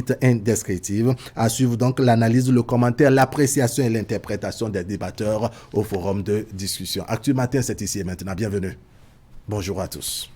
limite indescriptive. À suivre donc l'analyse, le commentaire, l'appréciation et l'interprétation des débatteurs au forum de discussion. Actu Matin, c'est ici et maintenant. Bienvenue. Bonjour à tous.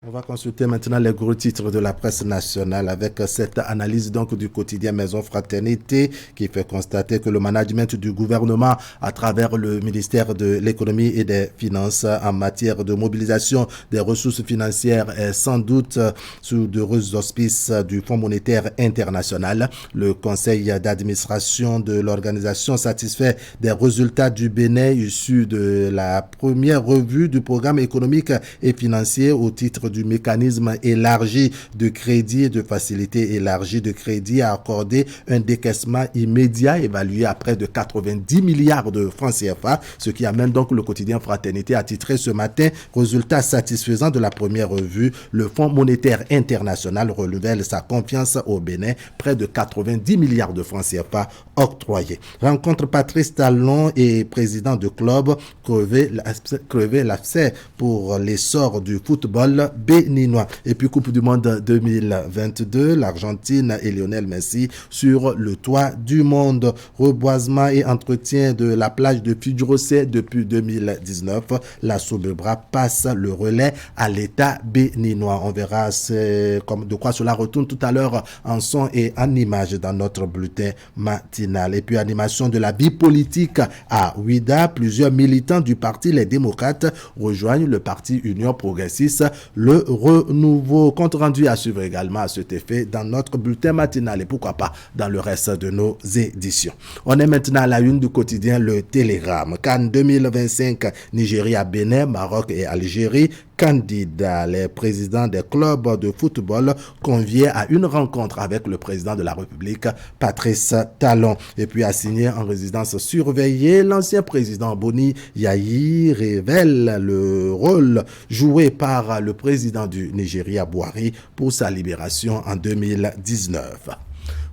On va consulter maintenant les gros titres de la presse nationale avec cette analyse donc du quotidien Maison Fraternité qui fait constater que le management du gouvernement à travers le ministère de l'économie et des finances en matière de mobilisation des ressources financières est sans doute sous d'heureux auspices du Fonds monétaire international. Le conseil d'administration de l'organisation satisfait des résultats du Bénin issus de la première revue du programme économique et financier au titre du mécanisme élargi de crédit et de facilité élargie de crédit a accordé un décaissement immédiat évalué à près de 90 milliards de francs CFA, ce qui amène donc le quotidien Fraternité à titrer ce matin résultat satisfaisant de la première revue. Le Fonds monétaire international renouvelle sa confiance au Bénin, près de 90 milliards de francs CFA octroyés. Rencontre Patrice Talon et président de club crever l'abcès pour l'essor du football béninois. Et puis Coupe du Monde 2022, l'Argentine et Lionel Messi sur le toit du monde. Reboisement et entretien de la plage de Fidjrosé depuis 2019. La Sobebra passe le relais à l'État béninois. On verra de quoi cela retourne tout à l'heure en son et en image dans notre bulletin matinal. Et puis animation de la vie politique à Ouida. Plusieurs militants du parti Les Démocrates rejoignent le parti Union Progressiste. Le renouveau, compte rendu à suivre également à cet effet dans notre bulletin matinal et pourquoi pas dans le reste de nos éditions. On est maintenant à la une du quotidien Le Télégramme. CAN 2025, Nigeria, Bénin, Maroc et Algérie. Candidats, les présidents des clubs de football conviés à une rencontre avec le président de la République, Patrice Talon. Et puis assigné en résidence surveillée, l'ancien président Boni Yayi révèle le rôle joué par le président du Nigeria, Buhari, pour sa libération en 2019.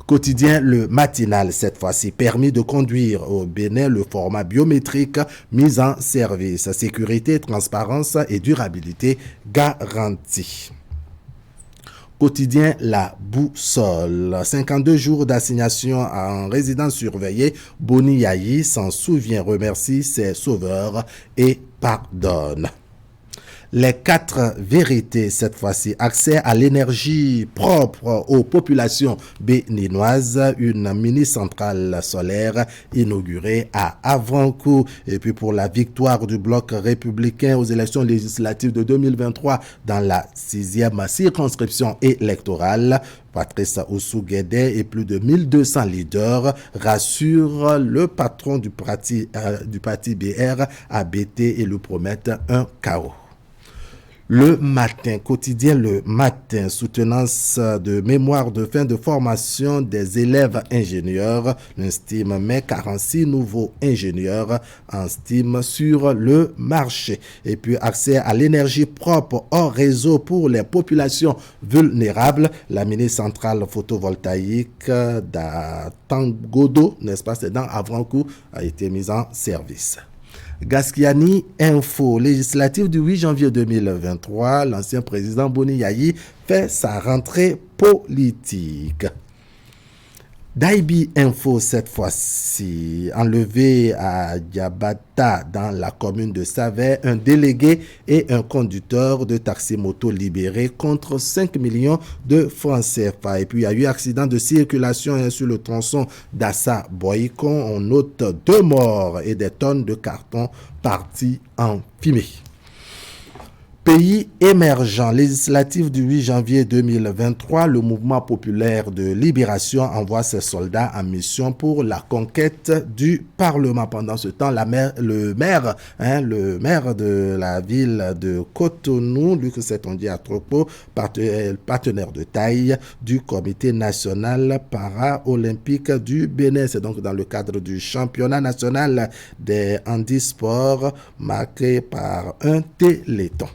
Quotidien Le Matinal, cette fois-ci, permis de conduire au Bénin, le format biométrique mis en service. Sécurité, transparence et durabilité garantie. Quotidien La Boussole, 52 jours d'assignation en résidence surveillée. Boni Yayi s'en souvient, remercie ses sauveurs et pardonne. Les 4 vérités, cette fois-ci. Accès à l'énergie propre aux populations béninoises. Une mini-centrale solaire inaugurée à Avrancourt. Et puis pour la victoire du bloc républicain aux élections législatives de 2023 dans la 6e circonscription électorale. Patrice Oussou-Guédé et plus de 1200 leaders rassurent le patron du parti BR, ABT, et lui promettent un chaos. Le matin, quotidien Le Matin, soutenance de mémoire de fin de formation des élèves ingénieurs. L'Instime met 46 nouveaux ingénieurs en STEAM sur le marché. Et puis, accès à l'énergie propre hors réseau pour les populations vulnérables. La mini-centrale photovoltaïque d'Atangodo, n'est-ce pas, c'est dans Avrancourt, a été mise en service. Gaskiani Info, législative du 8 janvier 2023, l'ancien président Boni Yayi fait sa rentrée politique. Daibi Info cette fois-ci, enlevé à Diabata dans la commune de Savais, un délégué et un conducteur de taxi-moto libérés contre 5 millions de francs CFA. Et puis il y a eu accident de circulation sur le tronçon d'Assa-Boycon. On note 2 morts et des tonnes de carton partis en fumée. Pays émergent, législatif du 8 janvier 2023, le mouvement populaire de libération envoie ses soldats en mission pour la conquête du Parlement. Pendant ce temps, le maire de la ville de Cotonou, Luc Setondier Atropo, partenaire de taille du comité national para-olympique du Bénin. C'est donc dans le cadre du championnat national des handisports marqué par un téléthon.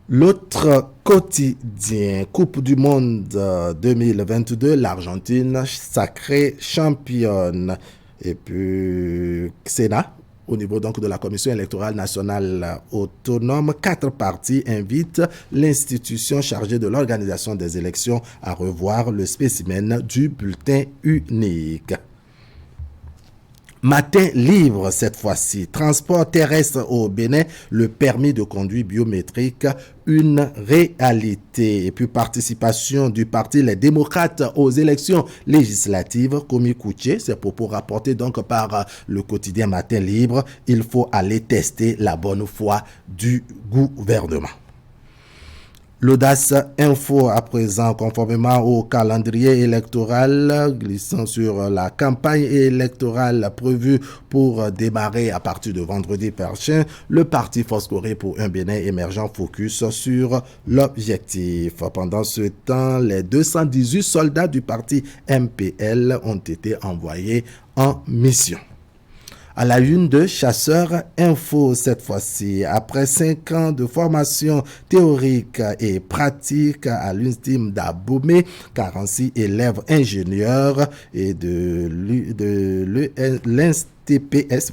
L'autre quotidien, Coupe du Monde 2022, l'Argentine sacrée championne. Et puis, Sénat, au niveau donc de la Commission électorale nationale autonome, 4 partis invitent l'institution chargée de l'organisation des élections à revoir le spécimen du bulletin unique. Matin libre cette fois-ci. Transport terrestre au Bénin, le permis de conduire biométrique, une réalité. Et puis participation du parti Les Démocrates aux élections législatives. Komi Kouché, ces propos rapportés donc par le quotidien Matin libre. Il faut aller tester la bonne foi du gouvernement. L'Audace Info à présent, conformément au calendrier électoral, glissant sur la campagne électorale prévue pour démarrer à partir de vendredi prochain, le parti Foscoré pour un Bénin émergent focus sur l'objectif. Pendant ce temps, les 218 soldats du parti MPL ont été envoyés en mission. À la une de Chasseurs Info cette fois-ci, après 5 ans de formation théorique et pratique à l'Instime d'Abomey, 46 élèves ingénieurs et de l'Institut TPS,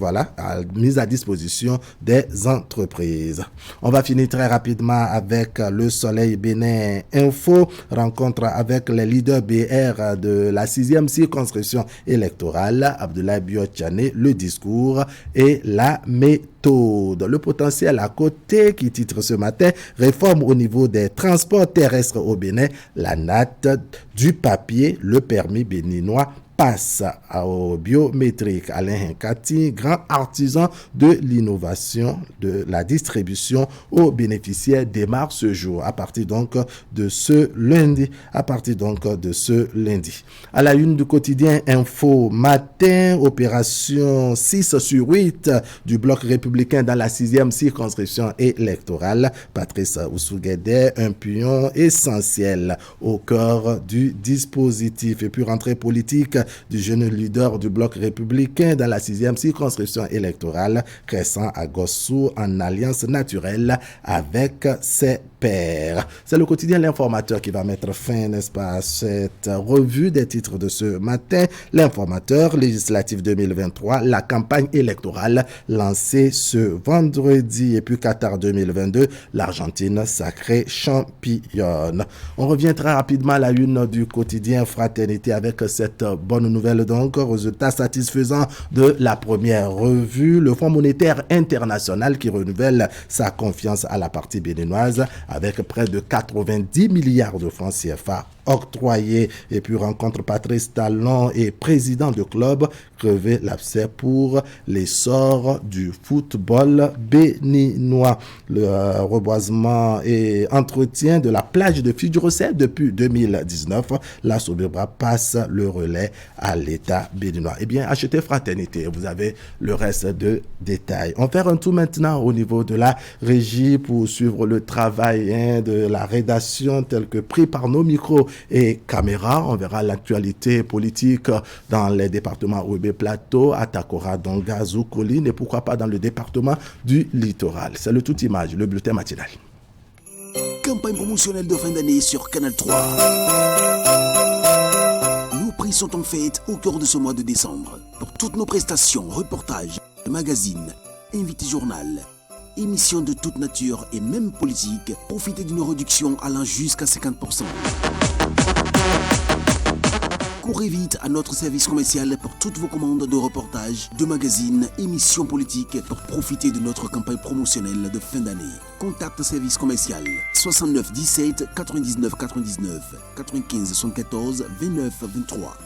mise à disposition des entreprises. On va finir très rapidement avec le Soleil Bénin Info, rencontre avec les leaders BR de la 6e circonscription électorale, Abdoulaye Biotchane, le discours et la méthode. Le potentiel à côté qui titre ce matin, réforme au niveau des transports terrestres au Bénin, la natte du papier, le permis béninois passe au biométrique. Alain Hinkati, grand artisan de l'innovation, de la distribution aux bénéficiaires, démarre ce jour, à partir donc de ce lundi. À la une du quotidien Info Matin, opération 6 sur 8 du bloc républicain dans la 6e circonscription électorale. Patrice Oussouguedé, un pion essentiel au cœur du dispositif. Et puis rentrée politique du jeune leader du bloc républicain dans la 6e circonscription électorale, Crescent Agossou, en alliance naturelle avec ses pairs. C'est le quotidien L'Informateur qui va mettre fin, n'est-ce pas, à cette revue des titres de ce matin. L'Informateur, législatif 2023, la campagne électorale lancée ce vendredi. Et puis Qatar 2022, l'Argentine sacrée championne. On revient très rapidement à la une du quotidien Fraternité avec cette bonne nouvelle, donc résultat satisfaisant de la première revue. Le Fonds monétaire international qui renouvelle sa confiance à la partie béninoise avec près de 90 milliards de francs CFA octroyés. Et puis rencontre Patrice Talon et président de club crever l'abcès pour l'essor du football béninois. Le reboisement et entretien de la plage de Fidjurosset depuis 2019, la Sobibra passe le relais à l'État béninois. Eh bien, achetez Fraternité, vous avez le reste de détails. On fait un tour maintenant au niveau de la régie pour suivre le travail de la rédaction tel que pris par nos micros et caméras. On verra l'actualité politique dans les départements Ouébé Plateau, Atakora, Donga, Zoukoline et pourquoi pas dans le département du littoral. C'est le tout image, le bulletin matinal. Campagne promotionnelle de fin d'année sur Canal 3. Nos prix sont en fête au cœur de ce mois de décembre. Pour toutes nos prestations, reportages, magazines, invités journal, émissions de toute nature et même politique, profitez d'une réduction allant jusqu'à 50%. Courez vite à notre service commercial pour toutes vos commandes de reportages, de magazines, émissions politiques pour profiter de notre campagne promotionnelle de fin d'année. Contact service commercial 69 17 99 99 95 74 29 23.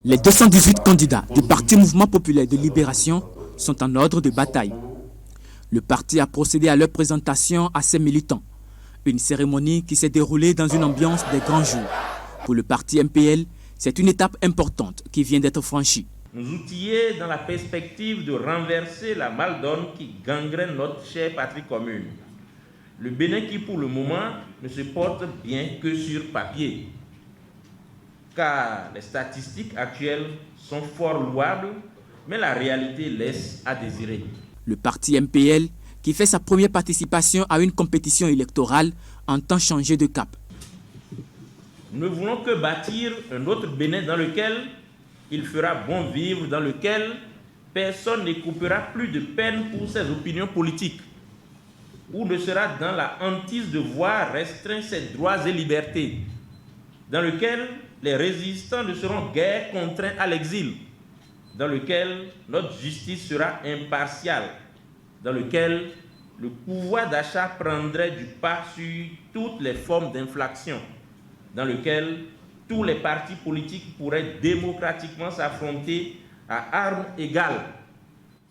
Les 218 candidats du Parti Mouvement Populaire de Libération sont en ordre de bataille. Le parti a procédé à leur présentation à ses militants. Une cérémonie qui s'est déroulée dans une ambiance des grands jours. Pour le parti MPL, c'est une étape importante qui vient d'être franchie. Nous outiller dans la perspective de renverser la maldonne qui gangrène notre chère patrie commune. Le Bénin qui, pour le moment, ne se porte bien que sur papier. Car les statistiques actuelles sont fort louables, mais la réalité laisse à désirer. Le parti MPL, qui fait sa première participation à une compétition électorale, entend changer de cap. Nous ne voulons que bâtir un autre Bénin dans lequel il fera bon vivre, dans lequel personne n'écoupera plus de peine pour ses opinions politiques, où ne sera dans la hantise de voir restreindre ses droits et libertés, dans lequel les résistants ne seront guère contraints à l'exil, dans lequel notre justice sera impartiale, dans lequel le pouvoir d'achat prendrait du pas sur toutes les formes d'inflation, dans lequel tous les partis politiques pourraient démocratiquement s'affronter à armes égales,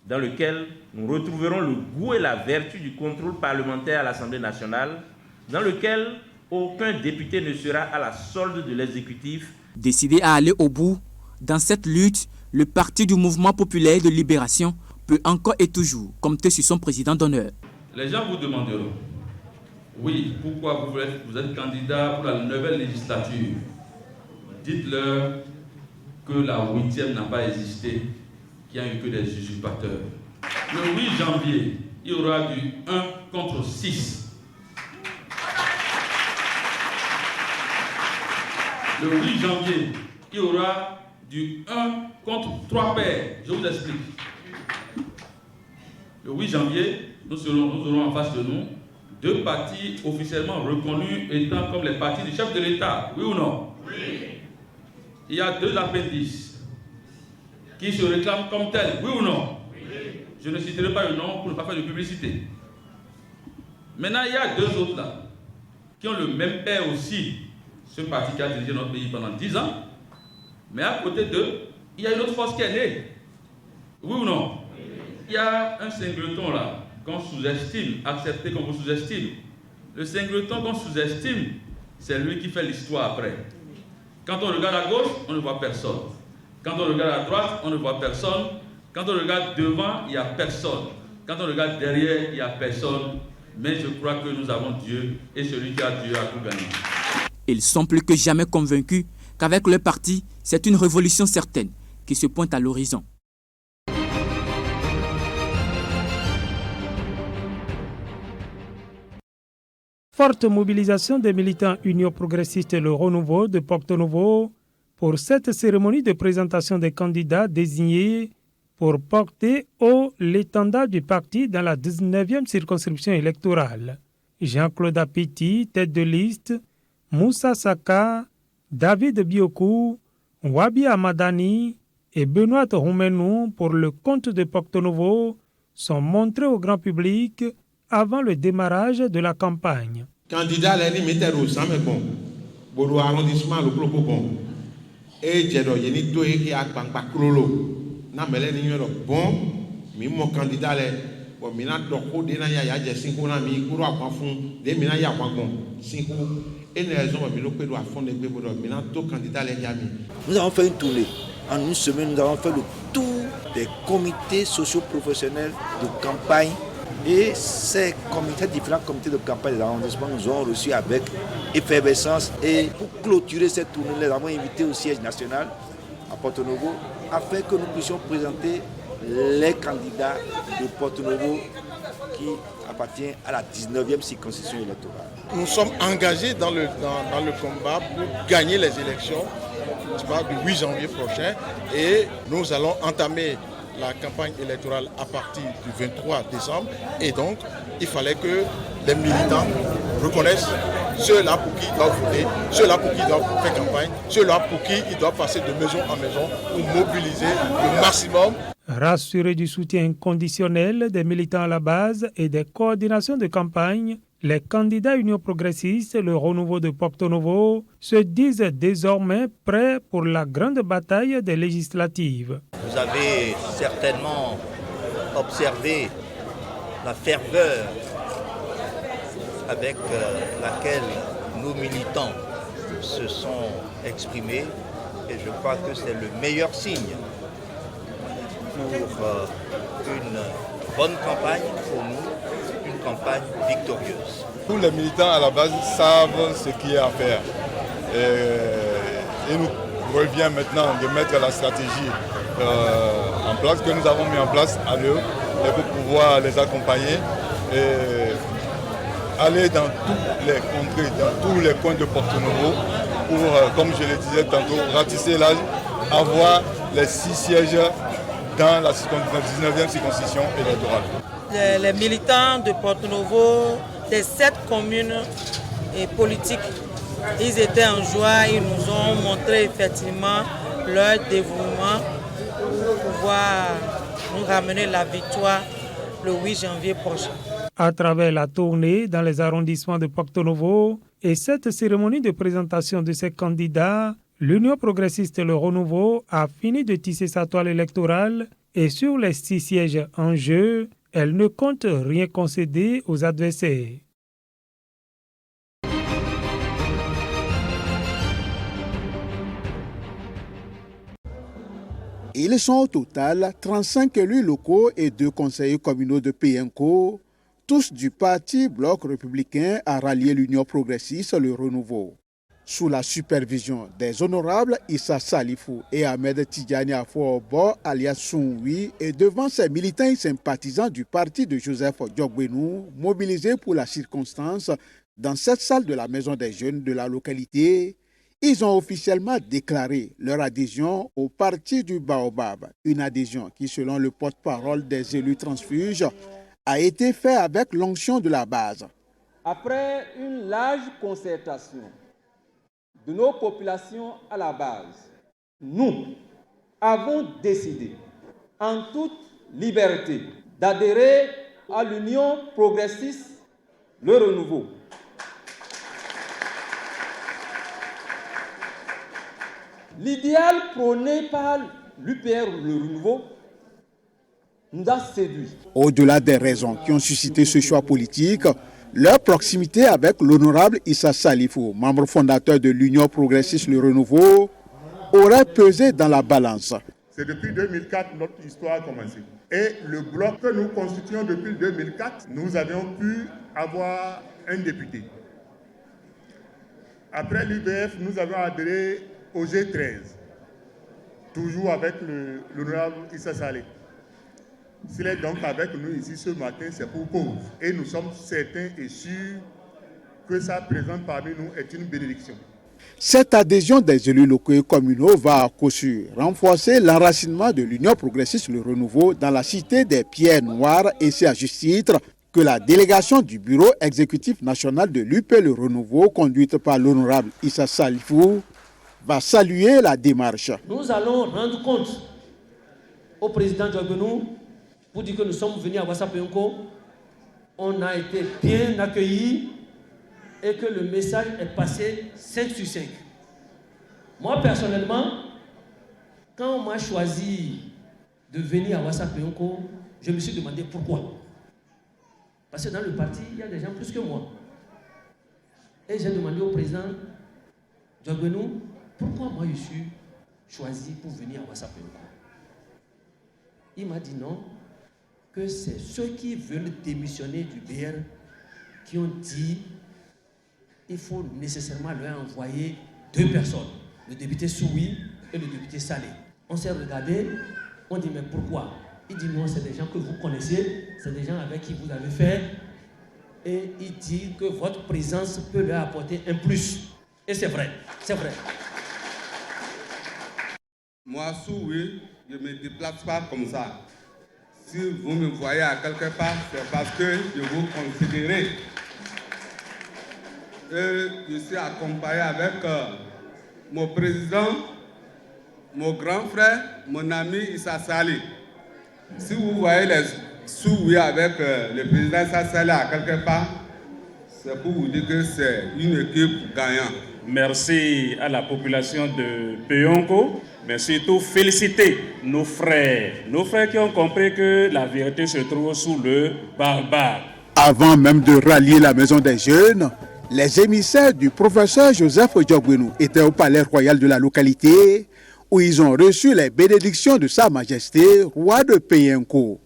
dans lequel nous retrouverons le goût et la vertu du contrôle parlementaire à l'Assemblée nationale, dans lequel aucun député ne sera à la solde de l'exécutif. Décidé à aller au bout, dans cette lutte, le Parti du Mouvement Populaire de Libération peut encore et toujours compter sur son président d'honneur. Les gens vous demanderont, oui, pourquoi vous êtes candidat pour la nouvelle législature? Dites-leur que la 8e n'a pas existé, qu'il n'y a eu que des usurpateurs. Le 8 janvier, il y aura du 1 contre 6. Le 8 janvier, il y aura du 1 contre 3 paires. Je vous explique. Le 8 janvier, nous aurons en face de nous 2 partis officiellement reconnus étant comme les partis du chef de l'État. Oui ou non? Oui. Il y a 2 appendices qui se réclament comme tels. Oui ou non? Oui. Je ne citerai pas le nom pour ne pas faire de publicité. Maintenant, il y a 2 autres là qui ont le même père aussi. Ce parti qui a dirigé notre pays pendant 10 ans. Mais à côté d'eux, il y a une autre force qui est née. Oui ou non? Oui. Il y a un singleton là qu'on sous-estime, accepté qu'on vous sous-estime. Le singleton qu'on sous-estime, c'est lui qui fait l'histoire après. Quand on regarde à gauche, on ne voit personne. Quand on regarde à droite, on ne voit personne. Quand on regarde devant, il n'y a personne. Quand on regarde derrière, il n'y a personne. Mais je crois que nous avons Dieu et celui qui a Dieu a tout gagné. Ils sont plus que jamais convaincus qu'avec leur parti, c'est une révolution certaine qui se pointe à l'horizon. Forte mobilisation des militants Union progressiste et le renouveau de Porto Novo pour cette cérémonie de présentation des candidats désignés pour porter haut l'étendard du parti dans la 19e circonscription électorale. Jean-Claude Apiti, tête de liste, Moussa Saka, David Biokou, Wabi Amadani et Benoît Roumenou pour le compte de Porto Novo sont montrés au grand public avant le démarrage de la campagne. Candidat les limites au Samekon, Bodo arrondissement le Clopo bon, et Jedo Yeni Doé qui a Bangba Krolo, Namele Nigno bon, mi mon candidat les, bon, mina doko de na ya Jessinko na mi, Kuro a Pafon, de mina ya Wagon, 5 et les raisons, mi l'opé doit fond de Bodo, mina to candidat les Yami. Nous avons fait une tournée. En une semaine, nous avons fait le tour des comités socio-professionnels de campagne. Et ces comités, différents comités de campagne de l'arrondissement nous ont reçus avec effervescence. Et pour clôturer cette tournée, nous avons invité au siège national à Porto Novo afin que nous puissions présenter les candidats de Porto Novo qui appartiennent à la 19e circonscription électorale. Nous sommes engagés dans le combat pour gagner les élections du 8 janvier prochain et nous allons entamer la campagne électorale à partir du 23 décembre et donc il fallait que les militants reconnaissent ceux-là pour qui ils doivent voter, ceux-là pour qui ils doivent faire campagne, ceux-là pour qui ils doivent passer de maison en maison pour mobiliser le maximum. Rassurés du soutien conditionnel des militants à la base et des coordinations de campagne, les candidats Union progressiste, le renouveau de Porto Novo, se disent désormais prêts pour la grande bataille des législatives. Vous avez certainement observé la ferveur avec laquelle nos militants se sont exprimés et je crois que c'est le meilleur signe pour une bonne campagne pour nous, une campagne victorieuse. Tous les militants à la base savent ce qu'il y a à faire. Et il nous revient maintenant de mettre la stratégie en place, que nous avons mis en place à l'heure, et pour pouvoir les accompagner et aller dans toutes les contrées, dans tous les coins de Porto Novo pour, comme je le disais tantôt, ratisser l'âge, avoir les 6 sièges dans la 19e circonscription électorale. Les militants de Porto Novo, des 7 communes et politiques, ils étaient en joie, ils nous ont montré effectivement leur dévouement pour pouvoir nous ramener la victoire le 8 janvier prochain. À travers la tournée dans les arrondissements de Porto Novo et cette cérémonie de présentation de ces candidats, l'Union progressiste et le renouveau a fini de tisser sa toile électorale et sur les 6 sièges en jeu, elle ne compte rien concéder aux adversaires. Ils sont au total 35 élus locaux et 2 conseillers communaux de PNCO, tous du parti Bloc républicain à rallier l'Union progressiste le renouveau. Sous la supervision des honorables Issa Salifou et Ahmed Tidjani Afo-Obo alias Sounwi et devant ces militants et sympathisants du parti de Joseph Diogbenou mobilisés pour la circonstance dans cette salle de la Maison des Jeunes de la localité, ils ont officiellement déclaré leur adhésion au parti du Baobab, une adhésion qui, selon le porte-parole des élus transfuges, a été faite avec l'onction de la base. Après une large concertation de nos populations à la base, nous avons décidé en toute liberté d'adhérer à l'Union progressiste Le Renouveau. L'idéal prôné par l'UPR Le Renouveau nous a séduit. Au-delà des raisons qui ont suscité ce choix politique, leur proximité avec l'honorable Issa Salifou, membre fondateur de l'Union progressiste Le Renouveau, aurait pesé dans la balance. C'est depuis 2004 notre histoire a commencé. Et le bloc que nous constituons depuis 2004, nous avions pu avoir un député. Après l'UBF, nous avons adhéré au G13, toujours avec l'honorable Issa Salé. S'il est donc avec nous ici ce matin, c'est pour cause. Et nous sommes certains et sûrs que sa présence parmi nous est une bénédiction. Cette adhésion des élus locaux et communaux va à coup sûr renforcer l'enracinement de l'Union progressiste Le Renouveau dans la cité des Pierres Noires et c'est à juste titre que la délégation du bureau exécutif national de l'UP Le Renouveau, conduite par l'honorable Issa Salifou, va saluer la démarche. Nous allons rendre compte au président Diogbenou pour dire que nous sommes venus à Wassapenko. on a été bien accueillis et que le message est passé 5 sur 5. Moi, personnellement, quand on m'a choisi de venir à Ouassa-Peyonko, je me suis demandé pourquoi. Parce que dans le parti, il y a des gens plus que moi. Et j'ai demandé au président Djogbenou, pourquoi moi je suis choisi pour venir à Ouassa-Peyonko? Il m'a dit non, que c'est ceux qui veulent démissionner du BR qui ont dit il faut nécessairement leur envoyer 2 personnes, le député Soui et le député Salé. On s'est regardé, on dit mais pourquoi? Il dit non, c'est des gens que vous connaissez, c'est des gens avec qui vous avez fait, et il dit que votre présence peut leur apporter un plus. Et c'est vrai, c'est vrai. Moi, Soui, je ne me déplace pas comme ça. Si vous me voyez à quelque part, c'est parce que je vous considère. Et je suis accompagné avec mon président, mon grand frère, mon ami Issa Sali. Si vous voyez les Soui avec le président Issa Sali à quelque part, c'est pour vous dire que c'est une équipe gagnante. Merci à la population de Peyonko, mais surtout féliciter nos frères qui ont compris que la vérité se trouve sous le barbare. Avant même de rallier la maison des jeunes, les émissaires du professeur Joseph Djogbenou étaient au palais royal de la localité où ils ont reçu les bénédictions de Sa Majesté, roi de Peyonko.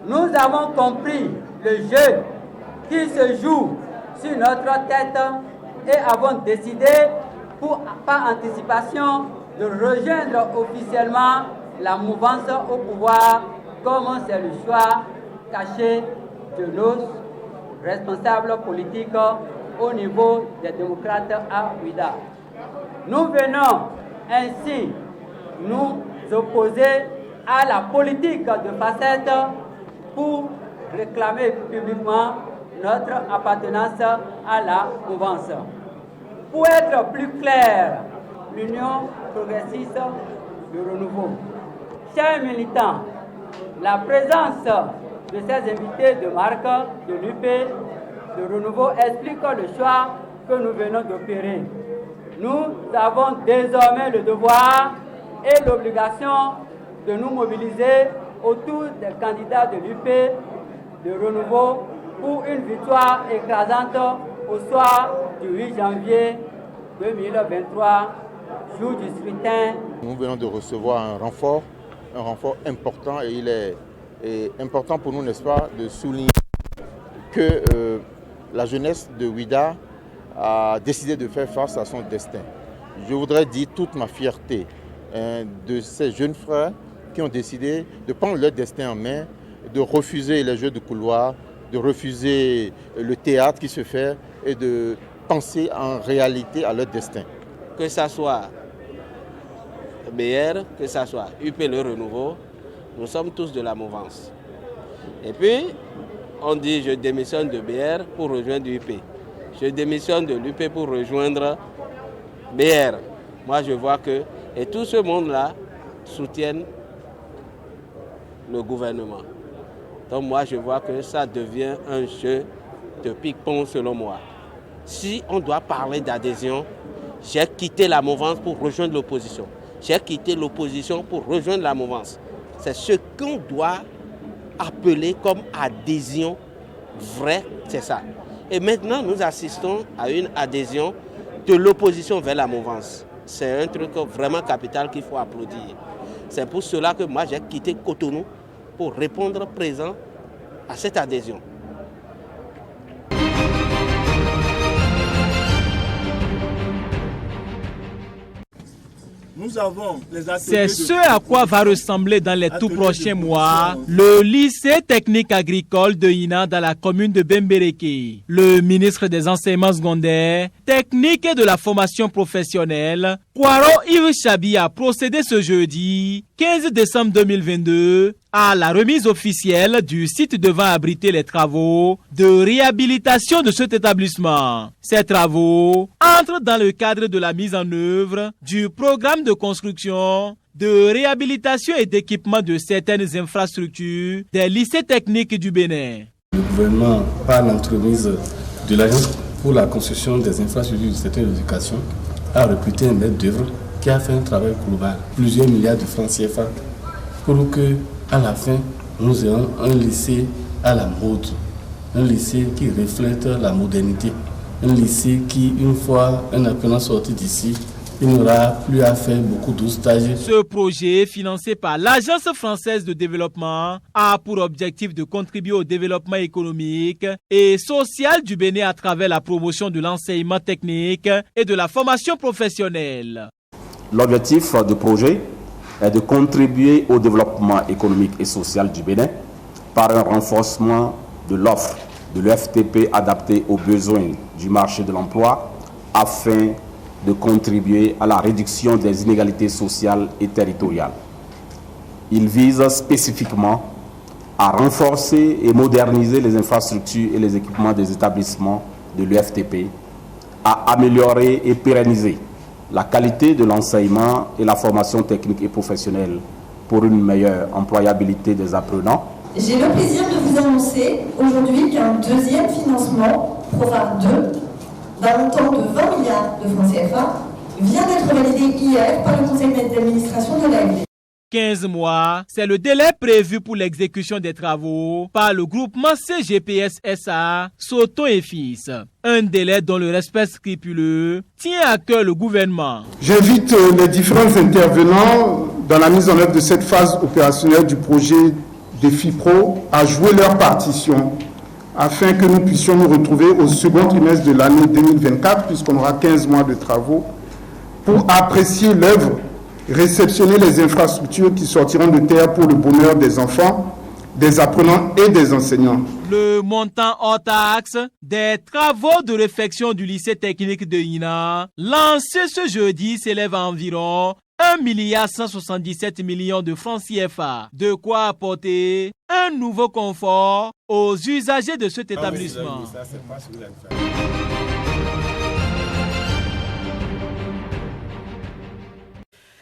Nous avons compris le jeu qui se joue sur notre tête et avons décidé, par anticipation, de rejoindre officiellement la mouvance au pouvoir, comme c'est le choix caché de nos responsables politiques au niveau des démocrates à Ouida. Nous venons ainsi nous opposer à la politique de facette pour réclamer publiquement notre appartenance à la mouvance. Pour être plus clair, l'Union progressiste du renouveau. Chers militants, la présence de ces invités de marque de l'UP de renouveau explique le choix que nous venons d'opérer. Nous avons désormais le devoir et l'obligation de nous mobiliser autour des candidats de l'UP de renouveau pour une victoire écrasante au soir du 8 janvier 2023, jour du scrutin. Nous venons de recevoir un renfort important, et il est important pour nous, n'est-ce pas, de souligner que la jeunesse de Ouida a décidé de faire face à son destin. Je voudrais dire toute ma fierté de ces jeunes frères qui ont décidé de prendre leur destin en main, de refuser les jeux de couloir, de refuser le théâtre qui se fait et de penser en réalité à leur destin. Que ça soit BR, que ça soit UP Le Renouveau, nous sommes tous de la mouvance. Et puis, on dit je démissionne de BR pour rejoindre UP. Je démissionne de l'UP pour rejoindre BR. Moi, je vois que, et tout ce monde-là soutiennent le gouvernement. Donc moi, je vois que ça devient un jeu de ping-pong selon moi. Si on doit parler d'adhésion, j'ai quitté la mouvance pour rejoindre l'opposition. J'ai quitté l'opposition pour rejoindre la mouvance. C'est ce qu'on doit appeler comme adhésion vraie, c'est ça. Et maintenant, nous assistons à une adhésion de l'opposition vers la mouvance. C'est un truc vraiment capital qu'il faut applaudir. C'est pour cela que moi, j'ai quitté Cotonou pour répondre présent à cette adhésion. C'est ce à quoi va ressembler dans les tout prochains mois le lycée technique agricole de Ina dans la commune de Bembereke. Le ministre des enseignements secondaires, techniques et de la formation professionnelle, Kwaro Yves Chabi, a procédé ce jeudi 15 décembre 2022 à la remise officielle du site devant abriter les travaux de réhabilitation de cet établissement. Ces travaux entrent dans le cadre de la mise en œuvre du programme de construction, de réhabilitation et d'équipement de certaines infrastructures des lycées techniques du Bénin. Le gouvernement, par l'entremise de l'Agence pour la construction des infrastructures du secteur de l'éducation, a recruté un maître d'œuvre qui a fait un travail global, plusieurs milliards de francs CFA, pour que, à la fin, nous ayons un lycée à la mode, un lycée qui reflète la modernité, un lycée qui, une fois un apprenant sorti d'ici, il n'aura plus à faire beaucoup de stages. Ce projet, financé par l'Agence française de développement, a pour objectif de contribuer au développement économique et social du Bénin à travers la promotion de l'enseignement technique et de la formation professionnelle. L'objectif du projet est de contribuer au développement économique et social du Bénin par un renforcement de l'offre de l'UFTP adaptée aux besoins du marché de l'emploi afin de contribuer à la réduction des inégalités sociales et territoriales. Il vise spécifiquement à renforcer et moderniser les infrastructures et les équipements des établissements de l'UFTP, à améliorer et pérenniser la qualité de l'enseignement et la formation technique et professionnelle pour une meilleure employabilité des apprenants. J'ai le plaisir de vous annoncer aujourd'hui qu'un deuxième financement, PROVAR 2, d'un montant de 20 milliards de francs CFA, vient d'être validé hier par le conseil d'administration de l'AFD. 15 mois, c'est le délai prévu pour l'exécution des travaux par le groupement CGPS SA, Soto et Fils. Un délai dont le respect scrupuleux tient à cœur le gouvernement. J'invite les différents intervenants dans la mise en œuvre de cette phase opérationnelle du projet Défi Pro à jouer leur partition, afin que nous puissions nous retrouver au second trimestre de l'année 2024, puisqu'on aura 15 mois de travaux, pour apprécier l'œuvre, réceptionner les infrastructures qui sortiront de terre pour le bonheur des enfants, des apprenants et des enseignants. Le montant hors taxe des travaux de réfection du lycée technique de Ina, lancé ce jeudi, s'élève à environ 1,177 milliard de francs CFA. De quoi apporter un nouveau confort aux usagers de cet établissement.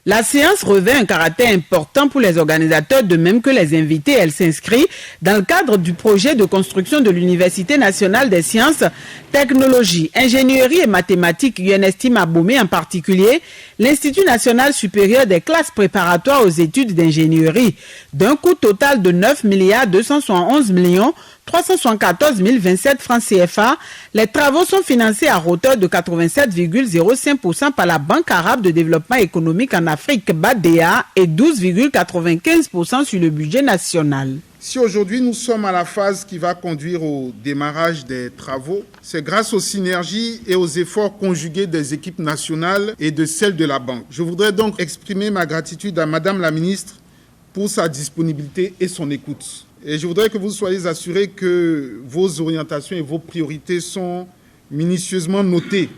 La séance revêt un caractère important pour les organisateurs, de même que les invités. Elle s'inscrit dans le cadre du projet de construction de l'Université nationale des sciences, technologies, ingénierie et mathématiques UNSTIM Abomey, en particulier l'Institut national supérieur des classes préparatoires aux études d'ingénierie, d'un coût total de 9 271 374 027 francs CFA. Les travaux sont financés à hauteur de 87,05% par la Banque arabe de développement économique en Afrique, BADEA, et 12,95% sur le budget national. Si aujourd'hui nous sommes à la phase qui va conduire au démarrage des travaux, c'est grâce aux synergies et aux efforts conjugués des équipes nationales et de celles de la Banque. Je voudrais donc exprimer ma gratitude à Madame la Ministre pour sa disponibilité et son écoute. Et je voudrais que vous soyez assurés que vos orientations et vos priorités sont minutieusement notées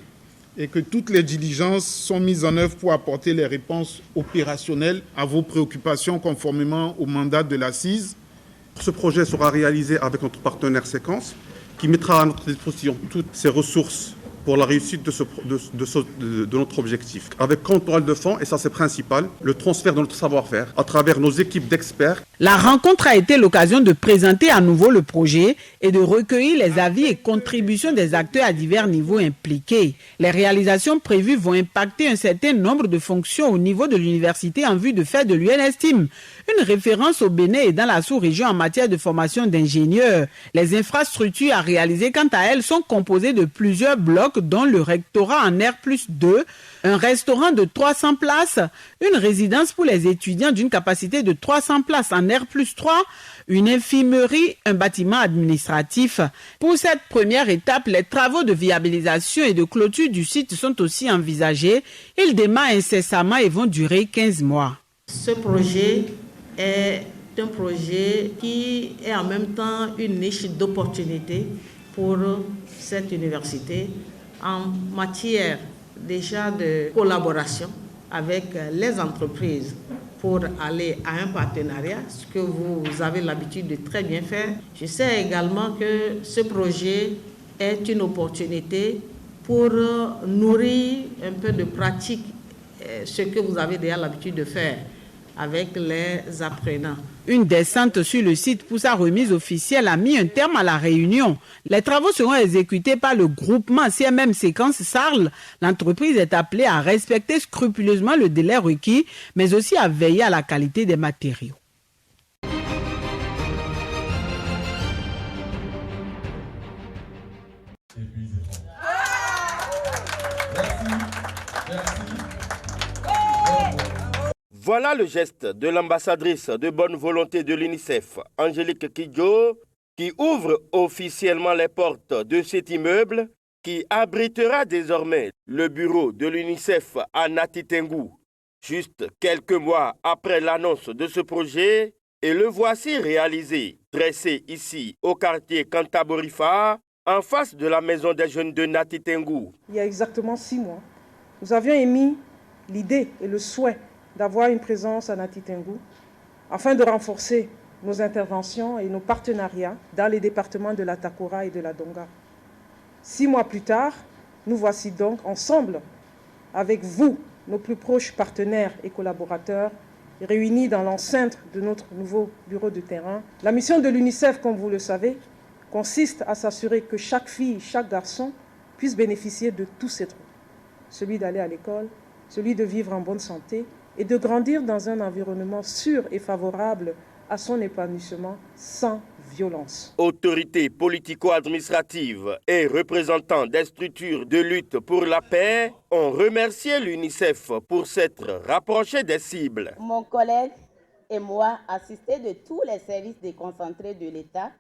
et que toutes les diligences sont mises en œuvre pour apporter les réponses opérationnelles à vos préoccupations conformément au mandat de l'assise. Ce projet sera réalisé avec notre partenaire Séquence, qui mettra à notre disposition toutes ses ressources pour la réussite de notre objectif. Avec contrôle de fonds, et ça c'est principal, le transfert de notre savoir-faire à travers nos équipes d'experts. La rencontre a été l'occasion de présenter à nouveau le projet et de recueillir les avis et contributions des acteurs à divers niveaux impliqués. Les réalisations prévues vont impacter un certain nombre de fonctions au niveau de l'université en vue de faire de l'UNSTIM une référence au Bénin et dans la sous-région en matière de formation d'ingénieurs. Les infrastructures à réaliser, quant à elles, sont composées de plusieurs blocs, dont le rectorat en R+2, un restaurant de 300 places, une résidence pour les étudiants d'une capacité de 300 places en R+3, une infirmerie, un bâtiment administratif. Pour cette première étape, les travaux de viabilisation et de clôture du site sont aussi envisagés. Ils démarrent incessamment et vont durer 15 mois. Ce projet est un projet qui est en même temps une niche d'opportunité pour cette université en matière déjà de collaboration avec les entreprises pour aller à un partenariat, ce que vous avez l'habitude de très bien faire. Je sais également que ce projet est une opportunité pour nourrir un peu de pratique ce que vous avez déjà l'habitude de faire avec les apprenants. Une descente sur le site pour sa remise officielle a mis un terme à la réunion. Les travaux seront exécutés par le groupement CMM Séquence Sarl. L'entreprise est appelée à respecter scrupuleusement le délai requis, mais aussi à veiller à la qualité des matériaux. Voilà le geste de l'ambassadrice de bonne volonté de l'UNICEF, Angélique Kidjo, qui ouvre officiellement les portes de cet immeuble qui abritera désormais le bureau de l'UNICEF à Nati Tengou. Juste quelques mois après l'annonce de ce projet, et le voici réalisé, dressé ici au quartier Kantaborifa, en face de la maison des jeunes de Nati Tengou. Il y a exactement 6 mois, nous avions émis l'idée et le souhait d'avoir une présence à Nati Tengou afin de renforcer nos interventions et nos partenariats dans les départements de la Takora et de la Donga. 6 mois plus tard, nous voici donc ensemble avec vous, nos plus proches partenaires et collaborateurs, réunis dans l'enceinte de notre nouveau bureau de terrain. La mission de l'UNICEF, comme vous le savez, consiste à s'assurer que chaque fille, chaque garçon puisse bénéficier de tous ces droits. Celui d'aller à l'école, celui de vivre en bonne santé et de grandir dans un environnement sûr et favorable à son épanouissement sans violence. Autorités politico-administratives et représentants des structures de lutte pour la paix ont remercié l'UNICEF pour s'être rapproché des cibles. Mon collègue et moi, assistés de tous les services déconcentrés de l'État,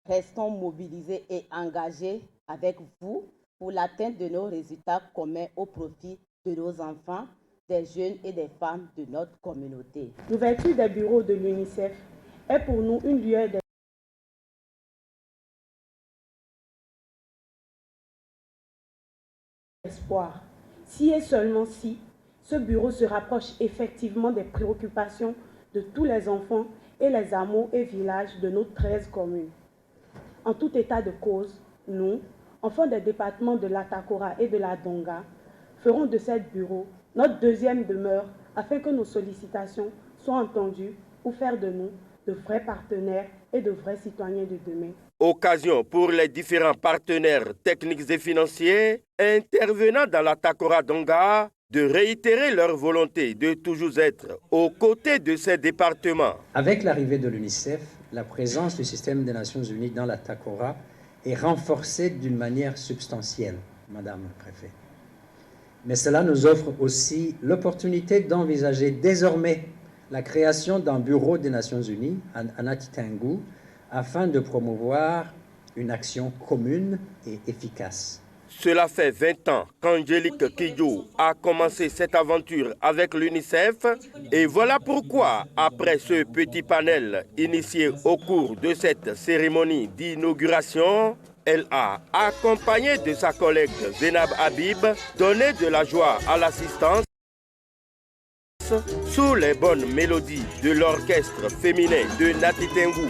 restons mobilisés et engagés avec vous pour l'atteinte de nos résultats communs au profit de nos enfants, des jeunes et des femmes de notre communauté. L'ouverture des bureaux de l'UNICEF est pour nous une lueur d'espoir. Si et seulement si, ce bureau se rapproche effectivement des préoccupations de tous les enfants et les hameaux et villages de nos 13 communes. En tout état de cause, nous, enfants des départements de la Takora et de la Donga, ferons de ce bureau notre deuxième demeure afin que nos sollicitations soient entendues ou faire de nous de vrais partenaires et de vrais citoyens de demain. Occasion pour les différents partenaires techniques et financiers intervenant dans la Takora Donga de réitérer leur volonté de toujours être aux côtés de ces départements. Avec l'arrivée de l'UNICEF, la présence du système des Nations Unies dans la Takora est renforcée d'une manière substantielle, Madame le Préfet. Mais cela nous offre aussi l'opportunité d'envisager désormais la création d'un bureau des Nations Unies à Nati Tengou afin de promouvoir une action commune et efficace. Cela fait 20 ans qu'Angélique Kidjo a commencé cette aventure avec l'UNICEF et voilà pourquoi, après ce petit panel initié au cours de cette cérémonie d'inauguration, elle a, accompagnée de sa collègue Zénab Habib, donné de la joie à l'assistance sous les bonnes mélodies de l'orchestre féminin de Nati Tengou.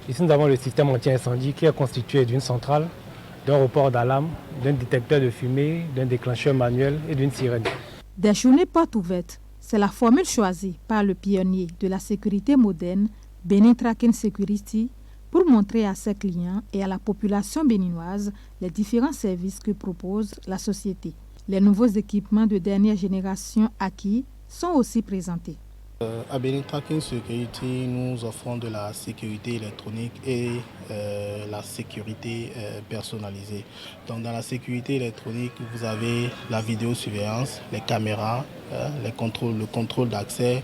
Ici, nous avons le système anti-incendie qui est constitué d'une centrale, d'un report d'alarme, d'un détecteur de fumée, d'un déclencheur manuel et d'une sirène. Des journées portes ouvertes, c'est la formule choisie par le pionnier de la sécurité moderne, Benin Tracking Security, pour montrer à ses clients et à la population béninoise les différents services que propose la société. Les nouveaux équipements de dernière génération acquis sont aussi présentés. À Benin Tracking Security, nous offrons de la sécurité électronique et la sécurité personnalisée. Donc dans la sécurité électronique, vous avez la vidéosurveillance, les caméras, le contrôle d'accès,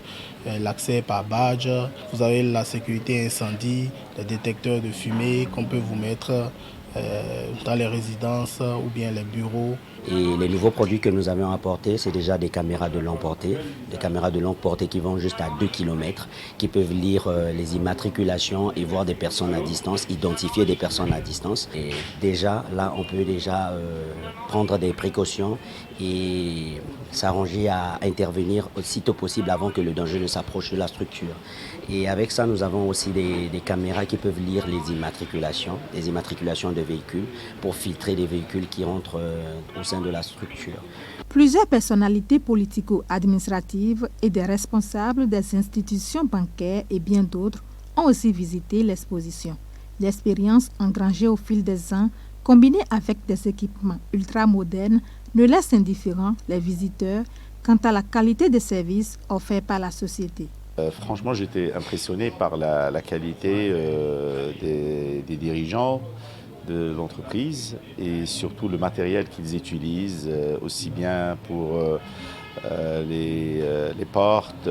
l'accès par badge. Vous avez la sécurité incendie, les détecteurs de fumée qu'on peut vous mettre dans les résidences ou bien les bureaux. Et les nouveaux produits que nous avions apportés, c'est déjà des caméras de longue portée. Des caméras de longue portée qui vont juste à 2 km, qui peuvent lire les immatriculations et voir des personnes à distance, identifier des personnes à distance. Et déjà, là, on peut déjà prendre des précautions et s'arranger à intervenir aussitôt possible avant que le danger ne s'approche de la structure. Et avec ça, nous avons aussi des caméras qui peuvent lire les immatriculations de véhicules pour filtrer les véhicules qui rentrent au sein de la structure. Plusieurs personnalités politico-administratives et des responsables des institutions bancaires et bien d'autres ont aussi visité l'exposition. L'expérience engrangée au fil des ans, combinée avec des équipements ultramodernes, ne laisse indifférents les visiteurs quant à la qualité des services offerts par la société. Franchement, j'étais impressionné par la qualité des dirigeants de l'entreprise et surtout le matériel qu'ils utilisent, aussi bien pour les portes,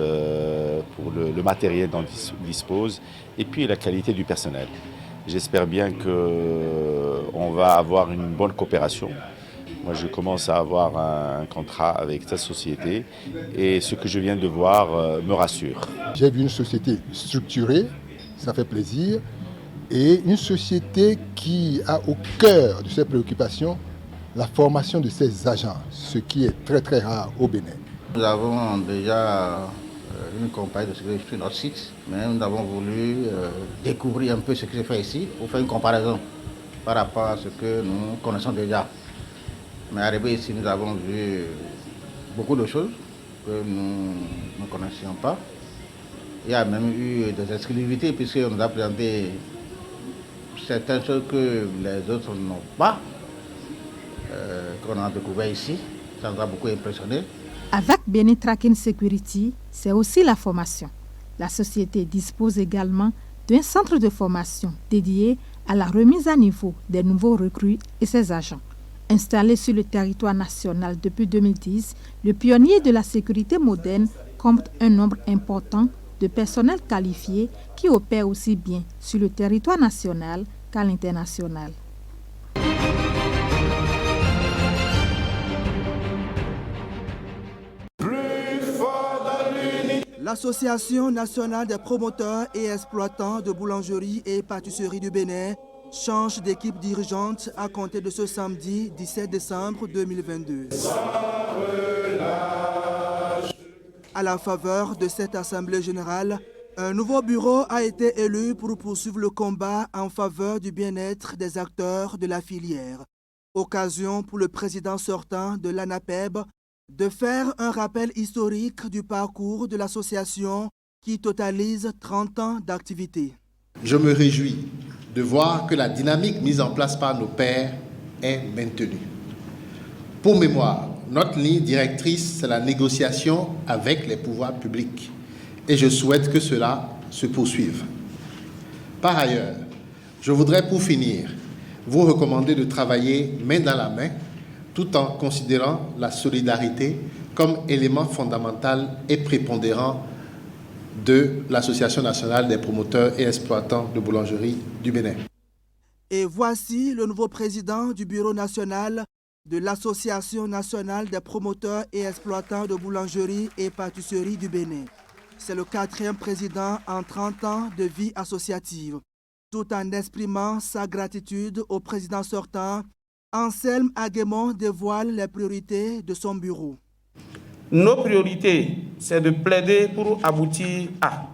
pour le matériel dont ils disposent, et puis la qualité du personnel. J'espère bien qu'on va avoir une bonne coopération. Moi, je commence à avoir un contrat avec cette société et ce que je viens de voir me rassure. J'ai vu une société structurée, ça fait plaisir, et une société qui a au cœur de ses préoccupations la formation de ses agents, ce qui est très très rare au Bénin. Nous avons déjà une compagnie de sécurité sur notre site, mais nous avons voulu découvrir un peu ce qui se fait ici pour faire une comparaison par rapport à ce que nous connaissons déjà. Mais arrivé ici, nous avons vu beaucoup de choses que nous ne connaissions pas. Il y a même eu des exclusivités puisqu'on nous a présenté certaines choses que les autres n'ont pas, qu'on a découvert ici. Ça nous a beaucoup impressionné. Avec Benin Tracking Security, c'est aussi la formation. La société dispose également d'un centre de formation dédié à la remise à niveau des nouveaux recrues et ses agents. Installé sur le territoire national depuis 2010, le pionnier de la sécurité moderne compte un nombre important de personnel qualifié qui opèrent aussi bien sur le territoire national qu'à l'international. L'Association nationale des promoteurs et exploitants de boulangerie et pâtisserie du Bénin change d'équipe dirigeante à compter de ce samedi 17 décembre 2022. À la faveur de cette assemblée générale, un nouveau bureau a été élu pour poursuivre le combat en faveur du bien-être des acteurs de la filière. Occasion pour le président sortant de l'ANAPEB de faire un rappel historique du parcours de l'association qui totalise 30 ans d'activité. Je me réjouis de voir que la dynamique mise en place par nos pairs est maintenue. Pour mémoire, notre ligne directrice, c'est la négociation avec les pouvoirs publics et je souhaite que cela se poursuive. Par ailleurs, je voudrais pour finir vous recommander de travailler main dans la main tout en considérant la solidarité comme élément fondamental et prépondérant de l'Association nationale des promoteurs et exploitants de boulangerie du Bénin. Et voici le nouveau président du bureau national de l'Association nationale des promoteurs et exploitants de boulangerie et pâtisserie du Bénin. C'est le 4e président en 30 ans de vie associative. Tout en exprimant sa gratitude au président sortant, Anselme Aguemon dévoile les priorités de son bureau. Nos priorités, c'est de plaider pour aboutir à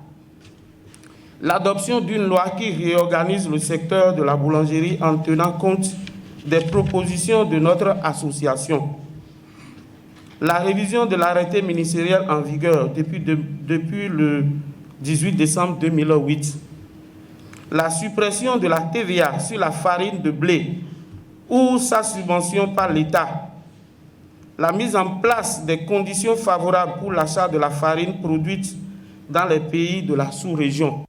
l'adoption d'une loi qui réorganise le secteur de la boulangerie en tenant compte des propositions de notre association, la révision de l'arrêté ministériel en vigueur depuis le 18 décembre 2008, la suppression de la TVA sur la farine de blé ou sa subvention par l'État, la mise en place des conditions favorables pour l'achat de la farine produite dans les pays de la sous-région.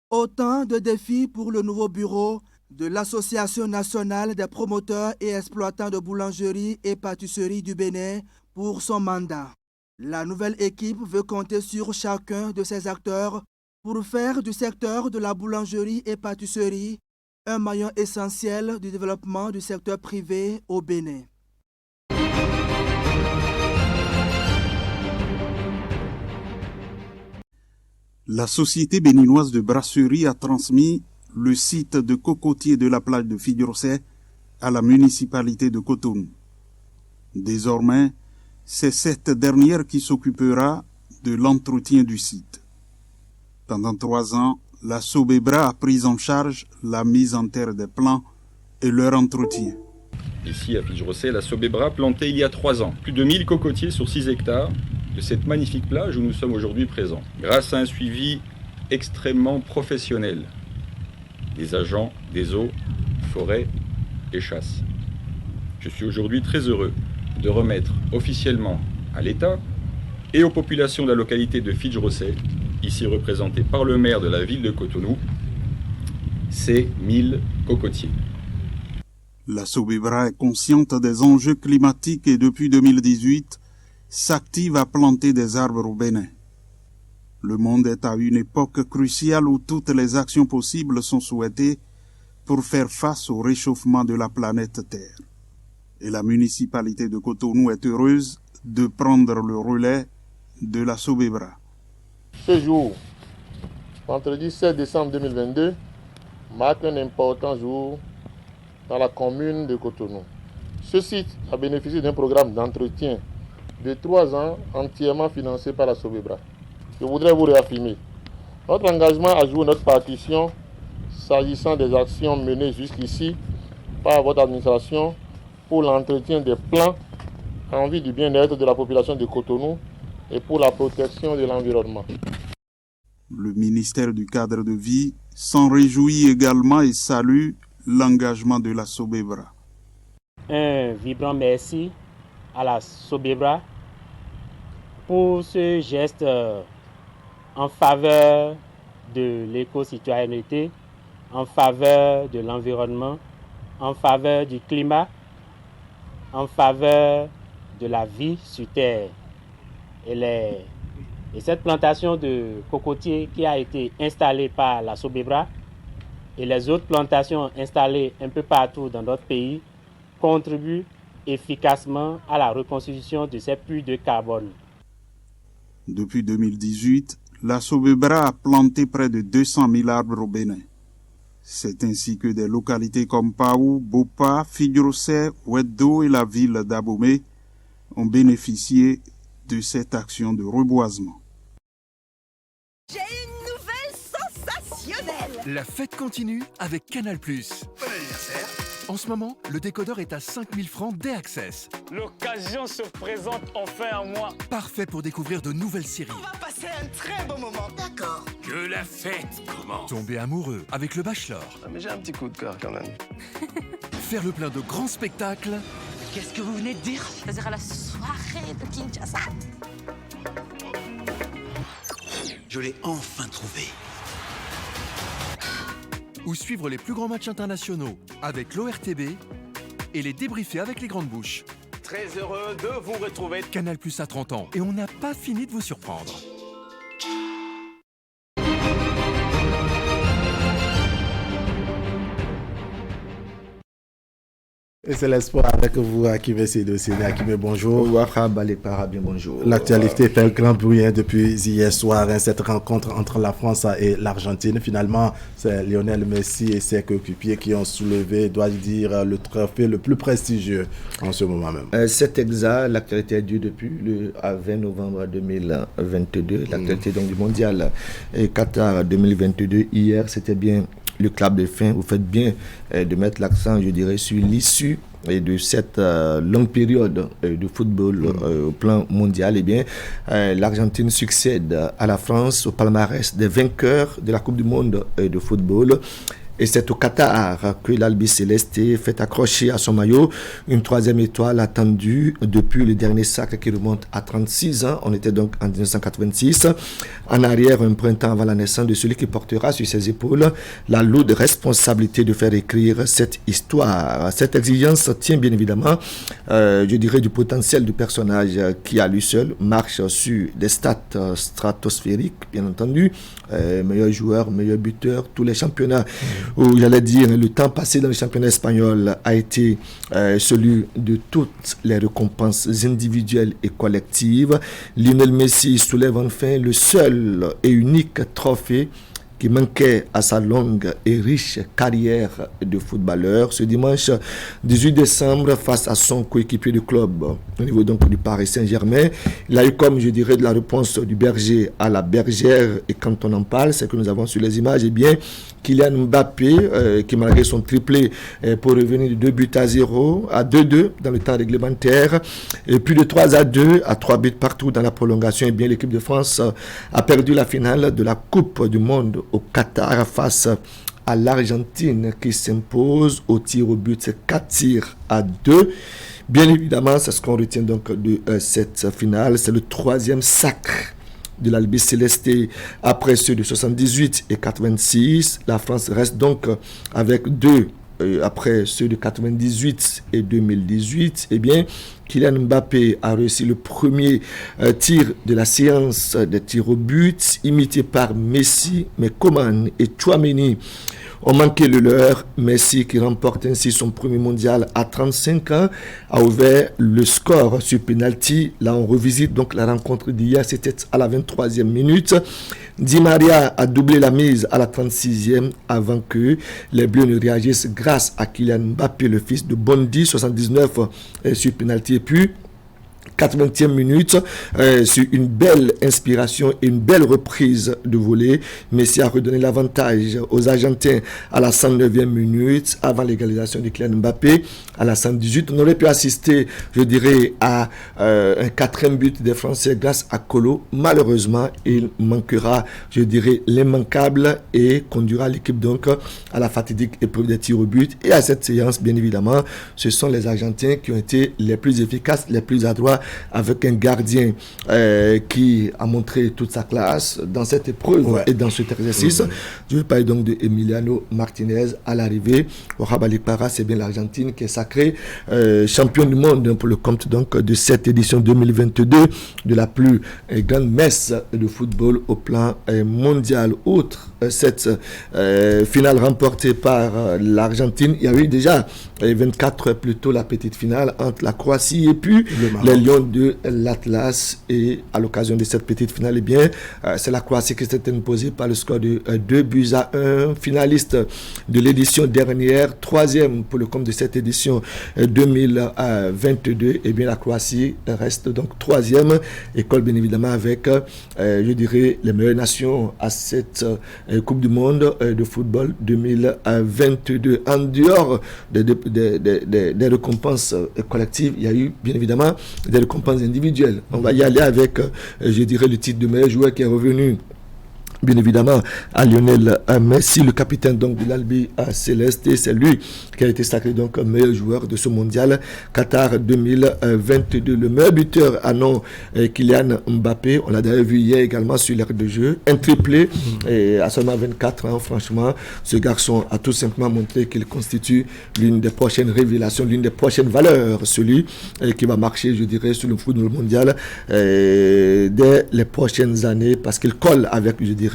Autant de défis pour le nouveau bureau de l'Association nationale des promoteurs et exploitants de boulangerie et pâtisserie du Bénin pour son mandat. La nouvelle équipe veut compter sur chacun de ses acteurs pour faire du secteur de la boulangerie et pâtisserie un maillon essentiel du développement du secteur privé au Bénin. La société béninoise de brasserie a transmis le site de cocotier de la plage de Fidjrosé à la municipalité de Cotonou. Désormais, c'est cette dernière qui s'occupera de l'entretien du site. Pendant 3 ans, la Sobebra a pris en charge la mise en terre des plants et leur entretien. Ici à Fidjrosé, la Sobebra a planté il y a 3 ans plus de 1000 cocotiers sur 6 hectares de cette magnifique plage où nous sommes aujourd'hui présents. Grâce à un suivi extrêmement professionnel des agents des eaux, forêts et chasse. Je suis aujourd'hui très heureux de remettre officiellement à l'État et aux populations de la localité de Fidjrosé, ici représentées par le maire de la ville de Cotonou, ces 1000 cocotiers. La Sobebra est consciente des enjeux climatiques et depuis 2018 s'active à planter des arbres au Bénin. Le monde est à une époque cruciale où toutes les actions possibles sont souhaitées pour faire face au réchauffement de la planète Terre. Et la municipalité de Cotonou est heureuse de prendre le relais de la Sobebra. Ce jour, vendredi 16 décembre 2022, marque un important jour dans la commune de Cotonou. Ce site a bénéficié d'un programme d'entretien de 3 ans entièrement financé par la Sobebra. Je voudrais vous réaffirmer notre engagement à jouer notre partition s'agissant des actions menées jusqu'ici par votre administration pour l'entretien des plants en vue du bien-être de la population de Cotonou et pour la protection de l'environnement. Le ministère du Cadre de Vie s'en réjouit également et salue l'engagement de la Sobebra. Un vibrant merci à la Sobebra pour ce geste en faveur de l'éco-citoyenneté, en faveur de l'environnement, en faveur du climat, en faveur de la vie sur Terre. Et cette plantation de cocotiers qui a été installée par la Sobebra et les autres plantations installées un peu partout dans notre pays contribuent efficacement à la reconstitution de ces puits de carbone. Depuis 2018, la Sobebra a planté près de 200 000 arbres au Bénin. C'est ainsi que des localités comme Paou, Bopa, Fidjrosé, Oueddo et la ville d'Abomey ont bénéficié de cette action de reboisement. J'ai une nouvelle sensationnelle! La fête continue avec Canal+. Bon anniversaire! En ce moment, le décodeur est à 5 000 francs dès Access. L'occasion se présente enfin à moi. Parfait pour découvrir de nouvelles séries. On va passer un très beau moment, d'accord? Que la fête commence. Tomber amoureux avec Le Bachelor. Ah, mais j'ai un petit coup de cœur quand même. Faire le plein de grands spectacles. Qu'est-ce que vous venez de dire? Ça sera la soirée de Kinshasa. Je l'ai enfin trouvé. Ou suivre les plus grands matchs internationaux avec l'ORTB et les débriefer avec les grandes bouches. Très heureux de vous retrouver. Canal+ à 30 ans et on n'a pas fini de vous surprendre. Et c'est l'espoir avec vous, Akime Sédosséné. Akime, bonjour. Bonjour. L'actualité fait le grand bruit depuis hier soir, cette rencontre entre la France et l'Argentine. Finalement, c'est Lionel Messi et ses coéquipiers qui ont soulevé, dois-je dire, le trophée le plus prestigieux en ce moment même. C'est exact. L'actualité est due depuis le 20 novembre 2022. L'actualité donc du mondial et Qatar 2022. Hier, c'était bien le clap de fin. Vous faites bien de mettre l'accent, je dirais, sur l'issue de cette longue période de football au plan mondial. Eh bien, l'Argentine succède à la France au palmarès des vainqueurs de la Coupe du Monde de football. Et c'est au Qatar que l'Albi Céleste fait accrocher à son maillot une 3e étoile attendue depuis le dernier sacre qui remonte à 36 ans. On était donc en 1986. En arrière, un printemps avant la naissance de celui qui portera sur ses épaules la lourde responsabilité de faire écrire cette histoire. Cette exigence tient bien évidemment, je dirais, du potentiel du personnage qui à lui seul marche sur des stats stratosphériques, bien entendu. Meilleur joueur, meilleur buteur, tous les championnats où j'allais dire le temps passé dans le championnat espagnol a été celui de toutes les récompenses individuelles et collectives. Lionel Messi soulève enfin le seul et unique trophée qui manquait à sa longue et riche carrière de footballeur. Ce dimanche 18 décembre, face à son coéquipier de club, au niveau donc du Paris Saint-Germain, il a eu, comme je dirais, de la réponse du berger à la bergère. Et quand on en parle, c'est que nous avons sur les images, eh bien, Kylian Mbappé, qui malgré son triplé pour revenir de 2-0 à 2-2 dans le temps réglementaire, et puis de 3-2 à 3 buts partout dans la prolongation, eh bien, l'équipe de France a perdu la finale de la Coupe du Monde au Qatar face à l'Argentine qui s'impose au tir au but 4-2. Bien évidemment, c'est ce qu'on retient donc de cette finale. C'est le 3e sacre de l'Albi Céleste après ceux de 78 et 86. La France reste donc avec 2 après ceux de 98 et 2018. Eh bien, Kylian Mbappé a réussi le premier tir de la séance des tirs au but, imité par Messi, mais Coman et Tchouaméni ont manqué le leur. Messi, qui remporte ainsi son premier mondial à 35 ans, a ouvert le score sur penalty. Là, on revisite donc la rencontre d'hier, c'était à la 23e minute. Di Maria a doublé la mise à la 36e avant que les Bleus ne réagissent grâce à Kylian Mbappé, le fils de Bondy, 79 sur penalty. Et puis 80e minute, sur une belle inspiration et une belle reprise de volée, Messi a redonné l'avantage aux Argentins à la 109e minute avant l'égalisation de Kylian Mbappé à la 118. On aurait pu assister, je dirais, à un 4e but des Français grâce à Kolo. Malheureusement, il manquera, je dirais, l'immanquable et conduira l'équipe donc à la fatidique épreuve des tirs au but. Et à cette séance, bien évidemment, ce sont les Argentins qui ont été les plus efficaces, les plus adroits, avec un gardien qui a montré toute sa classe dans cette épreuve et dans cet exercice. Je vais parler donc de Emiliano Martinez à l'arrivée. Au Rabalik Para, c'est bien l'Argentine qui est sacrée champion du monde pour le compte donc de cette édition 2022 de la plus grande messe de football au plan mondial. Outre cette finale remportée par l'Argentine, il y a eu déjà 24 heures plus tôt la petite finale entre la Croatie et puis les Lions de l'Atlas. Et à l'occasion de cette petite finale, eh bien, c'est la Croatie qui s'est imposée par le score de 2-1, finaliste de l'édition dernière, 3e pour le compte de cette édition 2022. Eh bien, la Croatie reste donc 3e et colle bien évidemment avec, je dirais, les meilleures nations à cette Coupe du Monde de football 2022. En dehors des récompenses collectives, il y a eu bien évidemment des récompenses individuelles. On va y aller avec, je dirais, le titre de meilleur joueur qui est revenu bien évidemment à Lionel Messi, le capitaine donc de l'Albi Céleste. C'est lui qui a été sacré donc meilleur joueur de ce mondial Qatar 2022. Le meilleur buteur à nom Kylian Mbappé, on l'a d'ailleurs vu hier également sur l'aire de jeu, un triplé et à seulement 24 ans. Franchement, ce garçon a tout simplement montré qu'il constitue l'une des prochaines révélations, l'une des prochaines valeurs, celui qui va marcher, je dirais, sur le football mondial dès les prochaines années, parce qu'il colle avec, je dirais,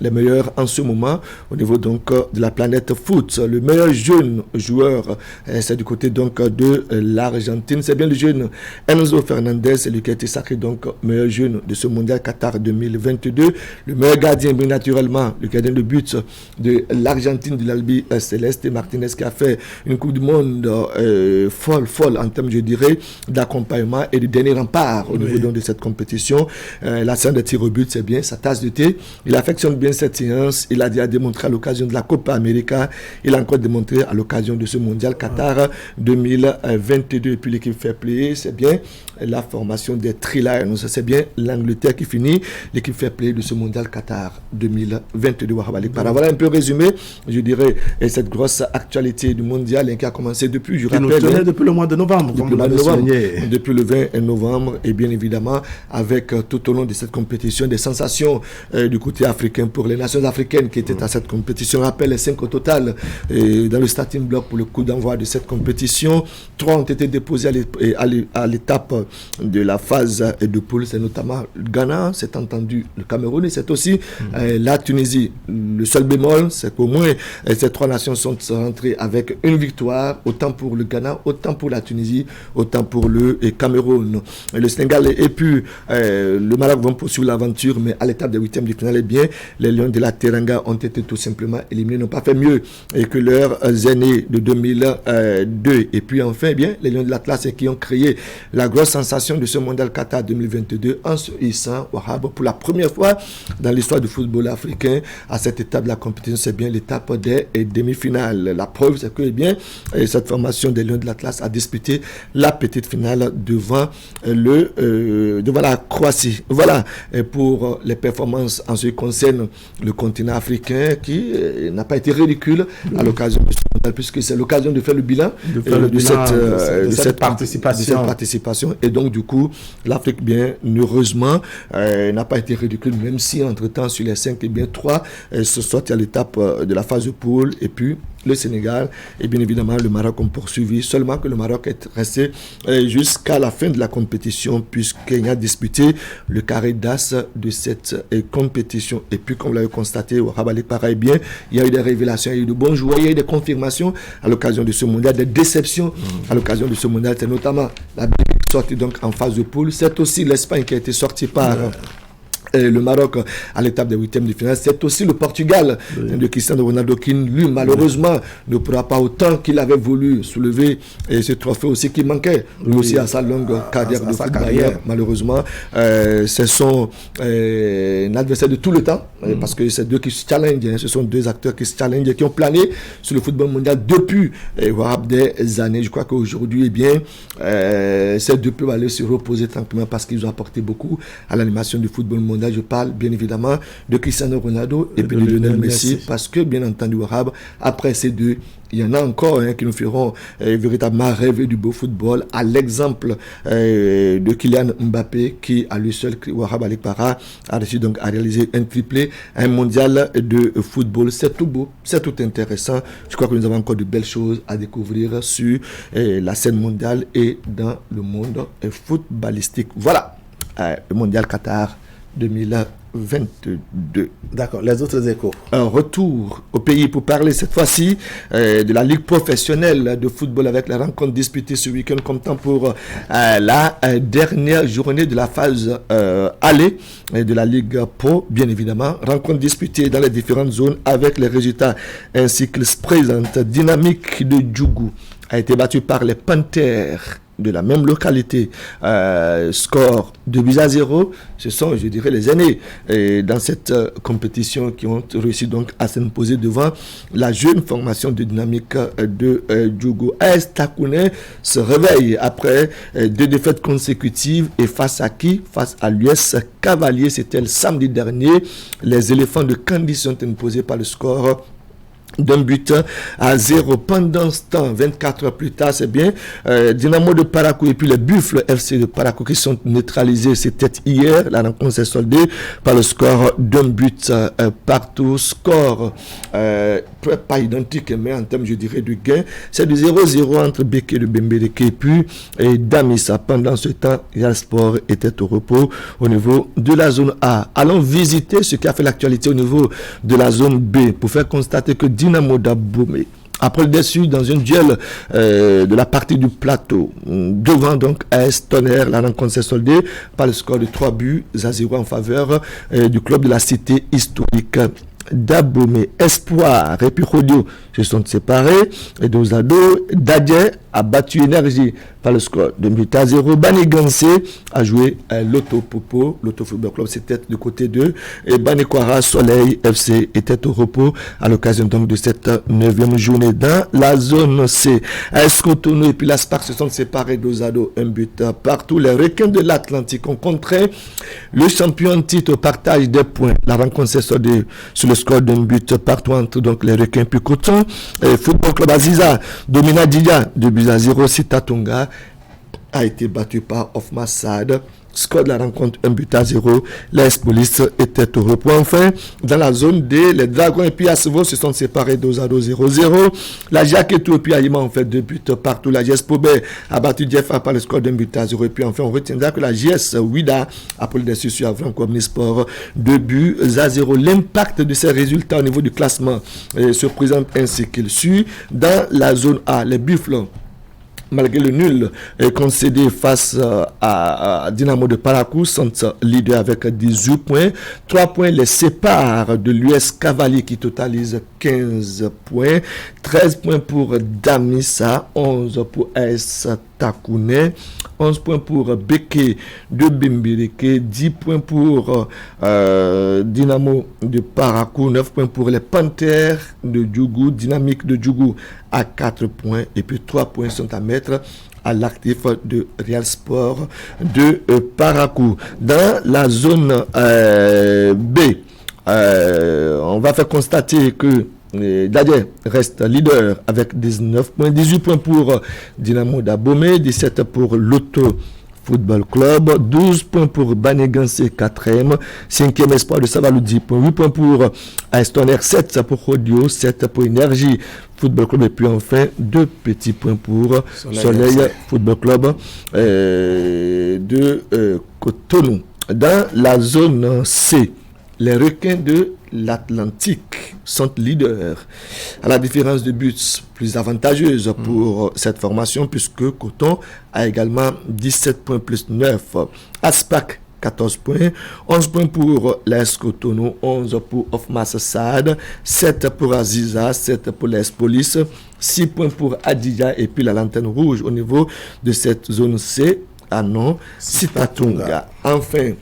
les meilleurs en ce moment au niveau donc de la planète foot. Le meilleur jeune joueur, c'est du côté donc de l'Argentine, c'est bien le jeune Enzo Fernandez, c'est lui qui a été sacré donc meilleur jeune de ce mondial Qatar 2022. Le meilleur gardien, bien naturellement, le gardien de but de l'Argentine, de l'Albi Céleste, Martinez, qui a fait une Coupe du Monde folle en termes, je dirais, d'accompagnement et de dernier rempart au niveau donc de cette compétition. La séance de tir au but, c'est bien sa tasse de thé. Il affectionne bien cette séance. Il a déjà démontré à l'occasion de la Copa América. Il a encore démontré à l'occasion de ce mondial Qatar 2022. Et puis l'équipe Fair Play, c'est bien la formation des Tri-Lions. C'est bien l'Angleterre qui finit l'équipe Fair Play de ce mondial Qatar 2022. Voilà un peu résumé, je dirais, cette grosse actualité du mondial qui a commencé depuis, je rappelle, depuis le mois de novembre. Depuis le 20 novembre. Et bien évidemment, avec tout au long de cette compétition, des sensations du côté africain pour les nations africaines qui étaient à cette compétition. On rappelle les 5 au total dans le starting block pour le coup d'envoi de cette compétition. 3 ont été déposés à l'étape de la phase de poule. C'est notamment le Ghana, c'est entendu le Cameroun et c'est aussi la Tunisie. Le seul bémol, c'est qu'au moins ces 3 nations sont rentrées avec une victoire, autant pour le Ghana, autant pour la Tunisie, autant pour le Cameroun. Le Sénégal et puis le Maroc vont poursuivre l'aventure, mais à l'étape des 8e de finale, les Lions de la Teranga ont été tout simplement éliminés, n'ont pas fait mieux que leurs aînés de 2002. Et puis enfin, les Lions de l'Atlas qui ont créé la grosse sensation de ce mondial Qatar 2022 en se hissant pour la première fois dans l'histoire du football africain à cette étape de la compétition. C'est bien l'étape des demi-finales. La preuve, c'est que cette formation des Lions de l'Atlas a disputé la petite finale devant la Croatie. Voilà pour les performances en ce qui concerne le continent africain qui n'a pas été ridicule à l'occasion de ce mondial, puisque c'est l'occasion de faire le bilan de cette participation. Et donc du coup, l'Afrique, bien heureusement, n'a pas été ridicule, même si entre-temps sur les 5, 3 se sortent à l'étape de la phase de poule, et puis le Sénégal et bien évidemment le Maroc ont poursuivi, seulement que le Maroc est resté jusqu'à la fin de la compétition puisqu'il a disputé le carré d'as de cette compétition. Et puis comme vous l'avez constaté au Rabat pareil bien, il y a eu des révélations, il y a eu de bons joueurs, il y a eu des confirmations à l'occasion de ce mondial, des déceptions à l'occasion de ce mondial. C'est notamment la Belgique sortie donc en phase de poule, c'est aussi l'Espagne qui a été sortie par le Maroc à l'étape des 8e de finale. C'est aussi le Portugal de Cristiano Ronaldo qui, lui, malheureusement, ne pourra pas autant qu'il avait voulu soulever ce trophée aussi qui manquait lui aussi à sa longue carrière de football. Malheureusement, ce sont un adversaire de tout le temps parce que c'est deux qui se challengent. Ce sont deux acteurs qui se challengent et qui ont plané sur le football mondial depuis des années. Je crois qu'aujourd'hui, ces deux peuvent aller se reposer tranquillement parce qu'ils ont apporté beaucoup à l'animation du football mondial. Je parle bien évidemment de Cristiano Ronaldo et puis de Lionel Messi parce que bien entendu après ces deux, il y en a encore qui nous feront véritablement rêver du beau football, à l'exemple de Kylian Mbappé qui à lui seul Wahab Alikpara a réussi donc à réaliser un triplé, un mondial de football. C'est tout beau, c'est tout intéressant. Je crois que nous avons encore de belles choses à découvrir sur la scène mondiale et dans le monde footballistique. Voilà, le mondial Qatar 2022. D'accord, les autres échos. Un retour au pays pour parler cette fois-ci de la Ligue professionnelle de football avec la rencontre disputée ce week-end comme temps pour la dernière journée de la phase aller de la Ligue Pro, bien évidemment. Rencontre disputée dans les différentes zones avec les résultats ainsi qu'ils se présentent. Dynamique de Djougou a été battue par les Panthères de la même localité, score 2-0. Ce sont, je dirais, les aînés dans cette compétition qui ont réussi donc à s'imposer devant la jeune formation de Dynamique de Djougou. AS Takouné se réveille après 2 défaites consécutives et face à qui? Face à l'US Cavalier. C'était le samedi dernier. Les éléphants de Candy sont imposés par le score d'1-0. Pendant ce temps, 24 heures plus tard, c'est bien Dynamo de Parakou et puis les Buffles FC de Parakou qui sont neutralisés. C'était hier. La rencontre s'est soldée par le score d'1 partout. Score pas identique, mais en termes, je dirais, de gain. C'est du 0-0 entre Beke de Bembeleke et puis Damissa. Pendant ce temps, Yalsport était au repos au niveau de la zone A. Allons visiter ce qui a fait l'actualité au niveau de la zone B pour faire constater que Dynamo d'Abomey, après le déçu dans un duel de la partie du plateau, devant donc AS Tonnerre, la rencontre s'est soldée par le score de 3-0 en faveur du club de la cité historique d'Abomey. Espoir et puis Rodio se sont séparés et Dozado Dadje a battu Énergie par le score de 2-0. Banigansé a joué Loto Popo, Loto Football Club, c'était du côté 2 et Banekwara Soleil FC était au repos à l'occasion donc de cette 9e journée. Dans la zone C, AS Cotonou et puis la Spark se sont séparés. Dozado 1 but partout. Les Requins de l'Atlantique ont contré le champion en titre au partage des points. La rencontre s'est soldée sur le score d'1 but partout entre donc les Requins puis Coton. Football Club Aziza domina Didia 2-0. Sitatonga a été battu par Ofma Sad Score de la rencontre 1-0. L'AS Police était heureux. Pour enfin, dans la zone D, les Dragons et puis Assevo se sont séparés 2-0. La Jaquetou et puis Aïma ont fait 2 buts partout. La JS Pobé a battu Jeffa par le score d'1-0. Et puis enfin, on retiendra que la JS Ouida a pris le dessus sur Franco Omnisport 2-0. L'impact de ces résultats au niveau du classement se présente ainsi qu'il suit. Dans la zone A, les Buffles, malgré le nul concédé face à Dynamo de Parakou, sont leaders avec 18 points. 3 points les séparent de l'US Cavalier qui totalise 15 points. 13 points pour Damissa, 11 pour AS Takounais, 11 points pour Beke de Bimbireke, 10 points pour Dynamo de Parakou, 9 points pour les Panthères de Djougou, Dynamique de Djougou à 4 points, et puis 3 points sont à mettre à l'actif de Real Sport de Parakou. Dans la zone B, on va faire constater que Dadé reste leader avec 19 points, 18 points pour Dynamo d'Abomey, 17 pour Lotto Football Club, 12 points pour Banégansé 4e, 5e Espoir de Savalou 10 points, 8 points pour Astoner, 7 pour Rodio, 7 pour Énergie Football Club, et puis enfin 2 petits points pour Soleil Football Club de Cotonou. Dans la zone C, les requins de l'Atlantique sont leaders, à la différence de buts plus avantageuse pour cette formation, puisque Coton a également 17 points plus 9. Aspac 14 points, 11 points pour l'AS Cotonou, 11 pour Ofmas Saad, 7 pour Aziza, 7 pour l'AS Police, 6 points pour Adija, et puis la lanterne rouge au niveau de cette zone C, Anon Sitatunga. Enfin,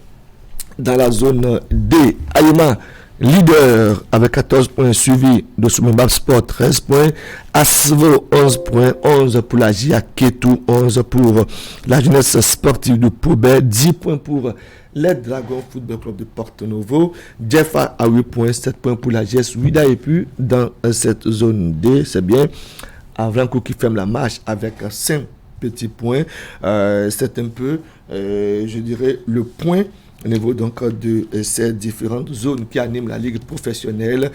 dans la zone D, Aïma leader avec 14 points, suivi de Soumembab Sport 13 points, Asvo 11 points, 11 pour la Jaquetou, 11 pour la jeunesse sportive de Poubet, 10 points pour les Dragons Football Club de Porto Novo, Jeffa à 8 points, 7 points pour la GS Ouida, et puis dans cette zone D, c'est bien Avranco qui ferme la marche avec 5 petits points. C'est un peu, je dirais, le point au niveau donc de ces différentes zones qui animent la Ligue professionnelle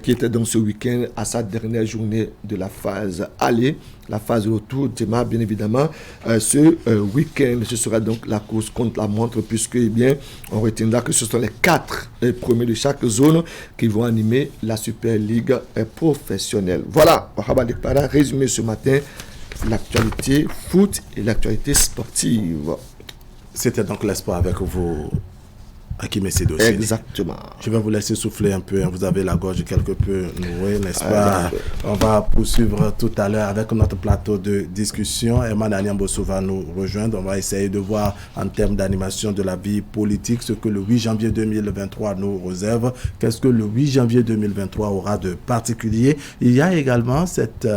qui était donc ce week-end à sa dernière journée de la phase aller. La phase retour démarre bien évidemment ce week-end. Ce sera donc la course contre la montre, puisque eh bien, on retiendra que ce sont les 4 premiers de chaque zone qui vont animer la Super Ligue professionnelle. Voilà, Wahabalik Para résumé ce matin l'actualité foot et l'actualité sportive. C'était donc l'espoir avec vous, Hakim Seydou. Exactement. Je vais vous laisser souffler un peu. Vous avez la gorge quelque peu nouée, n'est-ce pas? On va poursuivre tout à l'heure avec notre plateau de discussion. Herman Anyamboso va nous rejoindre. On va essayer de voir en termes d'animation de la vie politique ce que le 8 janvier 2023 nous réserve. Qu'est-ce que le 8 janvier 2023 aura de particulier? Il y a également cette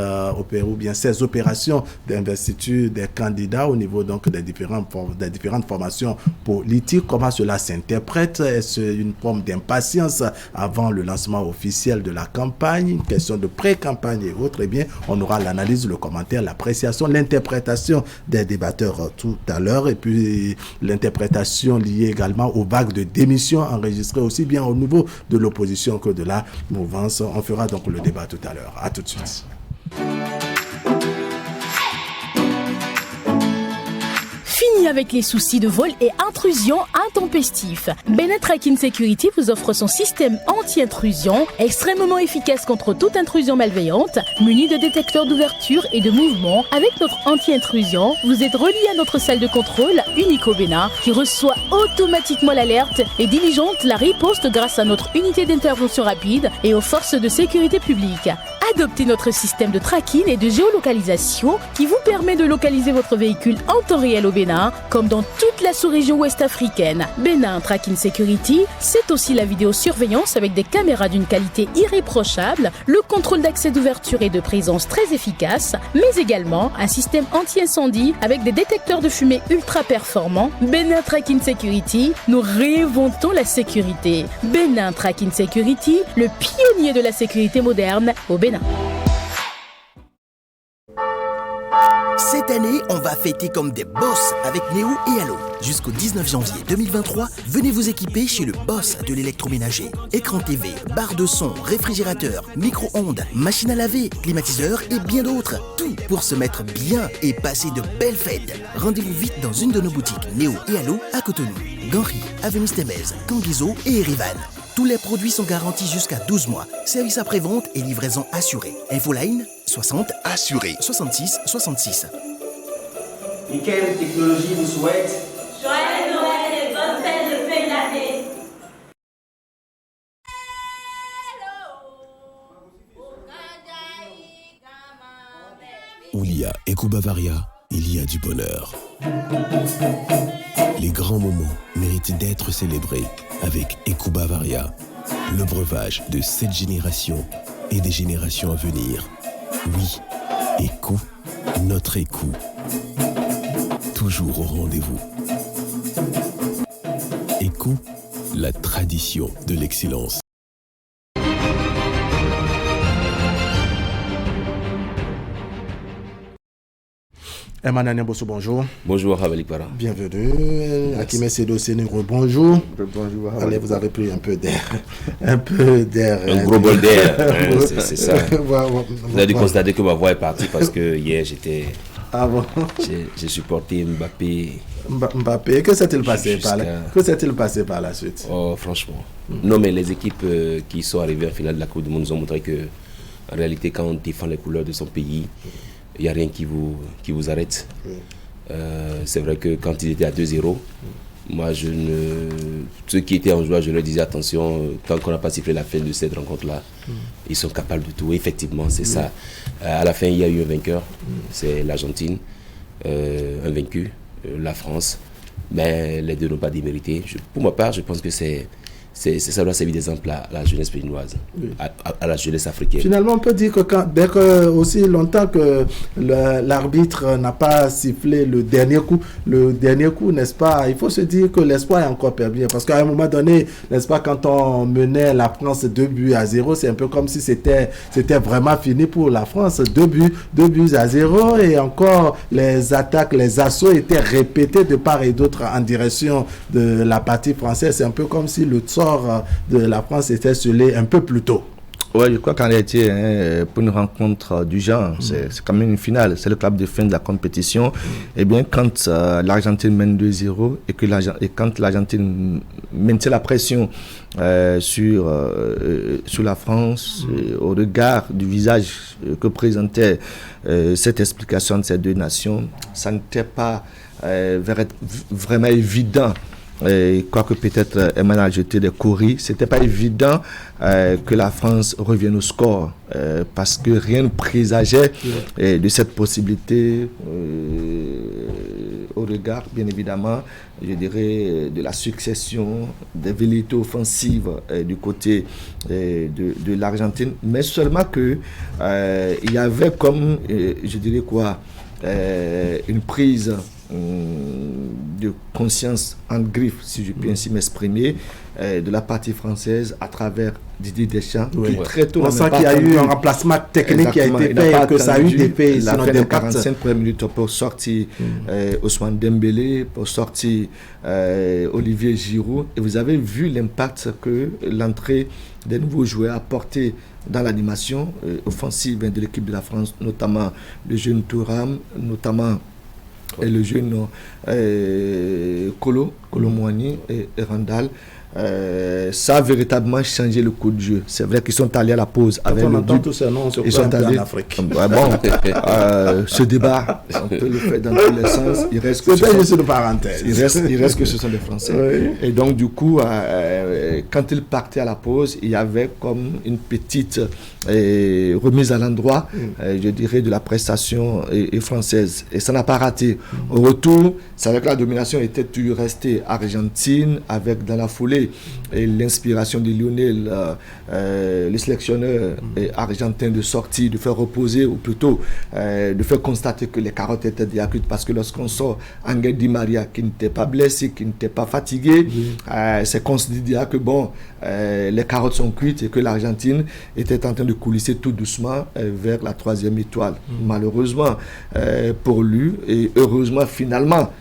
ces opérations d'investiture des candidats au niveau donc des différentes formations politiques. Comment cela s'interprète? Est-ce une forme d'impatience avant le lancement officiel de la campagne, une question de pré-campagne et autres? Eh bien, on aura l'analyse, le commentaire, l'appréciation, l'interprétation des débatteurs tout à l'heure, et puis l'interprétation liée également aux vagues de démissions enregistrées aussi bien au niveau de l'opposition que de la mouvance. On fera donc le débat tout à l'heure. À tout de suite. Fini avec les soucis de vol et intrusion intempestifs. Benin Tracking Security vous offre son système anti-intrusion, extrêmement efficace contre toute intrusion malveillante, muni de détecteurs d'ouverture et de mouvement. Avec notre anti-intrusion, vous êtes relié à notre salle de contrôle unique au Bénin, qui reçoit automatiquement l'alerte et diligente la riposte grâce à notre unité d'intervention rapide et aux forces de sécurité publique. Adoptez notre système de tracking et de géolocalisation qui vous permet de localiser votre véhicule en temps réel au Bénin, comme dans toute la sous-région ouest africaine. Bénin Tracking Security, c'est aussi la vidéosurveillance avec des caméras d'une qualité irréprochable, le contrôle d'accès d'ouverture et de présence très efficace, mais également un système anti-incendie avec des détecteurs de fumée ultra performants. Bénin Tracking Security, nous réinventons la sécurité. Bénin Tracking Security, le pionnier de la sécurité moderne au Bénin. C'était année, on va fêter comme des boss avec Néo et Allo. Jusqu'au 19 janvier 2023, venez vous équiper chez le boss de l'électroménager. Écran TV, barre de son, réfrigérateur, micro-ondes, machine à laver, climatiseur et bien d'autres. Tout pour se mettre bien et passer de belles fêtes. Rendez-vous vite dans une de nos boutiques Néo et Allo à Cotonou, Ganry, Avenue Stemez, Canguizo et Erivan. Tous les produits sont garantis jusqu'à 12 mois. Service après-vente et livraison assurée. Infoline 60 assuré 66 66. Et quelle technologie vous souhaite? Joyeux Noël et bonne fête de fin d'année. Où il y a Eco Bavaria, il y a du bonheur. Les grands moments méritent d'être célébrés avec Eco Bavaria, le breuvage de cette génération et des générations à venir. Oui, Eco, notre écoute. Toujours au rendez-vous. Eco, la tradition de l'excellence. Emmanuel Bosso, bonjour. Bonjour, Havali Para. Bienvenue. Akime Sedo Sénégro, bonjour. Bonjour. Allez, vous avez pris un peu d'air. Un peu d'air. Un gros bol d'air. C'est ça. Vous avez dû constater que ma voix est partie parce que hier, j'étais. Ah bon? J'ai supporté Mbappé. Mbappé, que s'est-il passé par la suite? Oh, franchement. Non, mais les équipes qui sont arrivées en finale de la Coupe du Monde nous ont montré que, en réalité, quand on défend les couleurs de son pays, il n'y a rien qui vous arrête. C'est vrai que quand ils étaient à 2-0, moi, ceux qui étaient en joie, je leur disais attention, tant qu'on n'a pas sifflé la fin de cette rencontre-là, ils sont capables de tout. Effectivement, c'est ça. À la fin, il y a eu un vainqueur, c'est l'Argentine, un vaincu, la France. Mais les deux n'ont pas démérité. Pour ma part, je pense que ça doit servir d'exemple à la jeunesse béninoise, à la jeunesse africaine. Finalement, on peut dire que dès que aussi longtemps que l'arbitre n'a pas sifflé le dernier coup, n'est-ce pas, il faut se dire que l'espoir est encore perdu. Parce qu'à un moment donné, n'est-ce pas, quand on menait la France 2-0, c'est un peu comme si c'était vraiment fini pour la France. 2-0 et encore les attaques, les assauts étaient répétés de part et d'autre en direction de la partie française. C'est un peu comme si le sort de la France était scellé un peu plus tôt. Oui, je crois qu'en réalité, pour une rencontre du genre, c'est quand même une finale. C'est le club de fin de la compétition. Et bien, quand l'Argentine mène 2-0 et quand l'Argentine maintient la pression sur la France, au regard du visage que présentait cette explication de ces deux nations, ça n'était pas vraiment évident. Quoique peut-être Emmanuel a jeté des courriers, c'était pas évident que la France revienne au score parce que rien ne présageait de cette possibilité au regard, bien évidemment, je dirais, de la succession des velléités offensives du côté de l'Argentine, mais seulement que il y avait comme, je dirais quoi, une prise de conscience en griffe, si je peux ainsi m'exprimer, de la partie française à travers Didier Deschamps. Oui. Très tôt, on sent qu'il y a eu un remplacement technique qui a été fait et que ça a eu des faits. Il a fait les 45 premières minutes pour sortir Ousmane Dembélé, pour sortir Olivier Giroud. Et vous avez vu l'impact que l'entrée des nouveaux joueurs a porté dans l'animation offensive de l'équipe de la France, notamment le jeune Thuram, notamment et le jeune Kolo Muani et Randall. Ça a véritablement changé le coup de jeu. C'est vrai qu'ils sont allés à la pause avec le but. Tous ces noms, ils sont allés en Afrique. Ce débat, on peut le faire dans tous les sens. Il reste que ce sont des Français. Oui. Et donc du coup, quand ils partaient à la pause, il y avait comme une petite remise à l'endroit, je dirais, de la prestation française. Et ça n'a pas raté. Au retour, c'est vrai que la domination était restée argentine, avec dans la foulée et l'inspiration de Lionel, le sélectionneur argentin, de sortir, de faire reposer, ou plutôt de faire constater que les carottes étaient déjà cuites, parce que lorsqu'on sort Angel Di Maria, qui n'était pas blessé, qui n'était pas fatigué, c'est qu'on se dit déjà que bon, les carottes sont cuites et que l'Argentine était en train de coulisser tout doucement vers la 3e étoile. Malheureusement pour lui, et heureusement finalement,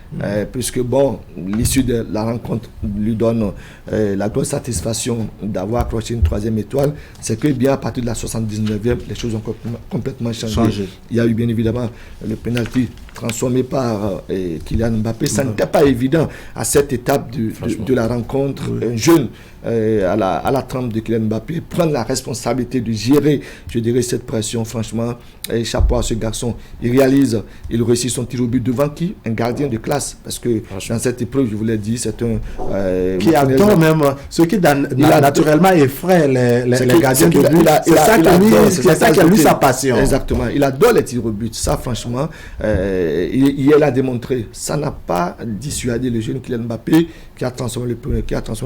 puisque bon, l'issue de la rencontre lui donne la grosse satisfaction d'avoir accroché une 3e étoile, c'est que bien à partir de la 79e, les choses ont complètement changé. Il y a eu bien évidemment le penalty transformé par Kylian Mbappé. Ça n'était pas évident à cette étape de la rencontre. Un jeune à la trempe de Kylian Mbappé, prendre la responsabilité de gérer, je dirais, cette pression. Franchement, chapeau à ce garçon. Il réussit son tir au but devant qui? Un gardien de classe. Parce que dans cette épreuve, je vous l'ai dit, c'est un... qui adore même, ce qui naturellement effraie les gardiens de but. C'est ça qui a lui sa passion. Exactement. Il adore les tirs au but. Ça, franchement, il a démontré. Ça n'a pas dissuadé le jeune Kylian Mbappé qui a transformé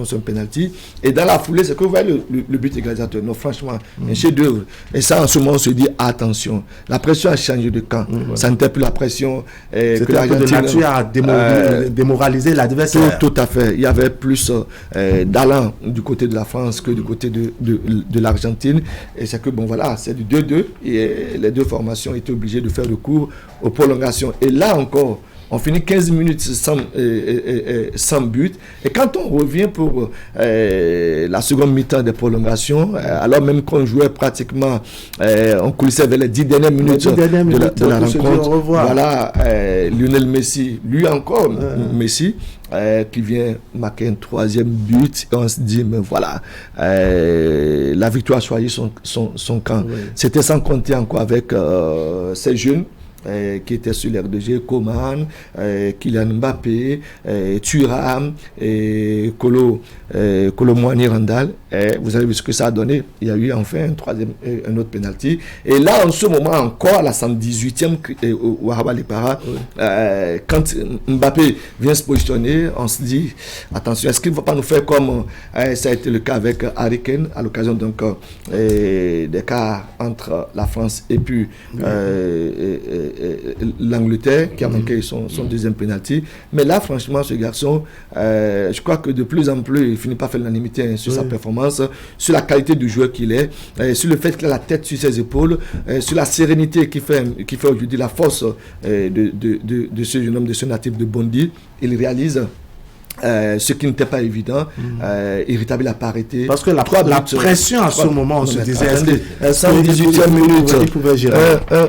son penalty. Et dans la foulée, c'est que vous voyez le but égalisateur. Non, franchement, un chef-d'œuvre. Et ça, en ce moment, on se dit attention. La pression a changé de camp. Ça n'était plus la pression que l'Argentine de nature à démoraliser l'adversaire. Tout à fait. Il y avait plus d'allant du côté de la France que du côté de l'Argentine. Et c'est que, bon, voilà, c'est du 2-2. Et les deux formations étaient obligées de faire recours aux prolongations. Et là encore, on finit 15 minutes sans but. Et quand on revient pour la seconde mi-temps des prolongations, alors même qu'on jouait pratiquement, on coulissait vers les 10 dernières minutes de la rencontre. Voilà, Lionel Messi, lui encore, Messi, qui vient marquer un 3e but. Et on se dit, mais voilà, la victoire a choisi son camp. Oui. C'était sans compter encore avec ces jeunes qui étaient sur l'R2G, Coman, Kylian Mbappé, Thuram, Kolo Muani Randall. Vous avez vu ce que ça a donné. Il y a eu enfin un autre penalty. Et là, en ce moment encore, à la 118e, au Haraba Lipara, quand Mbappé vient se positionner, on se dit, attention, est-ce qu'il ne va pas nous faire comme ça a été le cas avec Harry Kane, à l'occasion donc des cas entre la France et puis l'Angleterre qui a manqué son deuxième penalty. Mais là, franchement, ce garçon, je crois que de plus en plus, il finit par faire l'unanimité sur sa performance, sur la qualité du joueur qu'il est, sur le fait qu'il a la tête sur ses épaules, sur la sérénité qui fait aujourd'hui la force de ce jeune homme, de ce natif de Bondy. Il réalise ce qui n'était pas évident. Irritable, il n'a pas arrêté. Parce que la pression à ce moment, on se disait, 118e minute,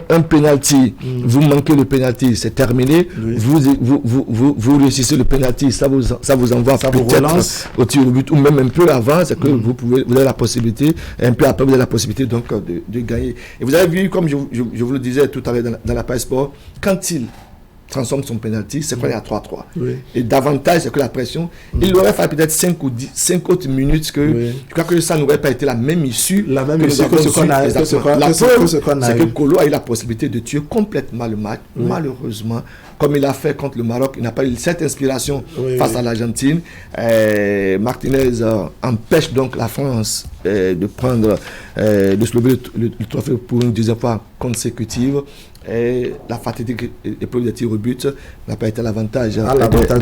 un penalty, vous manquez le penalty, c'est terminé. Vous réussissez le penalty, ça vous envoie peut-être au tir au but, ou même un peu avant, c'est que vous avez la possibilité, un peu après, vous avez la possibilité donc de gagner. Et vous avez vu, comme je vous le disais tout à l'heure dans la presse sport, quand il transforme son penalty, c'est qu'il y a 3-3. Oui. Et davantage, c'est que la pression, il aurait fallu peut-être 5 autres minutes que je crois que ça n'aurait pas été la même issue que ce qu'on a eu. C'est que Kolo a eu la possibilité de tuer complètement le match. Malheureusement, comme il a fait contre le Maroc, il n'a pas eu cette inspiration face à l'Argentine. Martinez empêche donc la France de prendre, de se lever le trophée pour une deuxième fois consécutive. Et la fatidique épreuve de tir au but n'a pas été l'avantage de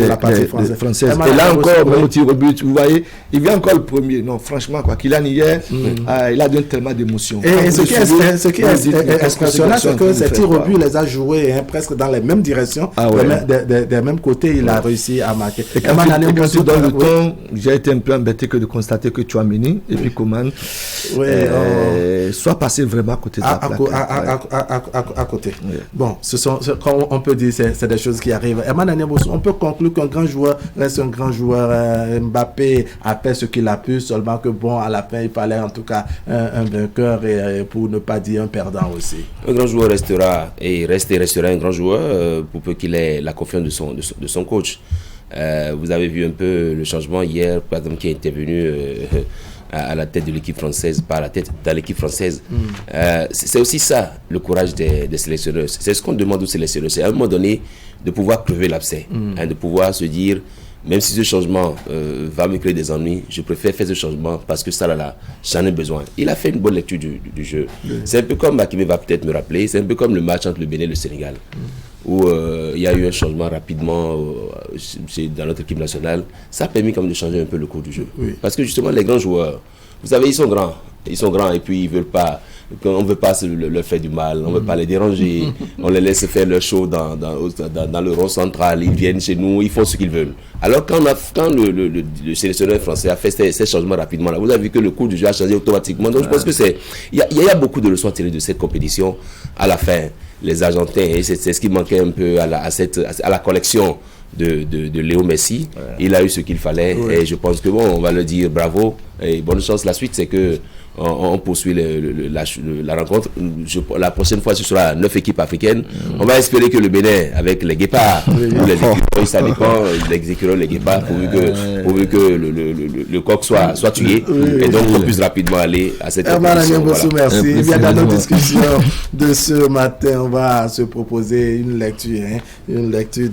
la partie française. Et là encore, même au tir au but, vous voyez, il vient encore le premier. Non, franchement, quoi qu'il en hier, il a donné tellement d'émotions. Et ce qui est exceptionnel, c'est que ces tirs au but les a joués presque dans les mêmes directions, des mêmes côtés, il a réussi à marquer. Et quand tu donnes le temps, j'ai été un peu embêté que de constater que Tchouaméni et puis Coman soient passés vraiment à côté de la plaque. À côté. Oui. Bon, on peut dire c'est des choses qui arrivent. On peut conclure qu'un grand joueur reste un grand joueur. Mbappé a fait ce qu'il a pu, seulement que bon, à la fin, il fallait en tout cas un vainqueur et pour ne pas dire un perdant aussi. Un grand joueur restera un grand joueur pour peu qu'il ait la confiance de son coach. Vous avez vu un peu le changement hier, par exemple, qui est intervenu à la tête de l'équipe française, dans l'équipe française. C'est aussi ça, le courage des sélectionneurs. C'est ce qu'on demande aux sélectionneurs. C'est à un moment donné de pouvoir crever l'abcès, de pouvoir se dire, même si ce changement va me créer des ennuis, je préfère faire ce changement parce que ça là, j'en ai besoin. Il a fait une bonne lecture du jeu. C'est un peu comme Hakimi va peut-être me rappeler, c'est un peu comme le match entre le Bénin et le Sénégal. Où il y a eu un changement rapidement dans notre équipe nationale, ça a permis quand même de changer un peu le cours du jeu. Oui. Parce que justement, les grands joueurs, vous savez, ils sont grands et puis ils veulent pas. On ne veut pas leur faire du mal, on ne veut pas les déranger, on les laisse faire leur show dans le rond central, ils viennent chez nous, ils font ce qu'ils veulent. Alors quand le sélectionneur français a fait ces changements rapidement, là, vous avez vu que le cours du jeu a changé automatiquement. Donc je pense que il y a beaucoup de leçons à tirer de cette compétition. À la fin, les Argentins, et c'est ce qui manquait un peu à la collection de Léo Messi, il a eu ce qu'il fallait, et je pense que on va le dire bravo et bonne chance. La suite, c'est que on poursuit la rencontre. La prochaine fois, ce sera 9 équipes africaines. On va espérer que le Bénin, avec les guépards, ou les écureuils, ça dépend, les écureuils, les guépards, pourvu que le coq soit tué, et donc on puisse rapidement aller à cette compétition. Voilà. Merci. Bien, dans nos discussions de ce matin, on va se proposer une lecture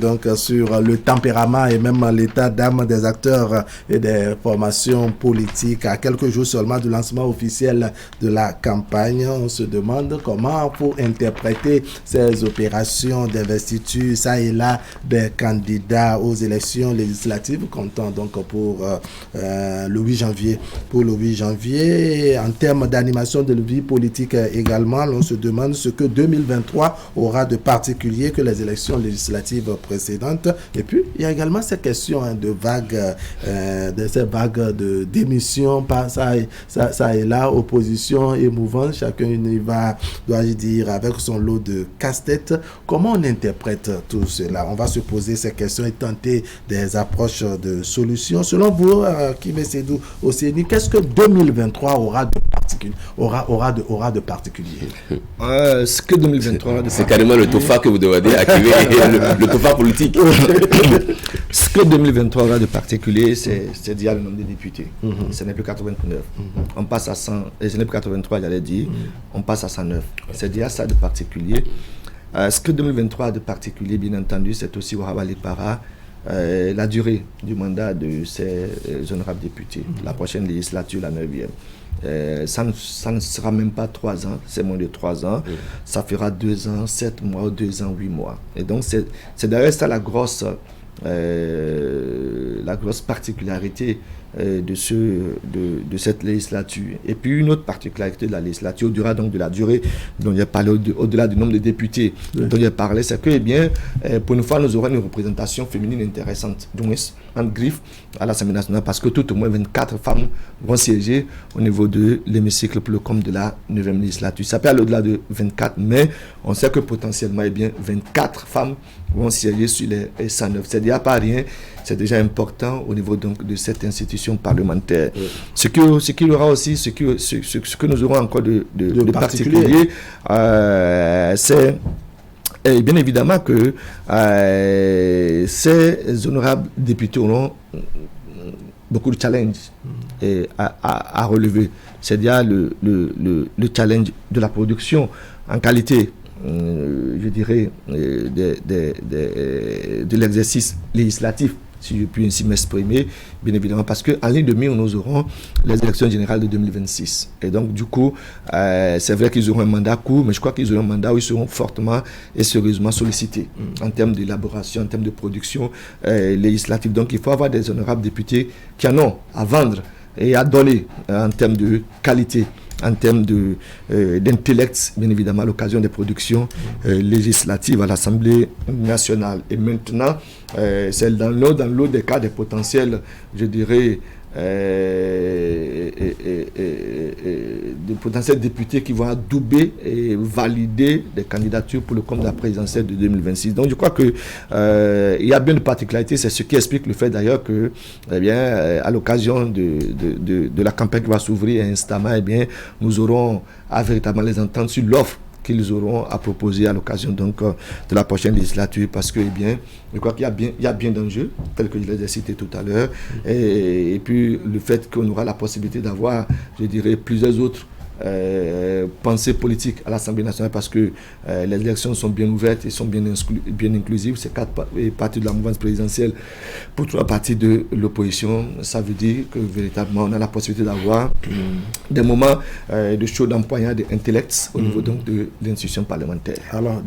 donc sur le tempérament et même l'état d'âme des acteurs et des formations politiques à quelques jours seulement du lancement officiel de la campagne. On se demande comment faut interpréter ces opérations d'investiture ça et là des candidats aux élections législatives comptant donc pour le 8 janvier. Pour le 8 janvier, en termes d'animation de la vie politique également, on se demande ce que 2023 aura de particulier que les élections législatives précédentes. Et puis, il y a également ces questions de vagues, ces vagues de démission, ça et là, opposition émouvante, chacun y va, dois-je dire, avec son lot de casse-tête. Comment on interprète tout cela? On va se poser ces questions et tenter des approches de solutions. Selon vous, Kim Sedou Oseni, qu'est-ce que 2023 aura de particulier? Aura de particulier? Ce que 2023 aura de c'est carrément le TOFA que vous devez activer, le TOFA politique. Ce que 2023 aura de particulier, c'est dire le nombre de députés. Ce n'est plus 89. On passe à 100, et ce n'est plus 83, j'allais dire. On passe à 109. C'est dire ça de particulier. Ce que 2023 a de particulier, bien entendu, c'est aussi Wahawali Para, la durée du mandat de ces honorables députés. La prochaine législature, la 9e. Ça ne sera même pas 3 ans, c'est moins de 3 ans. Ça fera 2 ans, 7 mois, 2 ans, 8 mois. Et donc, c'est d'ailleurs ça la grosse particularité de cette législature. Et puis une autre particularité de la législature, au-delà donc de la durée dont j'ai parlé, au-delà du nombre de députés dont j'ai parlé, c'est que, eh bien, pour une fois, nous aurons une représentation féminine intéressante, donc en griffe à l'Assemblée nationale, parce que tout au moins 24 femmes vont siéger au niveau de l'hémicycle pour le compte de la 9e législature. Ça peut aller au-delà de 24, mais on sait que potentiellement, eh bien, 24 femmes vont siéger sur les 109. C'est déjà pas rien, c'est déjà important au niveau donc de cette institution parlementaire. Ce qu'il y aura aussi, ce que nous aurons encore de particulier, c'est bien évidemment que ces honorables députés auront beaucoup de challenges à relever. C'est-à-dire le challenge de la production en qualité, je dirais, de l'exercice législatif, si je puis ainsi m'exprimer, bien évidemment, parce qu'en ligne de mire, nous aurons les élections générales de 2026. Et donc, du coup, c'est vrai qu'ils auront un mandat court, mais je crois qu'ils auront un mandat où ils seront fortement et sérieusement sollicités en termes d'élaboration, en termes de production législative. Donc, il faut avoir des honorables députés qui en ont à vendre et à donner en termes de qualité, en termes d'intellect, bien évidemment, à l'occasion des productions législatives à l'Assemblée nationale. Et maintenant, c'est dans l'eau des cas des potentiels, je dirais, des potentiels députés qui vont adouber et valider des candidatures pour le compte de la présidentielle de 2026. Donc je crois que il y a bien de particularités. C'est ce qui explique le fait d'ailleurs que, eh bien, à l'occasion de la campagne qui va s'ouvrir instamment, eh bien, nous aurons à véritablement les entendre sur l'offre qu'ils auront à proposer à l'occasion donc de la prochaine législature, parce que, eh bien, je crois qu'il y a bien d'enjeux, tel que je les ai cités tout à l'heure, et puis le fait qu'on aura la possibilité d'avoir, je dirais, plusieurs autres pensées politiques à l'Assemblée nationale, parce que les élections sont bien ouvertes et sont bien inclusives. C'est 4 partis de la mouvance présidentielle pour 3 partis de l'opposition. Ça veut dire que véritablement on a la possibilité d'avoir des moments de chaud d'empoignade d'intellect au niveau donc de l'institution parlementaire. Alors,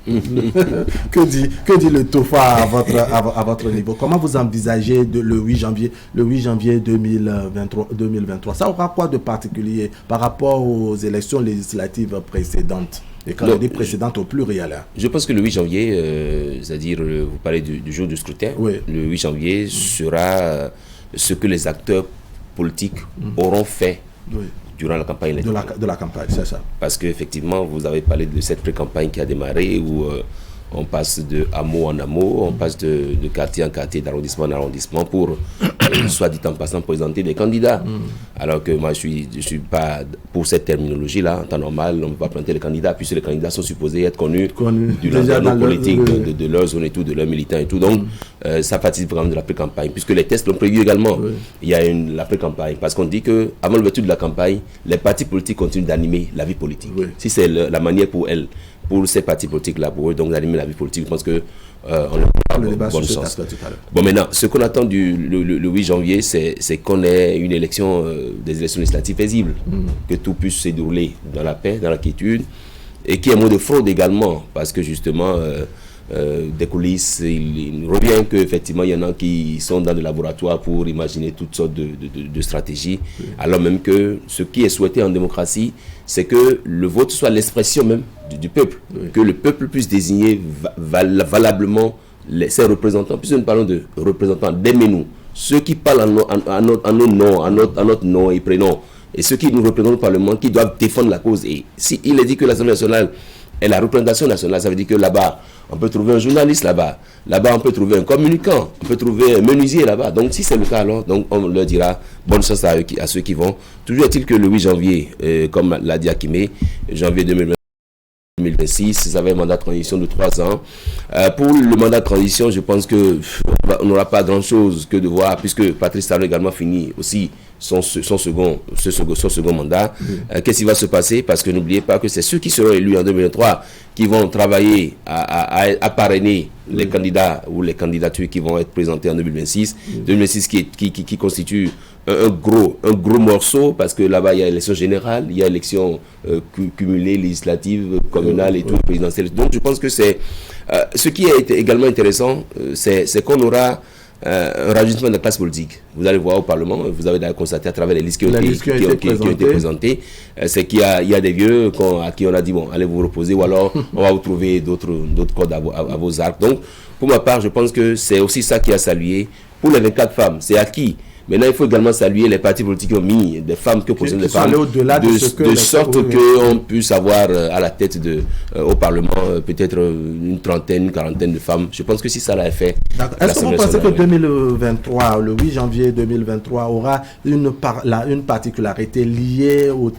Que dit le TOFA à votre niveau? Comment vous envisagez le 8 janvier 2023? Ça aura quoi de particulier par rapport aux élections législatives précédentes? Et quand on dit précédente au pluriel. Je pense que le 8 janvier, c'est-à-dire, vous parlez du jour du scrutin, oui. Le 8 janvier sera ce que les acteurs politiques auront fait durant la campagne électorale. De la campagne, c'est ça. Parce qu'effectivement, vous avez parlé de cette pré-campagne qui a démarré où on passe de hameau en hameau, on passe de quartier en quartier, d'arrondissement en arrondissement pour, soit dit en passant, présenter des candidats. Alors que moi, je suis pas pour cette terminologie-là. En temps normal, on ne peut pas présenter les candidats, puisque les candidats sont supposés être connus du langage politique, de leur zone et tout, de leurs militants et tout. Donc, ça participe vraiment de la pré-campagne, puisque les tests l'ont prévu également. Il y a la pré-campagne, parce qu'on dit qu'avant l'ouverture de la campagne, les partis politiques continuent d'animer la vie politique. Si c'est la manière pour ces partis politiques-là, pour eux, donc d'animer la vie politique, je pense que on le débat bon sens. Bon, maintenant, ce qu'on attend le 8 janvier, c'est qu'on ait une élection, des élections législatives paisibles, que tout puisse se dérouler dans la paix, dans la quiétude, et qu'il y ait un mot de fraude également, parce que justement, des coulisses, il revient qu'effectivement, il y en a qui sont dans des laboratoires pour imaginer toutes sortes de stratégies, alors même que ce qui est souhaité en démocratie, c'est que le vote soit l'expression même du peuple, que le peuple puisse désigner valablement ses représentants, puisque nous parlons de représentants, d'aimez-nous, ceux qui parlent en nos noms, à notre nom et prénom, et ceux qui nous représentent au Parlement, qui doivent défendre la cause. Et s'il est dit que l'Assemblée nationale est la représentation nationale, ça veut dire que là-bas, on peut trouver un journaliste là-bas, on peut trouver un communicant, on peut trouver un menuisier là-bas. Donc si c'est le cas, alors donc on leur dira bonne chance à ceux qui vont. Toujours est-il que le 8 janvier, comme l'a dit Akimé, janvier 2026, ça va être un mandat de transition de 3 ans. Pour le mandat de transition, je pense qu'on n'aura pas grand-chose que de voir, puisque Patrice Talon également finit aussi son second mandat. Qu'est-ce qui va se passer? Parce que n'oubliez pas que c'est ceux qui seront élus en 2023 qui vont travailler à parrainer les candidats ou les candidatures qui vont être présentées en 2026. 2026 qui constitue un gros morceau, parce que là-bas il y a élection générale, il y a élection cumulée, législative, communale et tout, présidentielle. Donc je pense que c'est ce qui est également intéressant, c'est qu'on aura un rajeunissement de la classe politique. Vous allez voir au Parlement, vous avez d'ailleurs constaté à travers les listes qui ont été présentées, c'est qu'il y a des vieux à qui on a dit bon, allez vous reposer, ou alors on va vous trouver d'autres cordes à vos arcs. Donc pour ma part, je pense que c'est aussi ça qui a salué. Pour les 24 femmes, c'est acquis. Maintenant, il faut également saluer les partis politiques qui ont mis des femmes qui opposent des femmes, de sorte qu'on puisse avoir à la tête au Parlement peut-être une trentaine, une quarantaine de femmes. Je pense que si ça l'a fait... Est-ce que vous pensez que 2023, le 8 janvier 2023, aura une particularité liée au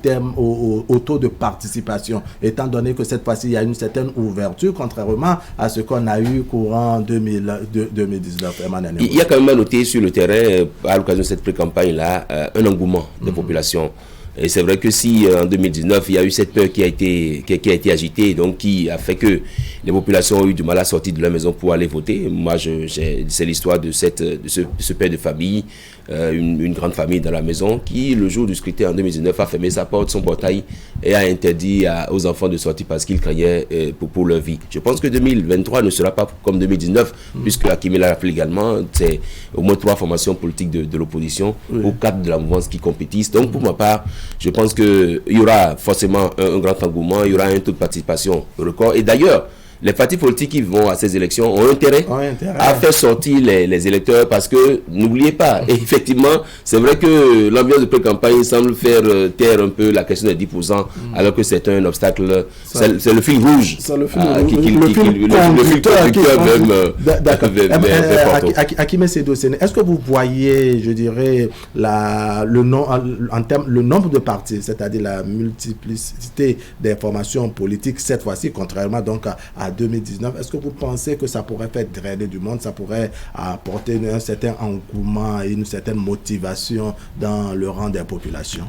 taux de participation, étant donné que cette fois-ci, il y a une certaine ouverture, contrairement à ce qu'on a eu courant 2019, Emmanuel? Il y a quand même à noter sur le terrain, à l'occasion de cette pré-campagne-là, un engouement des populations. Et c'est vrai que si en 2019, il y a eu cette peur qui a été agitée, donc qui a fait que les populations ont eu du mal à sortir de leur maison pour aller voter. Moi, c'est l'histoire de ce père de famille, une grande famille dans la maison, qui, le jour du scrutin en 2019, a fermé son portail et a interdit aux enfants de sortir parce qu'ils craignaient pour leur vie. Je pense que 2023 ne sera pas comme 2019, puisque Akimé l'a rappelé également, c'est au moins 3 formations politiques de l'opposition, ou 4 de la mouvance qui compétissent. Donc, pour ma part, je pense qu'il y aura forcément un grand engouement, il y aura un taux de participation record. Et d'ailleurs, les partis politiques qui vont à ces élections ont intérêt à faire sortir les électeurs, parce que, n'oubliez pas, effectivement, c'est vrai que l'ambiance de pré-campagne semble faire taire un peu la question des 10%, alors que c'est un obstacle, c'est le fil rouge. C'est le fil conducteur même. Akimé Sédosséné, est-ce que vous voyez, je dirais, le nombre de partis, c'est-à-dire la multiplicité des formations politiques, cette fois-ci, contrairement donc à 2019, est-ce que vous pensez que ça pourrait faire drainer du monde, ça pourrait apporter un certain engouement et une certaine motivation dans le rang des populations?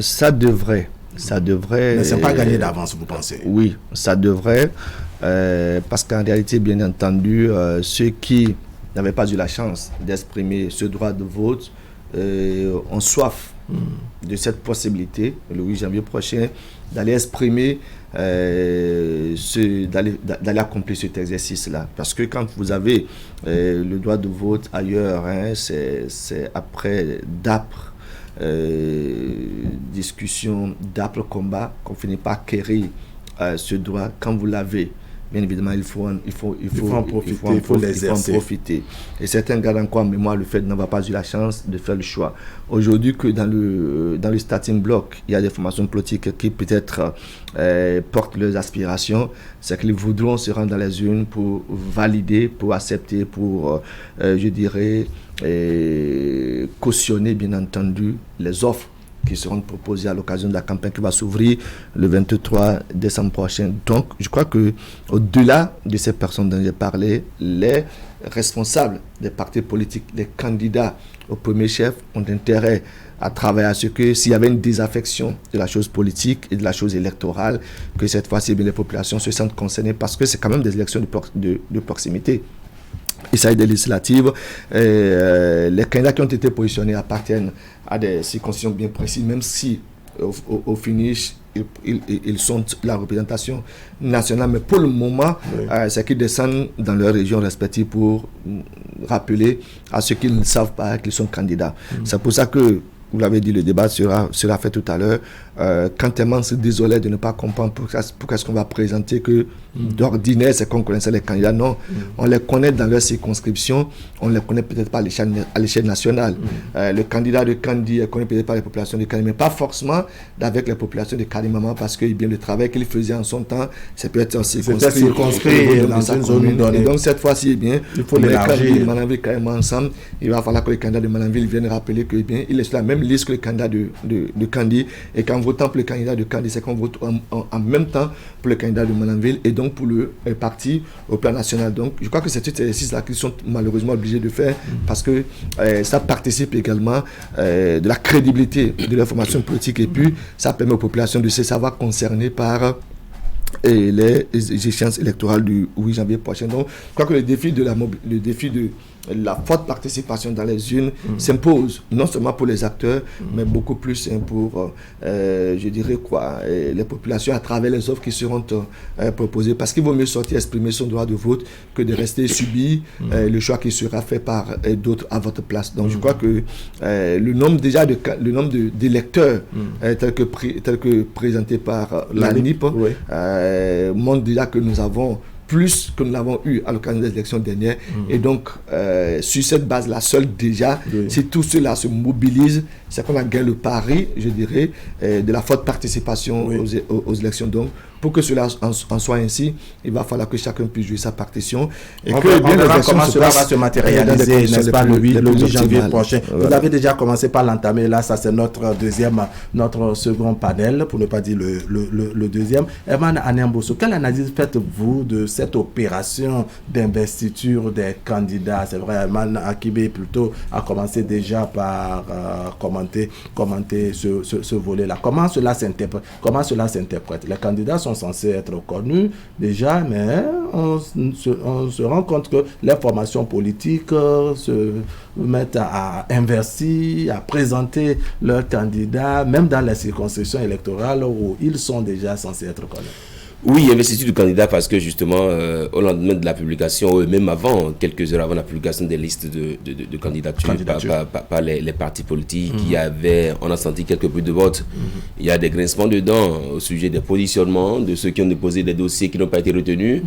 Ça devrait. Mais c'est pas gagné d'avance, vous pensez? Oui, ça devrait, parce qu'en réalité, bien entendu, ceux qui n'avaient pas eu la chance d'exprimer ce droit de vote ont soif de cette possibilité, le 8 janvier prochain, d'aller exprimer, d'aller accomplir cet exercice-là. Parce que quand vous avez le droit de vote ailleurs, c'est après d'âpres discussions, d'âpres combats qu'on finit par acquérir ce droit. Quand vous l'avez, bien évidemment, il faut en profiter. Et certains gardent encore en mémoire le fait de n'avoir pas eu la chance de faire le choix. Aujourd'hui, que dans le starting block, il y a des formations politiques qui peut-être portent leurs aspirations, c'est qu'ils voudront se rendre dans les urnes pour valider, pour accepter, pour, je dirais, cautionner, bien entendu, les offres qui seront proposées à l'occasion de la campagne qui va s'ouvrir le 23 décembre prochain. Donc, je crois que au-delà de ces personnes dont j'ai parlé, les responsables des partis politiques, les candidats au premier chef ont intérêt à travailler à ce que s'il y avait une désaffection de la chose politique et de la chose électorale, que cette fois-ci, les populations se sentent concernées parce que c'est quand même des élections de proximité. Il s'agit des législatives. Les candidats qui ont été positionnés appartiennent à des circonscriptions bien précises, même si au finish, ils sont la représentation nationale. Mais pour le moment, c'est qu'ils descendent dans leurs régions respectives pour rappeler à ceux qui ne savent pas qu'ils sont candidats. C'est pour ça que, vous l'avez dit, le débat sera fait tout à l'heure. Quand tellement se désolait de ne pas comprendre pourquoi est-ce qu'on va présenter que d'ordinaire c'est qu'on connaissait les candidats. Non, on les connaît dans leur circonscription, on ne les connaît peut-être pas à l'échelle nationale. Le candidat de Kandi est connu peut-être par les populations de Kandi, mais pas forcément avec les populations de Kandi-Maman, parce que bien le travail qu'il faisait en son temps, c'est peut-être en circonscrit dans une zone donnée. Et donc cette fois-ci, bien, il faut l'élargir. Malanville carrément ensemble, il va falloir que les candidats de Malanville viennent rappeler que bien, il est sur la même liste que le candidat de Kandi, et qu'en votant pour le candidat de Kandi, c'est qu'on vote en même temps pour le candidat de Malanville et donc pour le parti au plan national. Donc je crois que c'est tout cet exercice-là qu'ils sont malheureusement obligés de faire parce que ça participe également de la crédibilité de l'information politique, et puis ça permet aux populations de se savoir concernées par les échéances électorales du 8 janvier prochain. Donc je crois que le défi de la forte participation dans les urnes s'impose, non seulement pour les acteurs, mais beaucoup plus pour, je dirais les populations à travers les offres qui seront proposées. Parce qu'il vaut mieux sortir exprimer son droit de vote que de rester subir le choix qui sera fait par d'autres à votre place. Donc je crois que le nombre d'électeurs tel que présenté par l'ANIP montre déjà que nous avons plus que nous l'avons eu à l'occasion des élections dernières. Et donc, sur cette base-là seule déjà, si tous ceux-là se mobilisent, c'est qu'on a gagné le pari, je dirais, de la forte participation aux élections. Donc, pour que cela en soit ainsi, il va falloir que chacun puisse jouer sa partition. Et on verra comment cela va se matérialiser, n'est-ce pas, le 8 janvier prochain. Vous avez déjà commencé par l'entamer. Là, ça c'est notre second panel, pour ne pas dire le deuxième. Herman Anéambosso, quelle analyse faites-vous de cette opération d'investiture des candidats? C'est vrai, Herman Akibé plutôt a commencé déjà par commenter ce volet-là. Comment cela s'interprète? Les candidats sont censés être connus déjà, mais on se rend compte que les formations politiques se mettent à investir, à présenter leurs candidats, même dans les circonscriptions électorales où ils sont déjà censés être connus. Oui, investiture du candidat parce que justement, au lendemain de la publication, même avant, quelques heures avant la publication des listes de candidatures par les partis politiques, on a senti quelques bruits de vote. Il y a des grincements de dents au sujet des positionnements de ceux qui ont déposé des dossiers qui n'ont pas été retenus.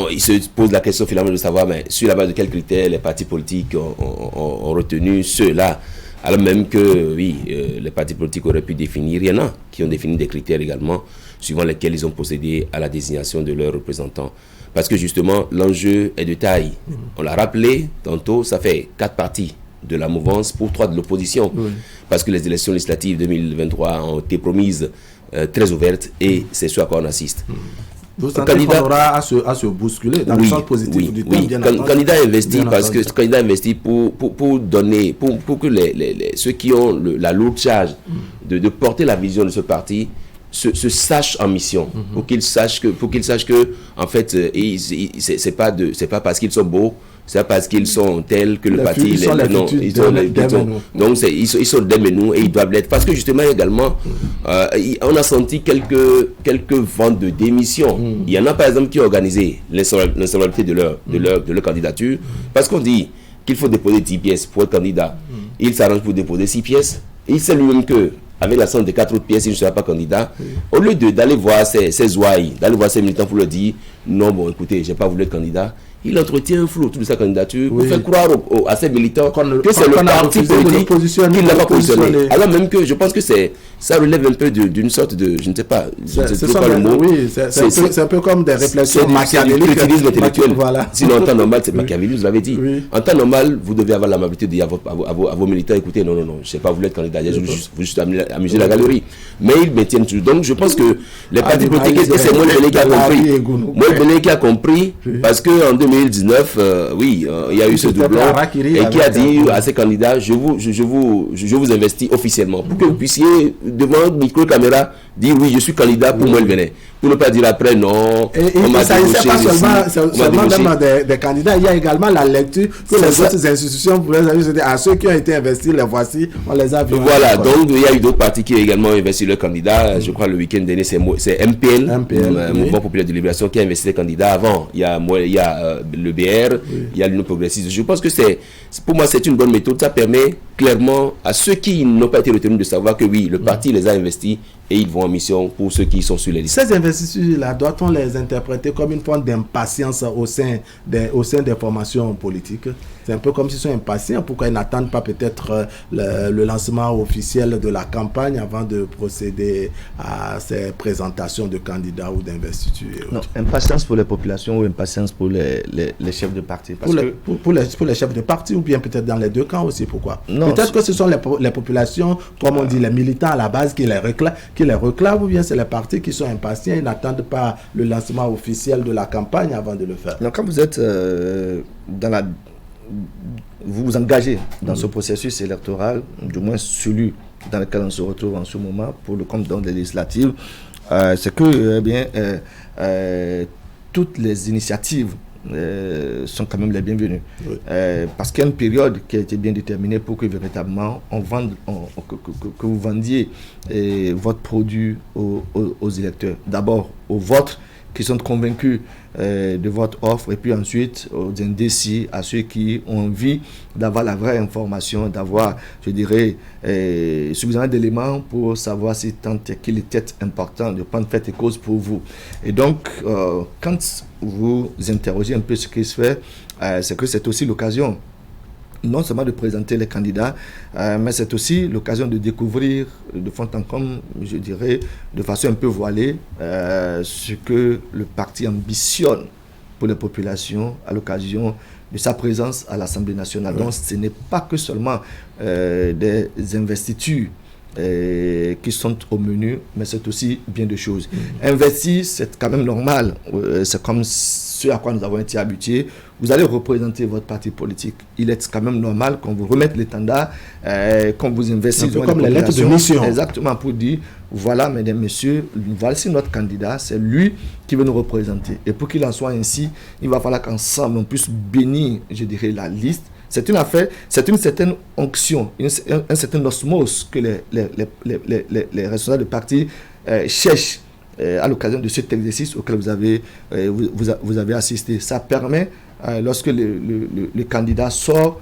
Ils se posent la question finalement de savoir, mais sur la base de quels critères les partis politiques ont retenu ceux-là. Alors même que, les partis politiques auraient pu définir, il y en a qui ont défini des critères également, suivant lesquels ils ont procédé à la désignation de leurs représentants. Parce que justement, l'enjeu est de taille. On l'a rappelé tantôt, ça fait 4 partis de la mouvance pour 3 de l'opposition. Parce que les élections législatives 2023 ont été promises très ouvertes et c'est ce à quoi on assiste. Vous sentez qu'on aura à se bousculer dans le sens positif du terme, candidat investi parce que candidat investi pour donner, pour que ceux qui ont la lourde charge de porter la vision de ce parti se sachent en mission, pour qu'ils sachent que en fait c'est pas parce qu'ils sont beaux c'est parce qu'ils sont tels que le parti... Ils sont les donc ils sont des menus et ils doivent l'être. Parce que justement également, on a senti quelques ventes de démission. Il y en a par exemple qui ont organisé l'insolvabilité de leur candidature. Parce qu'on dit qu'il faut déposer 10 pièces pour être candidat. Il s'arrange pour déposer 6 pièces. Il sait lui-même que avec la somme de 4 autres pièces, il ne sera pas candidat. Au lieu d'aller voir ses ouailles, d'aller voir ses militants pour leur dire non, bon, écoutez, je n'ai pas voulu être candidat, il entretient un flou autour de sa candidature pour faire croire à ses militants que c'est le parti politique qui l'a pas positionné. Alors même que je pense que ça relève un peu d'une sorte de, je ne sais pas, je ne sais pas le mot. Oui, c'est un peu comme des réflexions machiavéliques. C'est du intellectuel. Voilà. Sinon, en temps normal, c'est machiavélique, vous l'avez dit. Oui. En temps normal, vous devez avoir l'amabilité de dire à vos militants, écoutez, non, je n'ai pas voulu être candidat, je veux juste amuser la galerie. Mais ils maintiennent toujours. Donc, je pense que les partis politiques, c'est Moïse Béné qui a compris. Moïse Béné qui a compris, parce qu'en 2019, il y a eu ce doublon et qui a dit à ses candidats, je vous investis officiellement pour que vous puissiez devant micro-caméra dire oui, je suis candidat pour Moïse Béné. Pour ne pas dire après non. Et ça ne s'agit pas seulement des candidats, il y a également la lecture que les autres institutions pourraient dire à ceux qui ont été investis, les voici, on les a vus. Voilà, donc il y a eu d'autres partis qui ont également investi leurs candidats. Je crois le week-end dernier, c'est MPL, Mouvement Populaire de Libération, qui a investi les candidats avant. Il y a le BR, il y a l'Union Progressiste. Je pense que pour moi, c'est une bonne méthode. Ça permet clairement à ceux qui n'ont pas été retenus de savoir que oui, le parti les a investis et ils vont en mission pour ceux qui sont sur les listes. Ces investitures-là, doit-on les interpréter comme une forme d'impatience au sein des formations politiques? C'est un peu comme s'ils sont impatients. Pourquoi ils n'attendent pas peut-être le lancement officiel de la campagne avant de procéder à ces présentations de candidats ou d'investitures? Non, impatience pour les populations ou impatience pour les chefs de parti? Pour les chefs de parti ou bien peut-être dans les deux camps aussi, pourquoi? Peut-être que ce sont les populations, comme on dit, les militants à la base qui les réclament ou bien c'est les partis qui sont impatients et n'attendent pas le lancement officiel de la campagne avant de le faire. Donc quand vous êtes vous vous engagez dans ce processus électoral, du moins celui dans lequel on se retrouve en ce moment pour le compte des législatives, c'est que toutes les initiatives sont quand même les bienvenues. Oui. Parce qu'il y a une période qui a été bien déterminée pour que véritablement que vous vendiez votre produit aux électeurs. D'abord aux vôtres qui sont convaincus de votre offre, et puis ensuite aux indécis, à ceux qui ont envie d'avoir la vraie information, d'avoir, je dirais, suffisamment d'éléments pour savoir si tant qu'il était important de prendre fait et cause pour vous. Et donc, quand vous interrogez un peu ce qui se fait, c'est que c'est aussi l'occasion non seulement de présenter les candidats, mais c'est aussi l'occasion de découvrir de fond en comble, je dirais, de façon un peu voilée, ce que le parti ambitionne pour les populations à l'occasion de sa présence à l'Assemblée nationale. Oui. Donc ce n'est pas que seulement des investitures qui sont au menu, mais c'est aussi bien de choses. Investir, c'est quand même normal, c'est comme ce à quoi nous avons été habitués. Vous allez représenter votre parti politique. Il est quand même normal qu'on vous remette l'étendard, qu'on vous investisse dans comme les lettres de mission. Exactement, pour dire, voilà, mesdames, messieurs, voici notre candidat, c'est lui qui veut nous représenter. Et pour qu'il en soit ainsi, il va falloir qu'ensemble, on puisse bénir, je dirais, la liste. C'est une affaire, c'est une certaine onction, un certain osmose que les responsables de parti cherchent à l'occasion de cet exercice auquel vous avez assisté. Ça permet, lorsque le candidat sort,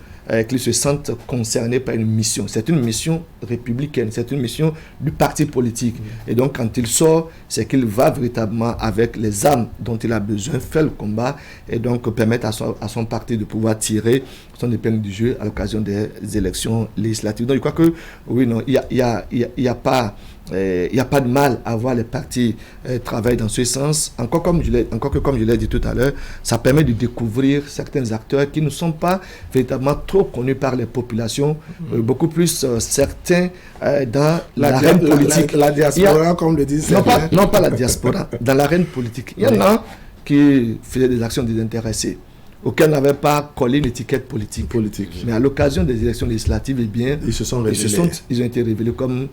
qu'il se sente concerné par une mission. C'est une mission républicaine, c'est une mission du parti politique. Et donc, quand il sort, c'est qu'il va véritablement, avec les armes dont il a besoin, faire le combat et donc permettre à son parti de pouvoir tirer son épingle du jeu à l'occasion des élections législatives. Donc, je crois que, oui, non, il n'y a pas de mal à voir les partis travailler dans ce sens. Encore que, comme je l'ai dit tout à l'heure, ça permet de découvrir certains acteurs qui ne sont pas véritablement trop connus par les populations, beaucoup plus certains dans l'arène politique. La diaspora, comme le disent certains. Non, pas la diaspora, dans l'arène politique. Il y en a qui faisaient des actions désintéressées. auxquels n'avaient pas collé une étiquette politique. Mais à l'occasion des élections législatives, eh bien, ils ont été révélés comme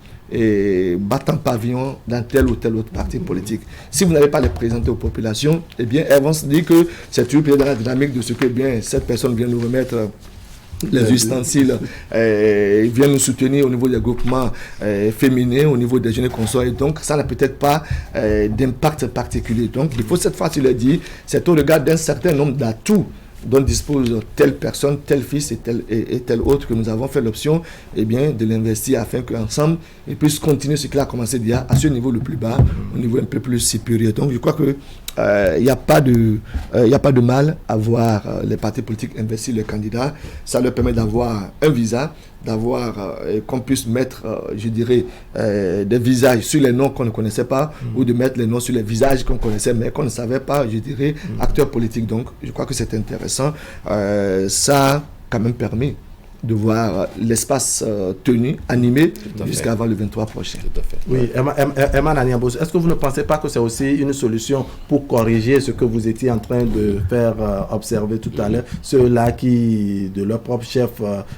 battant pavillon dans tel ou tel autre parti politique. Si vous n'avez pas les présenter aux populations, eh bien, elles vont se dire que c'est toujours dans la dynamique de ce que bien cette personne vient nous remettre les ustensiles, vient nous soutenir au niveau des groupements féminins, au niveau des jeunes consorts, et donc ça n'a peut-être pas d'impact particulier. Donc il faut cette fois-ci le dire, c'est au regard d'un certain nombre d'atouts dont dispose telle personne, tel fils et tel autre que nous avons fait l'option de l'investir afin qu'ensemble ils puissent continuer ce qu'il a commencé déjà à ce niveau le plus bas, au niveau un peu plus supérieur. Donc je crois que il n'y a pas de mal à voir les partis politiques investir le candidat. Ça leur permet d'avoir un visa, d'avoir qu'on puisse mettre, je dirais, des visages sur les noms qu'on ne connaissait pas, ou de mettre les noms sur les visages qu'on connaissait mais qu'on ne savait pas, je dirais, acteurs politiques. Donc je crois que c'est intéressant. Ça a quand même permis de voir l'espace tenu, animé jusqu'avant le 23 prochain. Tout à fait. Oui, Emma Naniambos, est-ce que vous ne pensez pas que c'est aussi une solution pour corriger ce que vous étiez en train de faire observer tout à l'heure, ceux-là qui, de leur propre chef,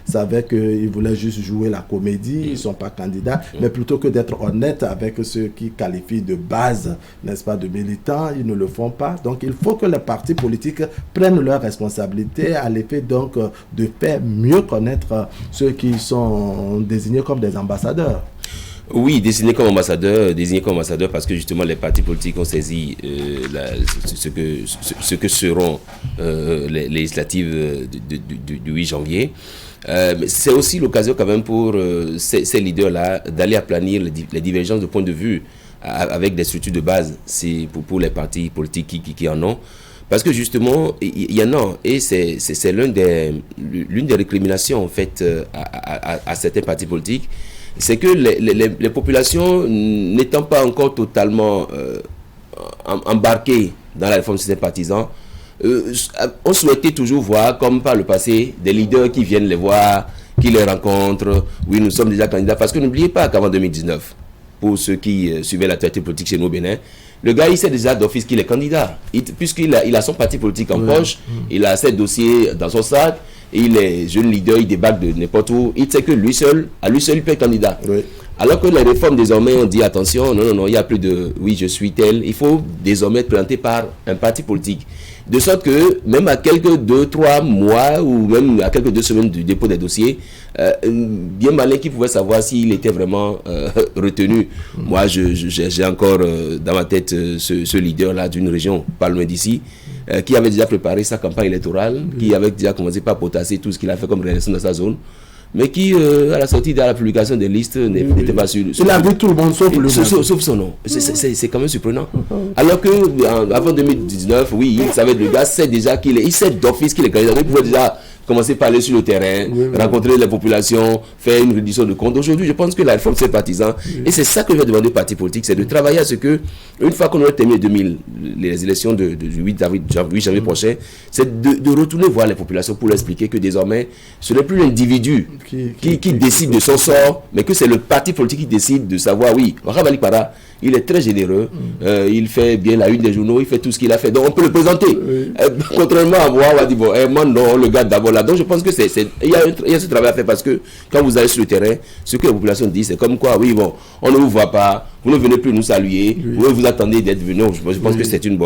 savaient qu'ils voulaient juste jouer la comédie, ils ne sont pas candidats, mais plutôt que d'être honnêtes avec ceux qui qualifient de base, n'est-ce pas, de militants, ils ne le font pas. Donc il faut que les partis politiques prennent leurs responsabilités à l'effet donc de faire mieux connaître ceux qui sont désignés comme des ambassadeurs. Oui, désignés comme ambassadeurs parce que justement les partis politiques ont saisi ce que seront les législatives du 8 janvier. C'est aussi l'occasion quand même pour ces leaders-là d'aller aplanir les divergences de point de vue avec des structures de base. C'est pour les partis politiques qui en ont. Parce que justement, il y en a, et c'est l'une des récriminations en fait à certains partis politiques, c'est que les populations n'étant pas encore totalement embarquées dans la réforme du système partisan, on souhaitait toujours voir, comme par le passé, des leaders qui viennent les voir, qui les rencontrent. Oui, nous sommes déjà candidats, parce que n'oubliez pas qu'avant 2019, pour ceux qui suivaient l'actualité politique chez nous au Bénin, le gars, il sait déjà d'office qu'il est candidat. Puisqu'il a son parti politique en poche, il a ses dossiers dans son sac, il est jeune leader, il débarque de n'importe où, il sait que lui seul, il peut être candidat. Oui. Alors que les réformes, désormais, on dit attention, non, il n'y a plus de oui, je suis tel. Il faut désormais être présenté par un parti politique. De sorte que, même à quelques 2-3 mois, ou même à quelques 2 semaines du dépôt des dossiers, bien malin qui pouvait savoir s'il était vraiment retenu. Moi, j'ai encore dans ma tête ce leader-là d'une région, pas loin d'ici, qui avait déjà préparé sa campagne électorale, qui avait déjà commencé par potasser tout ce qu'il a fait comme réalisation dans sa zone, mais qui, à la sortie de la publication des listes, n'était pas sûr. Il a vu tout le monde sauf son nom. C'est quand même surprenant. Alors que avant 2019, oui, il savait, le gars sait déjà il sait d'office qu'il est candidat. Il pouvait déjà commencer par aller sur le terrain, rencontrer les populations, faire une reddition de comptes. Aujourd'hui, je pense que la réforme, c'est partisan. Et c'est ça que je vais demander aux partis politiques, c'est de travailler à ce que, une fois qu'on aura terminé les élections du 8 janvier prochain, c'est de retourner voir les populations pour leur expliquer que désormais, ce n'est plus l'individu qui décide de son sort, mais que c'est le parti politique qui décide de savoir, oui, Rabalik Para, il est très généreux, il fait bien la une des journaux, il fait tout ce qu'il a fait. Donc on peut le présenter. Contrairement à moi, on va dire, bon, moi non, le gars d'abord là. Donc je pense que il y a ce travail à faire parce que quand vous allez sur le terrain, ce que la population dit, c'est comme quoi, oui, bon, on ne vous voit pas, vous ne venez plus nous saluer, vous attendez d'être venus. Je pense que c'est une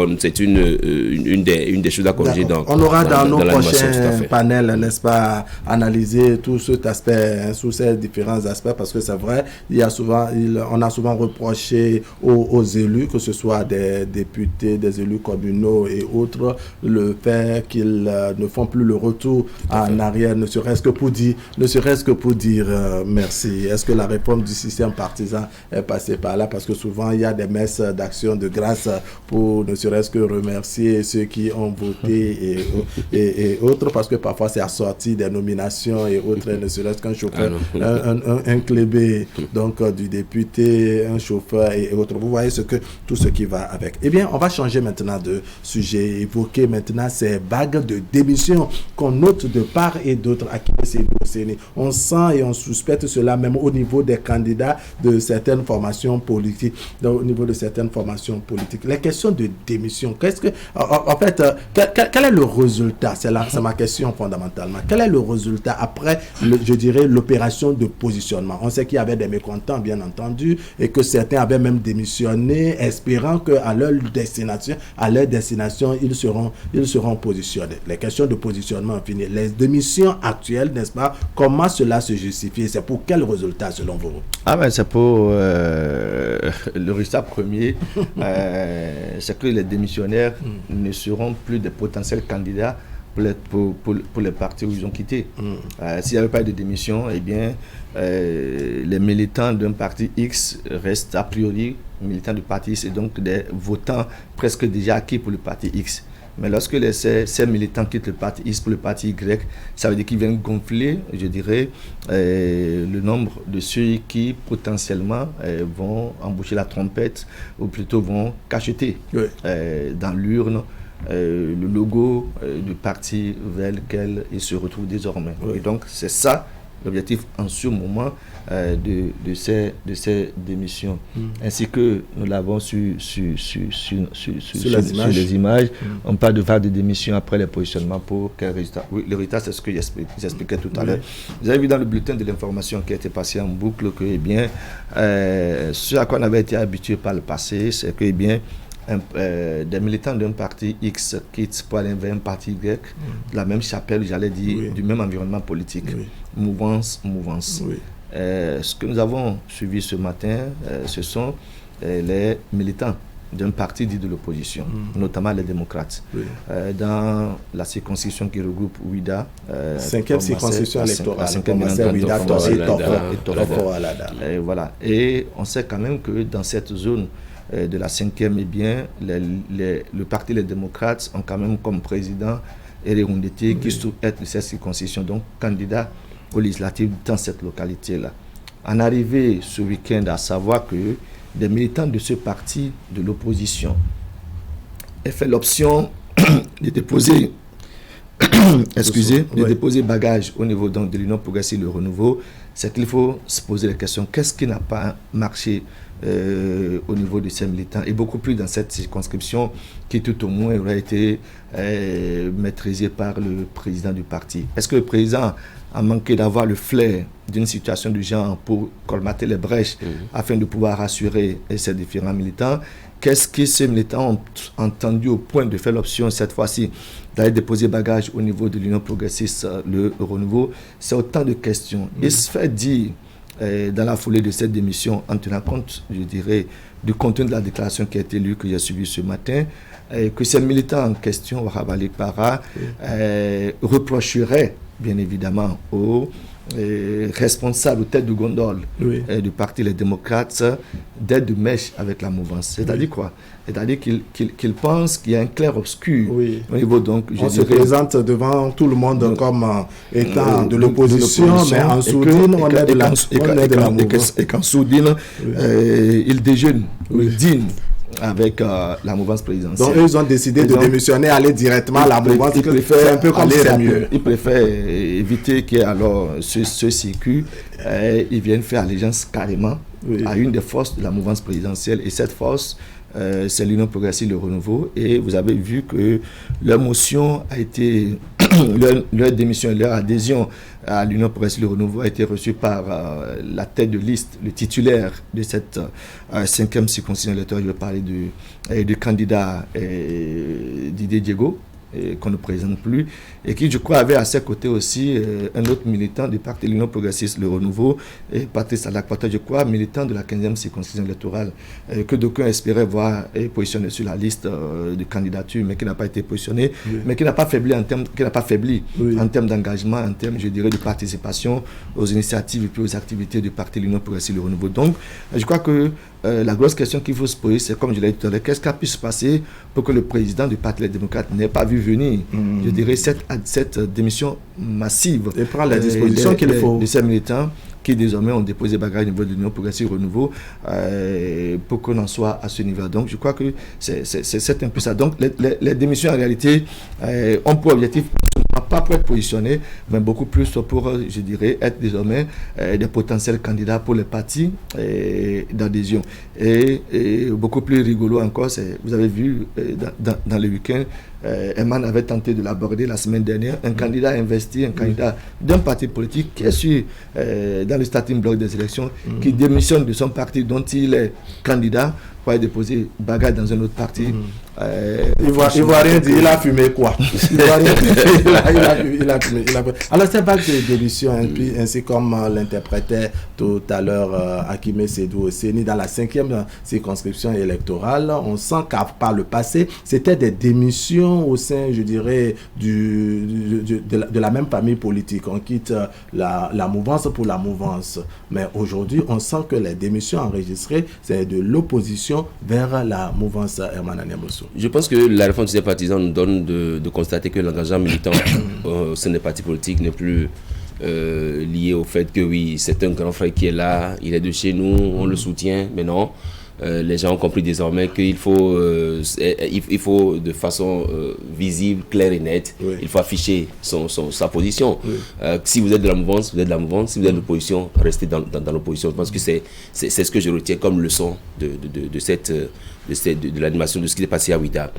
des choses à corriger on aura dans nos prochains panels, n'est-ce pas, analyser tout cet aspect, sous ces différents aspects, parce que c'est vrai, on a souvent reproché aux élus, que ce soit des députés, des élus communaux et autres, le fait qu'ils ne font plus le retour en arrière, ne serait-ce que pour dire merci. Est-ce que la réforme du système partisan est passée par là? Parce que souvent il y a des messes d'action de grâce pour ne serait-ce que remercier ceux qui ont voté et autres, parce que parfois c'est assorti des nominations et autres, ne serait-ce qu'un chauffeur, un clébé donc du député, un chauffeur et autres. Vous voyez tout ce qui va avec. Eh bien, on va changer maintenant de sujet, évoquer maintenant ces vagues de démission qu'on note de part et d'autre à Kiné-Sédou-Séné. On sent et on suspecte cela même au niveau des candidats de certaines formations politiques politiques, au niveau de certaines formations politiques. Les questions de démission, en fait, quel est le résultat? C'est ma question fondamentalement. Quel est le résultat après, je dirais, l'opération de positionnement? On sait qu'il y avait des mécontents, bien entendu, et que certains avaient même démissionné, espérant qu'à leur destination, ils seront positionnés. Les questions de positionnement finies. Les démissions actuelles, n'est-ce pas? Comment cela se justifie? C'est pour quel résultat, selon vous? C'est pour le résultat premier, c'est que les démissionnaires ne seront plus des potentiels candidats pour les partis où ils ont quitté. S'il n'y avait pas de démission, eh bien, les militants d'un parti X restent a priori militants du parti X et donc des votants presque déjà acquis pour le parti X. Mais lorsque ces militants quittent le parti X pour le parti Y, ça veut dire qu'ils viennent gonfler, je dirais, le nombre de ceux qui potentiellement vont emboucher la trompette ou plutôt vont cacheter dans l'urne le logo du parti vers lequel ils se retrouvent désormais. Et donc c'est ça l'objectif en ce moment de ces démissions. Ainsi que nous l'avons sur les images. On parle de vague de démissions après les positionnements pour quel résultat? Oui, le résultat, c'est ce que j'expliquais tout à l'heure. Vous avez vu dans le bulletin de l'information qui a été passé en boucle que, ce à quoi on avait été habitué par le passé, c'est que, des militants d'un parti X quittent pour aller vers un parti Y, de la même chapelle, j'allais dire, du même environnement politique. Mouvance. Ce que nous avons suivi ce matin, ce sont les militants d'un parti dit de l'opposition, notamment les démocrates. Dans la circonscription qui regroupe Ouida, 5e circonscription électorale, et voilà. Et on sait quand même que dans cette zone de la 5e, le parti Les Démocrates ont quand même comme président Ere Hundete qui souhaite être de cette circonscription, donc candidat aux législatives dans cette localité-là. En arrivé ce week-end à savoir que des militants de ce parti de l'opposition aient fait l'option de déposer déposer bagage au niveau donc, de l'Union progressive Le Renouveau, c'est qu'il faut se poser la question, qu'est-ce qui n'a pas marché au niveau de ces militants, et beaucoup plus dans cette circonscription qui tout au moins aurait été maîtrisée par le président du parti. Est-ce que le président a manqué d'avoir le flair d'une situation du genre pour colmater les brèches afin de pouvoir rassurer ces différents militants? Qu'est-ce que ces militants ont entendu au point de faire l'option cette fois-ci d'aller déposer bagage au niveau de l'Union progressiste Le Renouveau? C'est autant de questions. Il se fait dire dans la foulée de cette démission, en tenant compte, je dirais, du contenu de la déclaration qui a été lue, que j'ai suivie ce matin, que ces militants en question, Rabalik Para, reprocheraient bien évidemment aux responsables, aux têtes de gondole du parti Les Démocrates d'être de mèche avec la mouvance. C'est-à-dire quoi? C'est-à-dire qu'ils pensent qu'il y a un clair-obscur au niveau, donc, on se présente devant tout le monde comme étant de l'opposition, mais en sourdine, on est de la mouvance. Et qu'en sourdine, ils déjeunent, ils dînent avec la mouvance présidentielle. Donc, ils ont décidé de démissionner, aller directement à la mouvance. C'est un peu comme c'est mieux. Ils préfèrent éviter qu'il y ait alors ce circuit. Ils viennent faire allégeance carrément à une des forces de la mouvance présidentielle. Et cette force, c'est l'Union progressive Le Renouveau. Et vous avez vu que leur motion a été, leur démission, leur adhésion à l'Union progressive Le Renouveau a été reçue par la tête de liste, le titulaire de cette 5e circonscription électorale. Je vais parler du candidat Didier Diego, qu'on ne présente plus, et qui, je crois, avait à ses côtés aussi un autre militant du parti l'Union progressiste Le Renouveau, et Patrice Alakwata, je crois, militant de la 15e circonscription électorale, que d'aucuns espéraient voir positionné sur la liste de candidature, mais qui n'a pas été positionné, mais qui n'a pas faibli en termes d'engagement, en termes, je dirais, de participation aux initiatives et puis aux activités du parti l'Union progressiste Le Renouveau. Donc, je crois que la grosse question qu'il faut se poser, c'est, comme je l'ai dit tout à l'heure, qu'est-ce qui a pu se passer pour que le président du parti Les Démocrates n'ait pas vu venir, je dirais, cette démission massive et prendre la disposition qu'il faut de ces militants qui désormais ont déposé bagage au niveau de l'Union progressive Renouveau pour qu'on en soit à ce niveau. Donc je crois que c'est un peu ça. Donc les démissions en réalité ont pour objectif pas pour être positionnés, mais beaucoup plus pour, je dirais, être désormais des potentiels candidats pour les partis d'adhésion. Et beaucoup plus rigolo encore, vous avez vu dans le week-end, Eman avait tenté de l'aborder la semaine dernière, un candidat investi, un candidat d'un parti politique qui est dans le starting block des élections, qui démissionne de son parti dont il est candidat pour aller déposer bagarre dans un autre parti. Il voit rien dire, il a fumé quoi? Il a fumé. Alors cette vague de démission, ainsi comme l'interprétait tout à l'heure Akime Sédou Séni dans la 5e circonscription électorale, on sent qu'à par le passé, c'était des démissions au sein, je dirais, de la même famille politique. On quitte la mouvance pour la mouvance. Mais aujourd'hui, on sent que les démissions enregistrées, c'est de l'opposition vers la mouvance Herman Niambosso. Je pense que la réforme du système partisan nous donne de constater que l'engagement militant au sein des partis politiques n'est plus lié au fait que oui, c'est un grand frère qui est là, il est de chez nous, on le soutient, mais non. Les gens ont compris désormais qu'il faut, il faut de façon visible, claire et nette, il faut afficher sa position. Si vous êtes de la mouvance, vous êtes de la mouvance. Si vous êtes de l'opposition, restez dans l'opposition. Je pense que c'est ce que je retiens comme leçon de l'animation de ce qui s'est passé à Ouidah.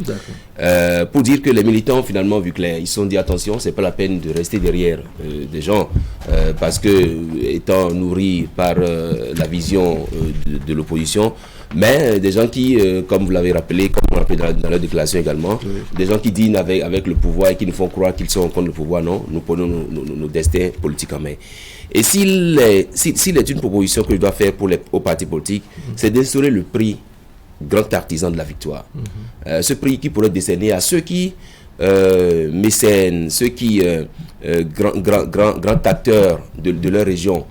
Pour dire que les militants finalement vu clair, ils se sont dit attention, c'est pas la peine de rester derrière des gens parce que étant nourris par la vision de l'opposition, mais des gens qui, comme vous l'avez rappelé, comme on l'a rappelé dans leur déclaration également, des gens qui dînent avec le pouvoir et qui nous font croire qu'ils sont contre le pouvoir, non, nous prenons nos destins politiques en main. Et s'il est une proposition que je dois faire aux partis politiques, c'est d'instaurer le prix grand artisan de la victoire. Ce prix qui pourrait être décerné à ceux qui mécènes, ceux qui grands acteurs de leur région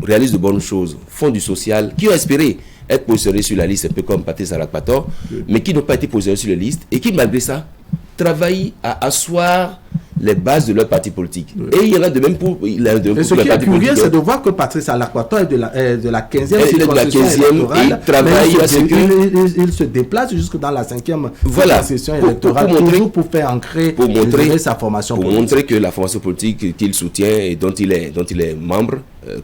réalisent de bonnes choses, font du social, qui ont espéré être positionnés sur la liste, un peu comme Patrice Alakpator, mais qui n'ont pas été positionnés sur la liste et qui malgré ça travaillent à asseoir les bases de leur parti politique. Et il y en a de même pour... ce qui est curieux, c'est de voir que Patrice Alakpator est de la 15e circonscription électorale. Il travaille à ce que... Il se déplace jusque dans la 5e circonscription électorale pour faire ancrer sa formation politique. Pour montrer que la formation politique qu'il soutient et dont il est membre,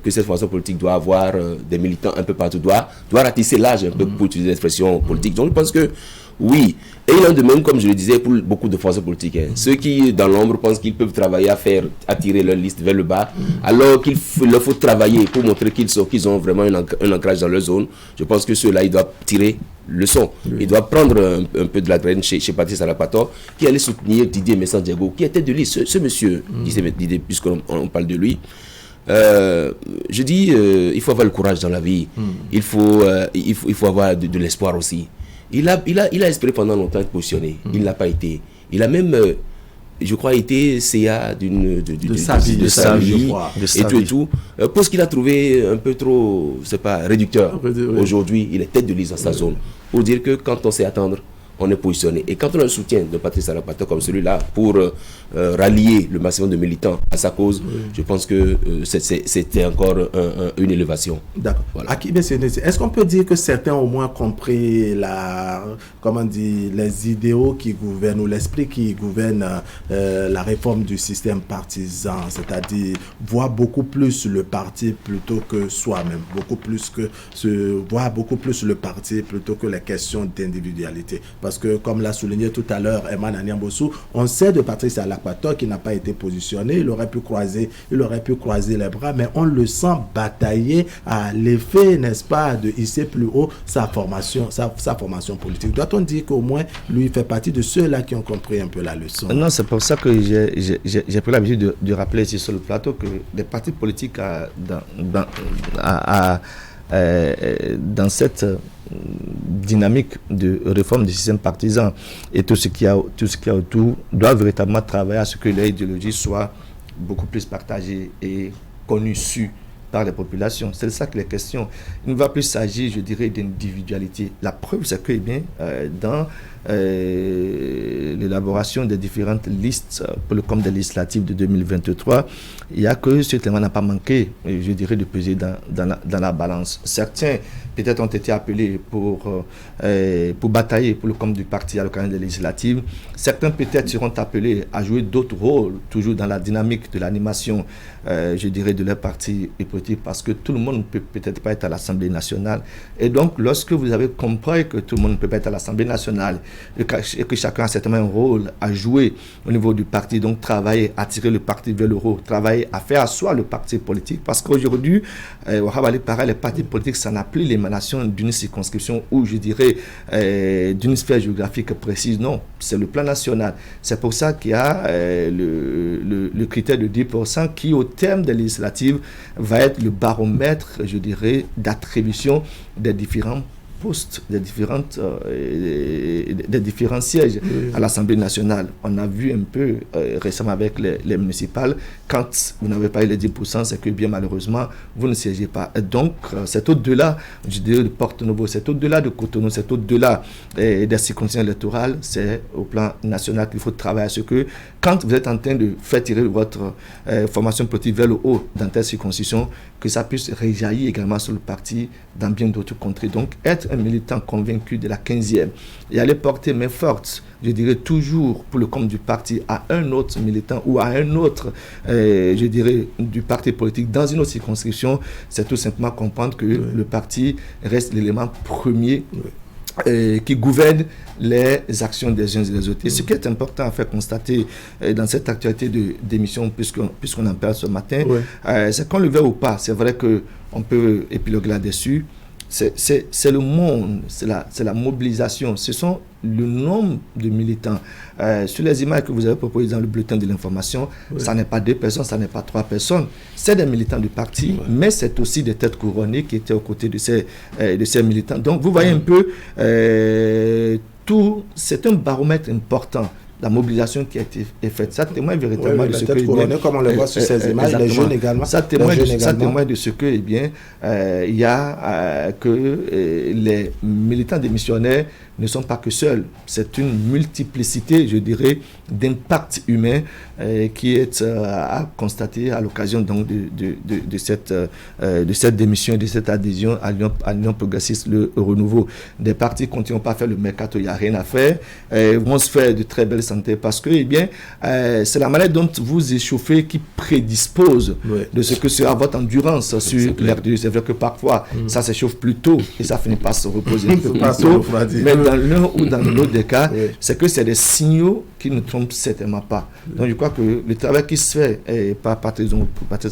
que cette formation politique doit avoir des militants un peu partout, doit ratisser l'âge un peu pour utiliser l'expression politique. Donc je pense que oui, et il en de même, comme je le disais, pour beaucoup de forces politiques. Ceux qui, dans l'ombre, pensent qu'ils peuvent travailler à faire attirer leur liste vers le bas, alors qu'il leur faut travailler pour montrer qu'ils ont vraiment un ancrage dans leur zone. Je pense que ceux-là, ils doivent tirer le son. Ils doivent prendre un peu de la graine chez Patrice Alakpator, qui allait soutenir Didier Messandiago, qui était de liste. Ce monsieur, Didier, puisqu'on parle de lui, je dis, il faut avoir le courage dans la vie. Il faut avoir de l'espoir aussi. Il a espéré pendant longtemps être positionné. Il n'a pas été. Il a même, je crois, été CA de sa vie et tout. Parce qu'il a trouvé un peu trop, c'est pas, réducteur. Aujourd'hui, il est tête de liste dans sa zone. Pour dire que quand on sait attendre, on est positionné. Et quand on a le soutien de Patrice Alakpator comme celui-là pour rallier le maximum de militants à sa cause, je pense que c'était encore une élévation. D'accord. Voilà. Est-ce qu'on peut dire que certains au moins compris les idéaux qui gouvernent ou l'esprit qui gouverne la réforme du système partisan, c'est-à-dire voir beaucoup plus le parti plutôt que soi-même, voir beaucoup plus le parti plutôt que les questions d'individualité. Parce que, comme l'a souligné tout à l'heure Herman Niambosso, on sait de Patrice Alakpator qui n'a pas été positionné, il aurait pu croiser les bras, mais on le sent batailler à l'effet, n'est-ce pas, de hisser plus haut sa formation politique. Doit-on dire qu'au moins, lui fait partie de ceux-là qui ont compris un peu la leçon? Non, c'est pour ça que j'ai pris l'habitude de rappeler ici sur le plateau que les partis politiques dans cette dynamique de réforme du système partisan et tout ce qu'il y a autour doivent véritablement travailler à ce que l'idéologie soit beaucoup plus partagée et connue, su par les populations. C'est ça que les questions. Il ne va plus s'agir, je dirais, d'individualité. La preuve, c'est que dans l'élaboration des différentes listes comme des législatives de 2023, il y a que ce témoin n'a pas manqué, je dirais, de peser dans la balance. Certains peut-être ont été appelés pour batailler pour le compte du parti à l'occasion des législatives. Certains peut-être seront appelés à jouer d'autres rôles, toujours dans la dynamique de l'animation, je dirais, de leur parti politique, parce que tout le monde ne peut peut-être pas être à l'Assemblée nationale. Et donc, lorsque vous avez compris que tout le monde ne peut pas être à l'Assemblée nationale et que chacun a certainement un rôle à jouer au niveau du parti, donc travailler à tirer le parti vers le haut, travailler à faire asseoir le parti politique, parce qu'aujourd'hui, les partis politiques, ça n'a plus l'émanation d'une circonscription ou, je dirais, d'une sphère géographique précise. Non, c'est le plan national. C'est pour ça qu'il y a le critère de 10% qui, au terme des législatives, va être le baromètre, je dirais, d'attribution des différents postes, des différents sièges à l'Assemblée nationale. On a vu un peu récemment avec les municipales, quand vous n'avez pas eu les 10%, c'est que bien malheureusement, vous ne siégez pas. Et donc, c'est au-delà, je dirais, de Porto-Novo, c'est au-delà de Cotonou, c'est au-delà des circonscriptions électorales, c'est au plan national qu'il faut travailler à ce que, quand vous êtes en train de faire tirer votre formation politique vers le haut dans telle circonscription, que ça puisse réjaillir également sur le parti dans bien d'autres contrées. Donc, être un militant convaincu de la 15e et aller porter main forte, je dirais toujours pour le compte du parti, à un autre militant ou à un autre, je dirais, du parti politique dans une autre circonscription, c'est tout simplement comprendre que le parti reste l'élément premier qui gouverne les actions des uns et des autres. Et ce qui est important à faire constater dans cette actualité d'émission, puisqu'on en parle ce matin, c'est qu'on le veut ou pas. C'est vrai qu'on peut épiloguer là-dessus. C'est le monde, c'est la mobilisation, ce sont le nombre de militants. Sur les images que vous avez proposées dans le bulletin de l'information, ça n'est pas 2 personnes, ça n'est pas 3 personnes, c'est des militants du parti, mais c'est aussi des têtes couronnées qui étaient aux côtés de ces militants. Donc vous voyez un peu, c'est un baromètre important. La mobilisation qui a été faite, ça témoigne véritablement de ce que, comme on le voit sur ces images, les jeunes également. Ça témoigne de ce que, il y a que les militants démissionnaires ne sont pas que seuls. C'est une multiplicité, je dirais, d'impacts humains qui est à constater à l'occasion donc de cette démission, de cette adhésion à l'Union progressiste, le renouveau. Des partis continuent pas à faire le mercato, il n'y a rien à faire. Vont se faire de très belles santé parce que, c'est la manière dont vous échauffez qui prédispose de ce que sera votre endurance sur l'air de. C'est vrai que parfois, ça s'échauffe plus tôt et ça finit par se reposer un peu plus tôt. Mais dans l'un ou dans l'autre des cas, c'est que c'est des signaux qui ne trompent certainement pas. Donc je crois que le travail qui se fait par Patrice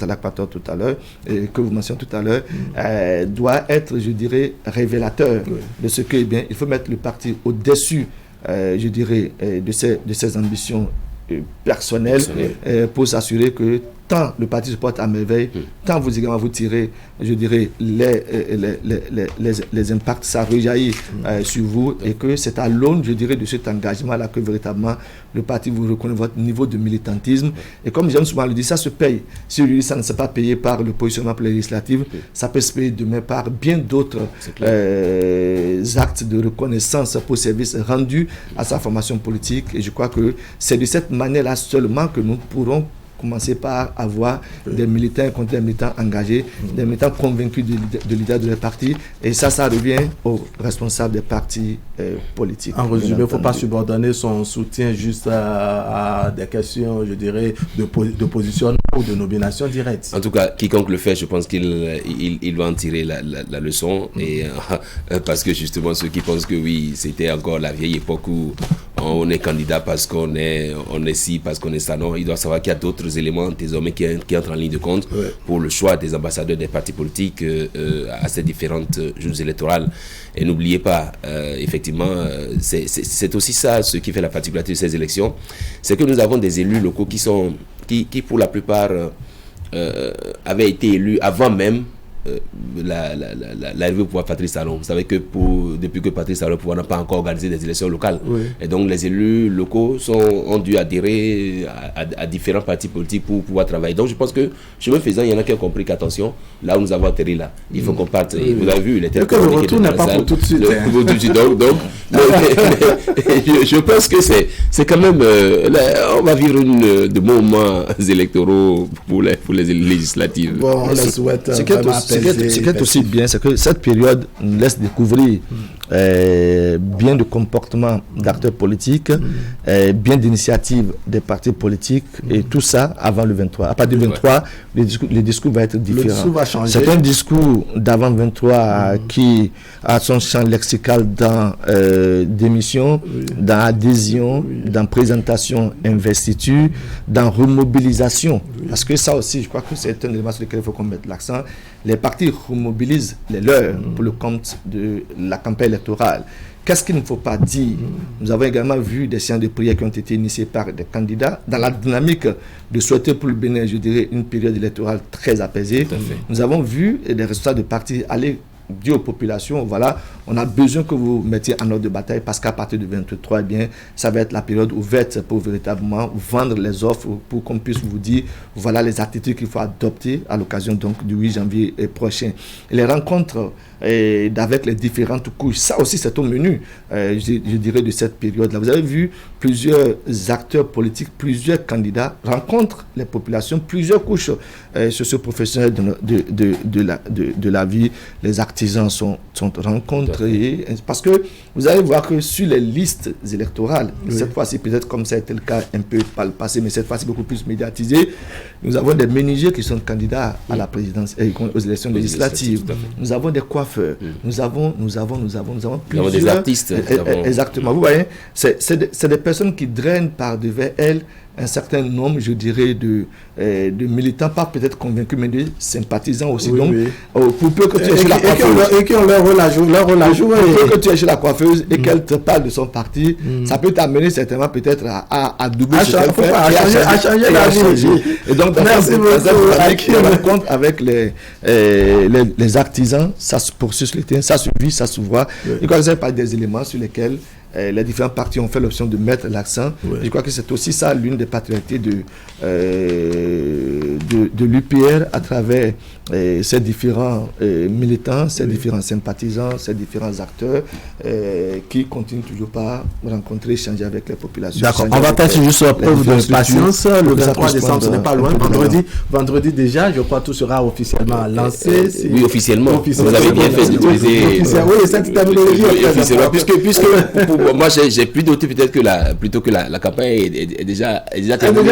Alak-Pator tout à l'heure, que vous mentionnez tout à l'heure, doit être, je dirais, révélateur de ce que, il faut mettre le parti au-dessus, je dirais, de ses ambitions personnelles pour s'assurer que tant le parti se porte à merveille, tant vous également vous tirez, je dirais, les impacts, ça rejaillit sur vous et que c'est à l'aune, je dirais, de cet engagement-là que véritablement le parti vous reconnaît votre niveau de militantisme. Et comme j'aime souvent le dire, ça se paye. Si aujourd'hui ça ne s'est pas payé par le positionnement pour les législatives, ça peut se payer demain par bien d'autres actes de reconnaissance pour services rendus à sa formation politique. Et je crois que c'est de cette manière-là seulement que nous pourrons commencer par avoir des militants contre des militants engagés, des militants convaincus de l'idée de leur parti. Et ça revient aux responsables des partis politiques. En résumé, il ne faut pas subordonner son soutien juste à des questions, je dirais, de positionnement ou de nomination directe. En tout cas, quiconque le fait, je pense qu'il va en tirer la leçon. Et, parce que justement, ceux qui pensent que oui, c'était encore la vieille époque où on est candidat parce qu'on est ci, parce qu'on est ça, non, il doit savoir qu'il y a d'autres éléments désormais qui entrent en ligne de compte pour le choix des ambassadeurs des partis politiques à ces différentes joutes électorales. Et n'oubliez pas, effectivement, c'est aussi ça ce qui fait la particularité de ces élections, c'est que nous avons des élus locaux qui pour la plupart avaient été élus avant même l'arrivée au pouvoir Patrice Talon. Vous savez que depuis que Patrice Talon pouvoir n'a pas encore organisé des élections locales. Et donc les élus locaux ont dû adhérer à différents partis politiques pour pouvoir travailler. Donc je pense que chemin faisant, il y en a qui ont compris qu'attention, là où nous avons atterri là, il faut qu'on parte. Et vous avez vu, il était le retour n'est pas pour tout de suite. Donc je pense que c'est quand même on va vivre de moments électoraux pour les législatives. Bon, on le souhaite. Ce qui est aussi bien, c'est que cette période nous laisse découvrir bien de comportements d'acteurs politiques, bien d'initiatives des partis politiques, et tout ça avant le 23. À partir du 23, le discours va être différent. Le discours va changer. C'est un discours d'avant 23 qui a son champ lexical dans démission, dans adhésion, dans présentation, investiture, dans remobilisation. Parce que ça aussi, je crois que c'est un élément sur lequel il faut qu'on mette l'accent. Les partis remobilisent les leurs pour le compte de la campagne électorale. Qu'est-ce qu'il ne faut pas dire? Nous avons également vu des séances de prière qui ont été initiées par des candidats dans la dynamique de souhaiter pour le Bénin, je dirais, une période électorale très apaisée. Nous avons vu des résultats de partis aller dire aux populations, voilà, on a besoin que vous mettiez en ordre de bataille parce qu'à partir du 23, eh bien, ça va être la période ouverte pour véritablement vendre les offres, pour qu'on puisse vous dire, voilà les attitudes qu'il faut adopter à l'occasion donc du 8 janvier prochain. Et les rencontres avec les différentes couches, ça aussi c'est au menu, je dirais, de cette période-là. Vous avez vu plusieurs acteurs politiques, plusieurs candidats rencontrent les populations, plusieurs couches socio-professionnelles de la vie. Les artisans sont rencontrés, parce que vous allez voir que sur les listes électorales, cette fois-ci peut-être comme ça a été le cas un peu par le passé, mais cette fois-ci beaucoup plus médiatisé, nous avons des menuisiers qui sont candidats à la présidence et aux élections législatives. Nous avons des coiffeurs, nous avons plusieurs, des artistes. Exactement. Vous voyez, c'est des personnes qui drainent par devant elles un certain nombre, je dirais, de militants, pas peut-être convaincus, mais de sympathisants aussi. Oui, donc, oui. pour peu que tu aies chez la coiffeuse, et qui ont leur rôle à jouer, pour peu que tu aies chez la coiffeuse et qu'elle te parle de son parti, ça peut t'amener certainement peut-être à doubler ce qu'elle fait, à changer. Et donc, dans cette rencontre avec les artisans, ça se poursuit sur le terrain, ça se vit, ça se voit. Je crois que c'est pas des éléments sur lesquels les différents partis ont fait l'option de mettre l'accent. Je crois que c'est aussi ça l'une des particularités de l'UPR à travers ces différents militants, ces différents sympathisants, ces différents acteurs qui continuent toujours pas rencontrer, échanger avec les populations. D'accord, on va peut-être juste preuve de patience. Le 23 décembre, ce n'est pas loin. Vendredi déjà, je crois que tout sera officiellement lancé. Oui, officiellement. Vous avez bien fait d'utiliser. Oui, cette terminologie. Officiellement, puisque moi j'ai plus doté peut-être plutôt que la campagne est déjà terminée.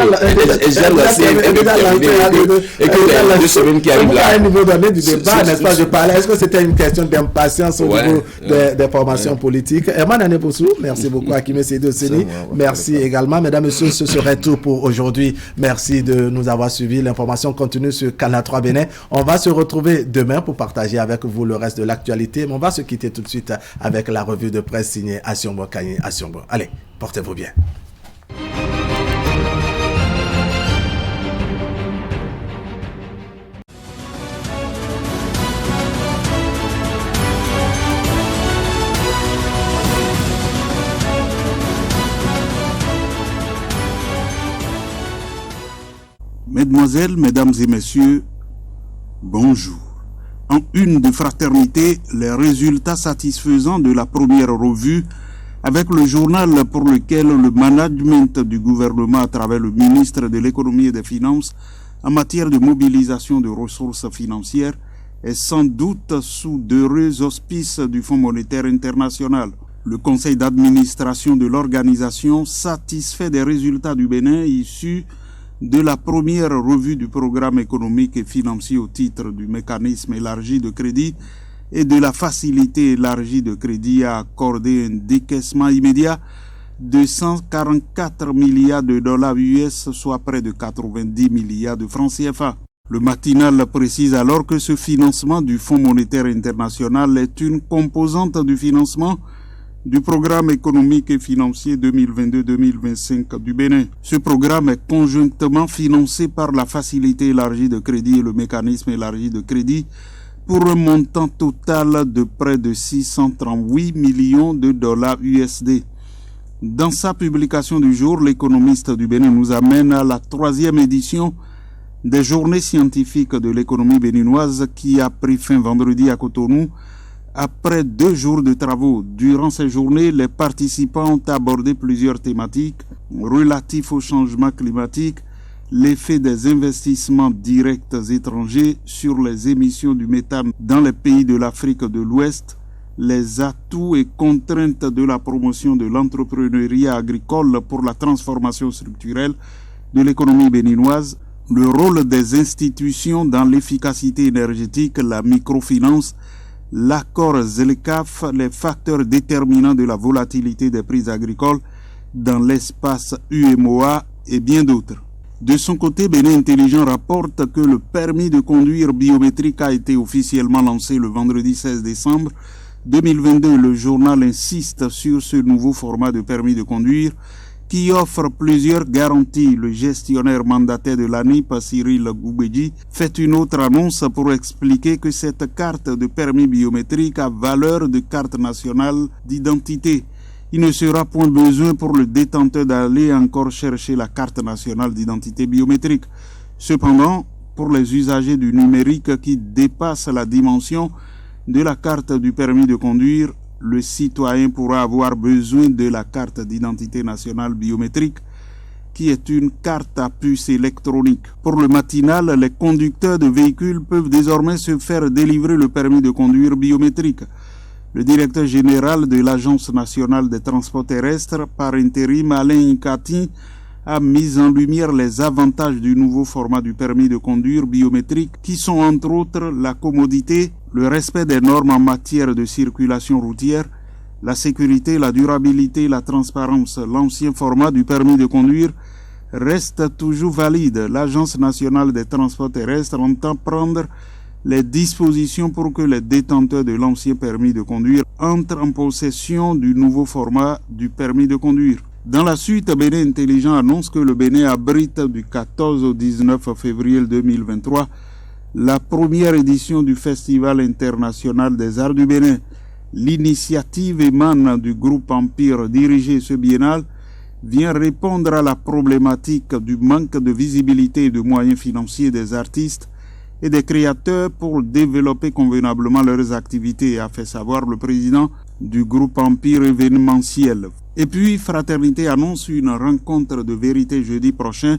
Et que les 2 semaines qui arrivent là. À un niveau donné du débat, n'est-ce pas, je parlais, est-ce que c'était une question d'impatience au niveau des formations politiques? Herman Anepossou, merci beaucoup à Kimé Sédoseni. Merci également, mesdames et messieurs, ce serait tout pour aujourd'hui. Merci de nous avoir suivis. L'information continue sur Canal 3 Bénin. On va se retrouver demain pour partager avec vous le reste de l'actualité, mais on va se quitter tout de suite avec la revue de presse signée Asiombo Kanye Asiombo. Allez, portez-vous bien. Mesdemoiselles, mesdames et messieurs, bonjour. En une de fraternité, les résultats satisfaisants de la première revue avec le journal pour lequel le management du gouvernement à travers le ministre de l'économie et des finances en matière de mobilisation de ressources financières est sans doute sous d'heureux auspices du Fonds monétaire international. Le conseil d'administration de l'organisation, satisfait des résultats du Bénin issus de la première revue du programme économique et financier au titre du mécanisme élargi de crédit et de la facilité élargie de crédit, a accordé un décaissement immédiat de 144 milliards de dollars US, soit près de 90 milliards de francs CFA. Le matinal précise alors que ce financement du Fonds monétaire international est une composante du financement du programme économique et financier 2022-2025 du Bénin. Ce programme est conjointement financé par la facilité élargie de crédit et le mécanisme élargi de crédit pour un montant total de près de 638 millions de dollars USD. Dans sa publication du jour, l'économiste du Bénin nous amène à la 3e édition des journées scientifiques de l'économie béninoise qui a pris fin vendredi à Cotonou. Après 2 jours de travaux, durant ces journées, les participants ont abordé plusieurs thématiques relatifs au changement climatique, l'effet des investissements directs étrangers sur les émissions du méthane dans les pays de l'Afrique de l'Ouest, les atouts et contraintes de la promotion de l'entrepreneuriat agricole pour la transformation structurelle de l'économie béninoise, le rôle des institutions dans l'efficacité énergétique, la microfinance, l'accord ZLECAf, les facteurs déterminants de la volatilité des prix agricoles dans l'espace UMOA et bien d'autres. De son côté, Bénin Intelligent rapporte que le permis de conduire biométrique a été officiellement lancé le vendredi 16 décembre 2022. Le journal insiste sur ce nouveau format de permis de conduire qui offre plusieurs garanties. Le gestionnaire mandataire de l'ANIP, Cyril Goubedji, fait une autre annonce pour expliquer que cette carte de permis biométrique a valeur de carte nationale d'identité. Il ne sera point besoin pour le détenteur d'aller encore chercher la carte nationale d'identité biométrique. Cependant, pour les usagers du numérique qui dépassent la dimension de la carte du permis de conduire, le citoyen pourra avoir besoin de la carte d'identité nationale biométrique, qui est une carte à puce électronique. Pour le matinal, les conducteurs de véhicules peuvent désormais se faire délivrer le permis de conduire biométrique. Le directeur général de l'Agence nationale des transports terrestres, par intérim, Alain Incati, a mis en lumière les avantages du nouveau format du permis de conduire biométrique qui sont entre autres la commodité, le respect des normes en matière de circulation routière, la sécurité, la durabilité, la transparence. L'ancien format du permis de conduire reste toujours valide. L'Agence nationale des transports terrestres entend prendre les dispositions pour que les détenteurs de l'ancien permis de conduire entrent en possession du nouveau format du permis de conduire. Dans la suite, Bénin Intelligent annonce que le Bénin abrite du 14 au 19 février 2023 la première édition du Festival international des arts du Bénin. L'initiative émane du groupe Empire. Diriger ce biennale vient répondre à la problématique du manque de visibilité et de moyens financiers des artistes et des créateurs pour développer convenablement leurs activités, a fait savoir le président du groupe Empire événementiel. Et puis, Fraternité annonce une rencontre de vérité jeudi prochain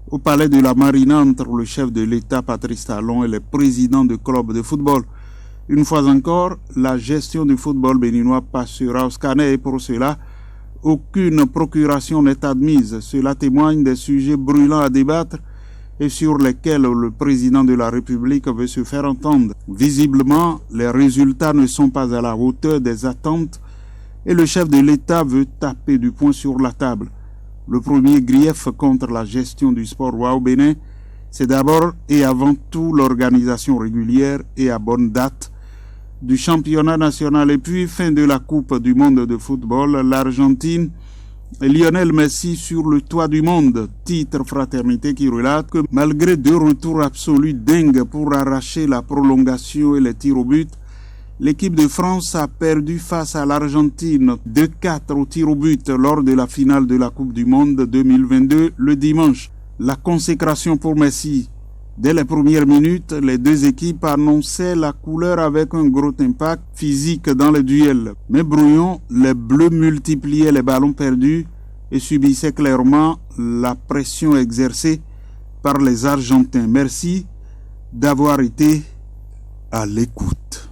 au palais de la Marina entre le chef de l'État Patrice Talon et les présidents de clubs de football. Une fois encore, la gestion du football béninois passera au scanner et pour cela, aucune procuration n'est admise. Cela témoigne des sujets brûlants à débattre et sur lesquels le président de la République veut se faire entendre. Visiblement, les résultats ne sont pas à la hauteur des attentes et le chef de l'État veut taper du poing sur la table. Le premier grief contre la gestion du sport roi au Bénin, c'est d'abord et avant tout l'organisation régulière et à bonne date du championnat national et puis fin de la Coupe du monde de football, l'Argentine et Lionel Messi sur le toit du monde. Titre Fraternité qui relate que malgré 2 retours absolus dingues pour arracher la prolongation et les tirs au but, l'équipe de France a perdu face à l'Argentine 2-4 au tir au but lors de la finale de la Coupe du Monde 2022 le dimanche. La consécration pour Messi. Dès les premières minutes, les deux équipes annonçaient la couleur avec un gros impact physique dans les duels. Mais brouillon, les Bleus multipliaient les ballons perdus et subissaient clairement la pression exercée par les Argentins. Merci d'avoir été à l'écoute.